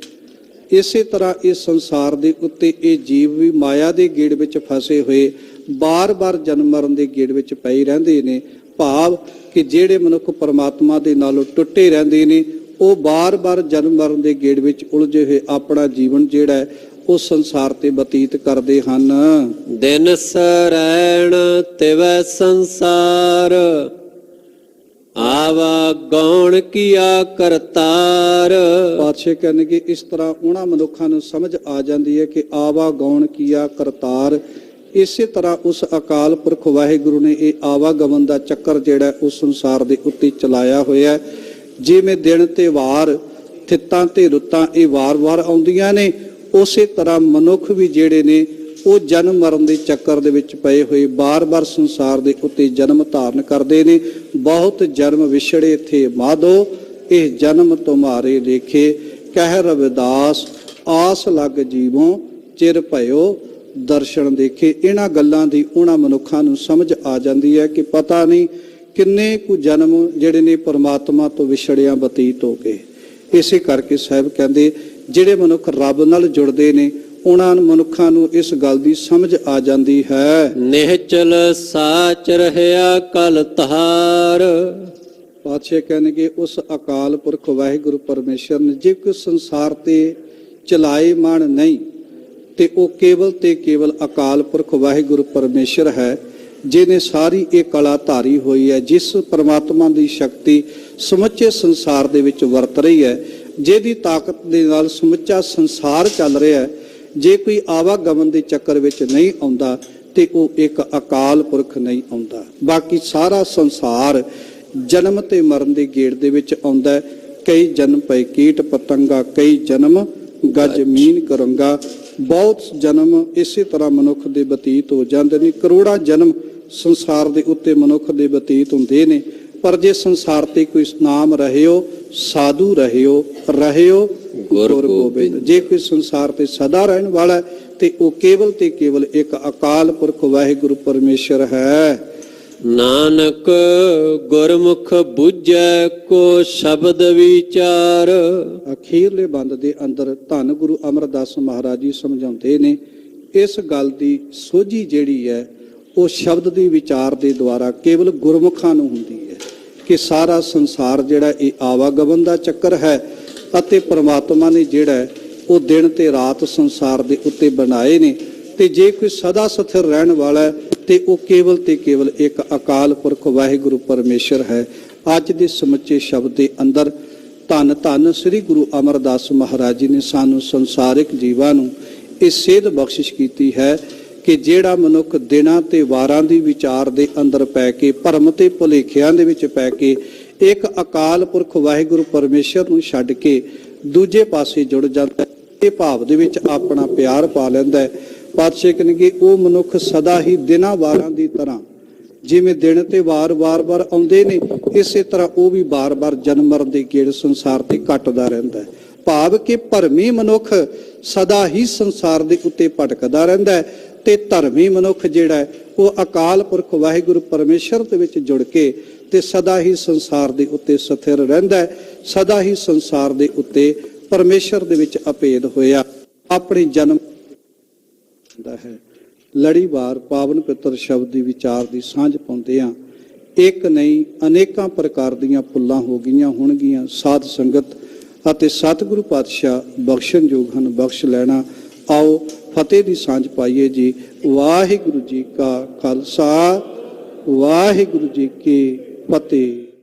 ਇਸੇ ਤਰ੍ਹਾਂ ਇਸ ਸੰਸਾਰ ਦੇ ਉੱਤੇ ਇਹ ਜੀਵ ਵੀ ਮਾਇਆ ਦੇ ਗੇੜ ਵਿੱਚ ਫਸੇ ਹੋਏ ਬਾਰ-ਬਾਰ ਜਨਮ ਮਰਨ ਦੇ ਗੇੜ ਵਿੱਚ ਪਏ ਰਹਿੰਦੇ ਨੇ। ਭਾਵ ਕਿ ਜਿਹੜੇ ਮਨੁੱਖ ਪਰਮਾਤਮਾ ਦੇ ਨਾਲੋਂ ਟੁੱਟੇ ਰਹਿੰਦੇ ਨੇ, ਉਹ ਬਾਰ-ਬਾਰ ਜਨਮ ਮਰਨ ਦੇ ਗੇੜ ਵਿੱਚ ਉਲਝੇ ਹੋਏ ਆਪਣਾ ਜੀਵਨ ਜਿਹੜਾ ਹੈ ਉਹ ਸੰਸਾਰ ਤੇ ਬਤੀਤ ਕਰਦੇ ਹਨ। ਦਿਨ ਸਰੈਣ ਤਿਵੈ ਸੰਸਾਰ। ਆਵਾ ਗੌਣ ਕੀਆ ਕਰਤਾਰ। ਪਾਤਸ਼ਾਹ ਕਹਿੰਦੇ ਇਸ ਤਰ੍ਹਾਂ ਉਹਨਾਂ ਮਨੁੱਖਾਂ ਨੂੰ ਸਮਝ ਆ ਜਾਂਦੀ ਹੈ ਕਿ ਆਵਾ ਗੌਣ ਕੀਆ ਕਰਤਾਰ। ਇਸੇ ਤਰ੍ਹਾਂ ਉਸ ਅਕਾਲ ਪੁਰਖ ਵਾਹਿਗੁਰੂ ਨੇ ਇਹ ਆਵਾਗਮਨ ਦਾ ਚੱਕਰ ਜਿਹੜਾ ਉਸ ਸੰਸਾਰ ਦੇ ਉੱਤੇ ਚਲਾਇਆ ਹੋਇਆ। ਜਿਵੇਂ ਦਿਨ ਤੇ ਵਾਰ, ਥਿੱਤਾਂ ਤੇ ਰੁੱਤਾਂ ਇਹ ਵਾਰ-ਵਾਰ ਆਉਂਦੀਆਂ ਨੇ, ਉਸੇ ਤਰ੍ਹਾਂ ਮਨੁੱਖ ਵੀ ਜਿਹੜੇ ਨੇ ਉਹ ਜਨਮ ਮਰਨ ਦੇ ਚੱਕਰ ਦੇ ਵਿੱਚ ਪਏ ਹੋਏ ਬਾਰ-ਬਾਰ ਸੰਸਾਰ ਦੇ ਉੱਤੇ ਜਨਮ ਧਾਰਨ ਕਰਦੇ ਨੇ। ਬਹੁਤ ਜਨਮ ਵਿਛੜੇ ਥੇ ਮਾਧੋ, ਇਹ ਜਨਮ ਤੁਮਾਰੇ ਲੇਖੇ। ਕਹਿ ਰਵਿਦਾਸ ਆਸ ਲੱਗ ਜੀਵੋਂ, ਚਿਰ ਭਇਓ ਦਰਸ਼ਨ ਦੇਖੇ। ਇਹਨਾਂ ਗੱਲਾਂ ਦੀ ਉਹਨਾਂ ਮਨੁੱਖਾਂ ਨੂੰ ਸਮਝ ਆ ਜਾਂਦੀ ਹੈ ਕਿ ਪਤਾ ਨਹੀਂ ਕਿੰਨੇ ਕੁ ਜਨਮ ਜਿਹੜੇ ਨੇ ਪਰਮਾਤਮਾ ਤੋਂ ਵਿਛੜਿਆਂ ਬਤੀਤ ਹੋ ਗਏ। ਇਸੇ ਕਰਕੇ ਸਾਹਿਬ ਕਹਿੰਦੇ ਜਿਹੜੇ ਮਨੁੱਖ ਰੱਬ ਨਾਲ ਜੁੜਦੇ ਨੇ, ਉਹਨਾਂ ਮਨੁੱਖਾਂ ਨੂੰ ਇਸ ਗੱਲ ਦੀ ਸਮਝ ਆ ਜਾਂਦੀ ਹੈ। ਨਿਹਚਲ ਸਾਚ ਰਹਿਆ ਕਲ ਤਹਾਰ। ਪਾਤਸ਼ਾਹ ਕਹਿਣਗੇ ਉਸ ਅਕਾਲ ਪੁਰਖ ਵਾਹਿਗੁਰੂ ਪਰਮੇਸ਼ਰ ਨੇ ਜੇ ਕੋਈ ਸੰਸਾਰ ਤੇ ਚਲਾਏ ਮਾਣ ਨਹੀਂ, ਤੇ ਉਹ ਕੇਵਲ ਤੇ ਕੇਵਲ ਅਕਾਲ ਪੁਰਖ ਵਾਹਿਗੁਰੂ ਪਰਮੇਸ਼ਰ ਹੈ, ਜਿਹਨੇ ਸਾਰੀ ਇਹ ਕਲਾ ਧਾਰੀ ਹੋਈ ਹੈ, ਜਿਸ ਪਰਮਾਤਮਾ ਦੀ ਸ਼ਕਤੀ ਸਮੁੱਚੇ ਸੰਸਾਰ ਦੇ ਵਿੱਚ ਵਰਤ ਰਹੀ ਹੈ, ਜਿਹਦੀ ਤਾਕਤ ਦੇ ਨਾਲ ਸਮੁੱਚਾ ਸੰਸਾਰ ਚੱਲ ਰਿਹਾ ਹੈ। ਜੇ ਕੋਈ ਆਵਾਗਮਨ ਦੇ ਚੱਕਰ ਵਿੱਚ ਨਹੀਂ ਆਉਂਦਾ ਤੇ ਉਹ ਇੱਕ ਅਕਾਲ ਪੁਰਖ ਨਹੀਂ ਆਉਂਦਾ। ਬਾਕੀ ਸਾਰਾ ਸੰਸਾਰ ਜਨਮ ਤੇ ਮਰਨ ਦੇ ਗੇੜ ਦੇ ਵਿੱਚ ਆਉਂਦਾ। ਕਈ ਜਨਮ ਪਏ ਕੀਟ ਪਤੰਗਾ, ਕਈ ਜਨਮ ਗੱਜ ਮੀਨ ਕਰੰਗਾ। ਬਹੁਤ ਜਨਮ ਇਸੇ ਤਰ੍ਹਾਂ ਮਨੁੱਖ ਦੇ ਬਤੀਤ ਹੋ ਜਾਂਦੇ ਨੇ। ਕਰੋੜਾਂ ਜਨਮ ਸੰਸਾਰ ਦੇ ਉੱਤੇ ਮਨੁੱਖ ਦੇ ਬਤੀਤ ਹੁੰਦੇ ਨੇ, ਪਰ ਜੇ ਸੰਸਾਰ ਤੇ ਕੋਈ ਨਾਮ ਰਹਿਓ ਸਾਧੂ ਰਹਿਓ ਗੁਰ ਗੋਬਿੰਦ। ਜੇ ਕੋਈ ਸੰਸਾਰ ਤੇ ਸਦਾ ਰਹਿਣ ਵਾਲਾ ਹੈ ਤੇ ਉਹ ਕੇਵਲ ਤੇ ਕੇਵਲ ਇੱਕ ਅਕਾਲ ਪੁਰਖ ਵਾਹਿਗੁਰੂ ਪਰਮੇਸ਼ਰ ਹੈ। ਨਾਨਕ ਗੁਰਮੁਖ ਬੁੱਝੈ ਕੋ ਸ਼ਬਦ ਵਿਚਾਰ। ਅਖੀਰਲੇ ਬੰਦ ਦੇ ਅੰਦਰ ਧੰਨ ਗੁਰੂ ਅਮਰਦਾਸ ਮਹਾਰਾਜ ਜੀ ਸਮਝਾਉਂਦੇ ਨੇ ਇਸ ਗੱਲ ਦੀ ਸੋਝੀ ਜਿਹੜੀ ਹੈ ਉਹ ਸ਼ਬਦ ਦੀ ਵਿਚਾਰ ਦੇ ਦੁਆਰਾ ਕੇਵਲ ਗੁਰਮੁਖਾਂ ਨੂੰ ਹੁੰਦੀ ਹੈ ਕਿ ਸਾਰਾ ਸੰਸਾਰ ਜਿਹੜਾ ਇਹ ਆਵਾਗਮਨ ਦਾ ਚੱਕਰ ਹੈ ਅਤੇ ਪ੍ਰਮਾਤਮਾ ਨੇ ਜਿਹੜਾ ਉਹ ਦਿਨ ਤੇ ਰਾਤ ਸੰਸਾਰ ਦੇ ਉੱਤੇ ਬਣਾਏ ਨੇ ਤੇ ਜੇ ਕੋਈ ਸਦਾ ਸਥਿਰ ਰਹਿਣ ਵਾਲਾ ਤੇ ਉਹ ਕੇਵਲ ਤੇ ਕੇਵਲ ਇੱਕ ਅਕਾਲ ਪੁਰਖ ਵਾਹਿਗੁਰੂ ਪਰਮੇਸ਼ਰ ਹੈ। ਅੱਜ ਦੇ ਸਮੁੱਚੇ ਸ਼ਬਦ ਦੇ ਅੰਦਰ ਧੰਨ ਧੰਨ ਸ੍ਰੀ ਗੁਰੂ ਅਮਰਦਾਸ ਮਹਾਰਾਜ ਜੀ ਨੇ ਸਾਨੂੰ ਸੰਸਾਰਿਕ ਜੀਵਾਂ ਨੂੰ ਇਹ ਸੇਧ ਬਖਸ਼ਿਸ਼ ਕੀਤੀ ਹੈ ਕਿ ਜਿਹੜਾ ਮਨੁੱਖ ਦਿਨਾਂ ਤੇ ਵਾਰਾਂ ਦੀ ਵਿਚਾਰ ਦੇ ਅੰਦਰ ਪੈ ਕੇ ਭਰਮ ਤੇ ਭੁਲੇਖਿਆਂ ਦੇ ਵਿੱਚ ਪੈ ਕੇ ਇੱਕ ਅਕਾਲ ਪੁਰਖ ਵਾਹਿਗੁਰੂ ਪਰਮੇਸ਼ਰ ਨੂੰ ਛੱਡ ਕੇ ਦੂਜੇ ਪਾਸੇ ਜੁੜ ਜਾਂਦਾ ਹੈ, ਇਹ ਭਾਵ ਦੇ ਵਿੱਚ ਆਪਣਾ ਪਿਆਰ ਪਾ ਲੈਂਦਾ ਹੈ। ਪਾਤਸ਼ਾਹ ਕਹਿੰਦੇ ਉਹ ਮਨੁੱਖ ਸਦਾ ਹੀ ਦਿਨਾਂ ਵਾਰਾਂ ਦੀ ਤਰ੍ਹਾਂ ਜਿਵੇਂ ਦਿਨ ਤੇ ਵਾਰ-ਵਾਰ ਆਉਂਦੇ ਨੇ ਇਸੇ ਤਰ੍ਹਾਂ ਉਹ ਵੀ ਵਾਰ-ਵਾਰ ਜਨਮ ਮਰਨ ਦੇ ਗੇੜ ਸੰਸਾਰ ਤੇ ਕੱਟਦਾ ਰਹਿੰਦਾ ਹੈ। ਭਾਵ ਕਿ ਭਰਮੀ ਮਨੁੱਖ ਸਦਾ ਹੀ ਸੰਸਾਰ ਦੇ ਉੱਤੇ ਭਟਕਦਾ ਰਹਿੰਦਾ ਹੈ ਤੇ ਧਰਮੀ ਮਨੁੱਖ ਜਿਹੜਾ ਹੈ ਉਹ ਅਕਾਲ ਪੁਰਖ ਵਾਹਿਗੁਰੂ ਪਰਮੇਸ਼ਰ ਦੇ ਵਿੱਚ ਜੁੜ ਕੇ ਤੇ ਸਦਾ ਹੀ ਸੰਸਾਰ ਦੇ ਉੱਤੇ ਸਥਿਰ ਰਹਿੰਦਾ ਹੈ, ਸਦਾ ਹੀ ਸੰਸਾਰ ਦੇ ਉੱਤੇ ਪਰਮੇਸ਼ਰ ਦੇ ਵਿੱਚ ਅਭੇਦ ਹੋਇਆ ਆਪਣੀ ਜਨਮ ਦਾ ਹੈ। ਲੜੀਵਾਰ ਪਾਵਨ ਪਿੱਤਰ ਸ਼ਬਦ ਦੀ ਵਿਚਾਰ ਦੀ ਸਾਂਝ ਪਾਉਂਦੇ ਆ ਇੱਕ ਨਹੀਂ ਅਨੇਕਾਂ ਪ੍ਰਕਾਰ ਦੀਆਂ ਭੁੱਲਾਂ ਹੋ ਗਈਆਂ ਹੋਣਗੀਆਂ। ਸਾਧ ਸੰਗਤ ਅਤੇ ਸਤਿਗੁਰੂ ਪਾਤਸ਼ਾਹ ਬਖਸ਼ਣਯੋਗ ਹਨ, ਬਖਸ਼ ਲੈਣਾ। ਆਓ ਫਤਿਹ ਦੀ ਸਾਂਝ ਪਾਈਏ ਜੀ। ਵਾਹਿਗੁਰੂ ਜੀ ਕਾ ਖਾਲਸਾ ਵਾਹਿਗੁਰੂ ਜੀ ਕੀ ਫਤਿਹ।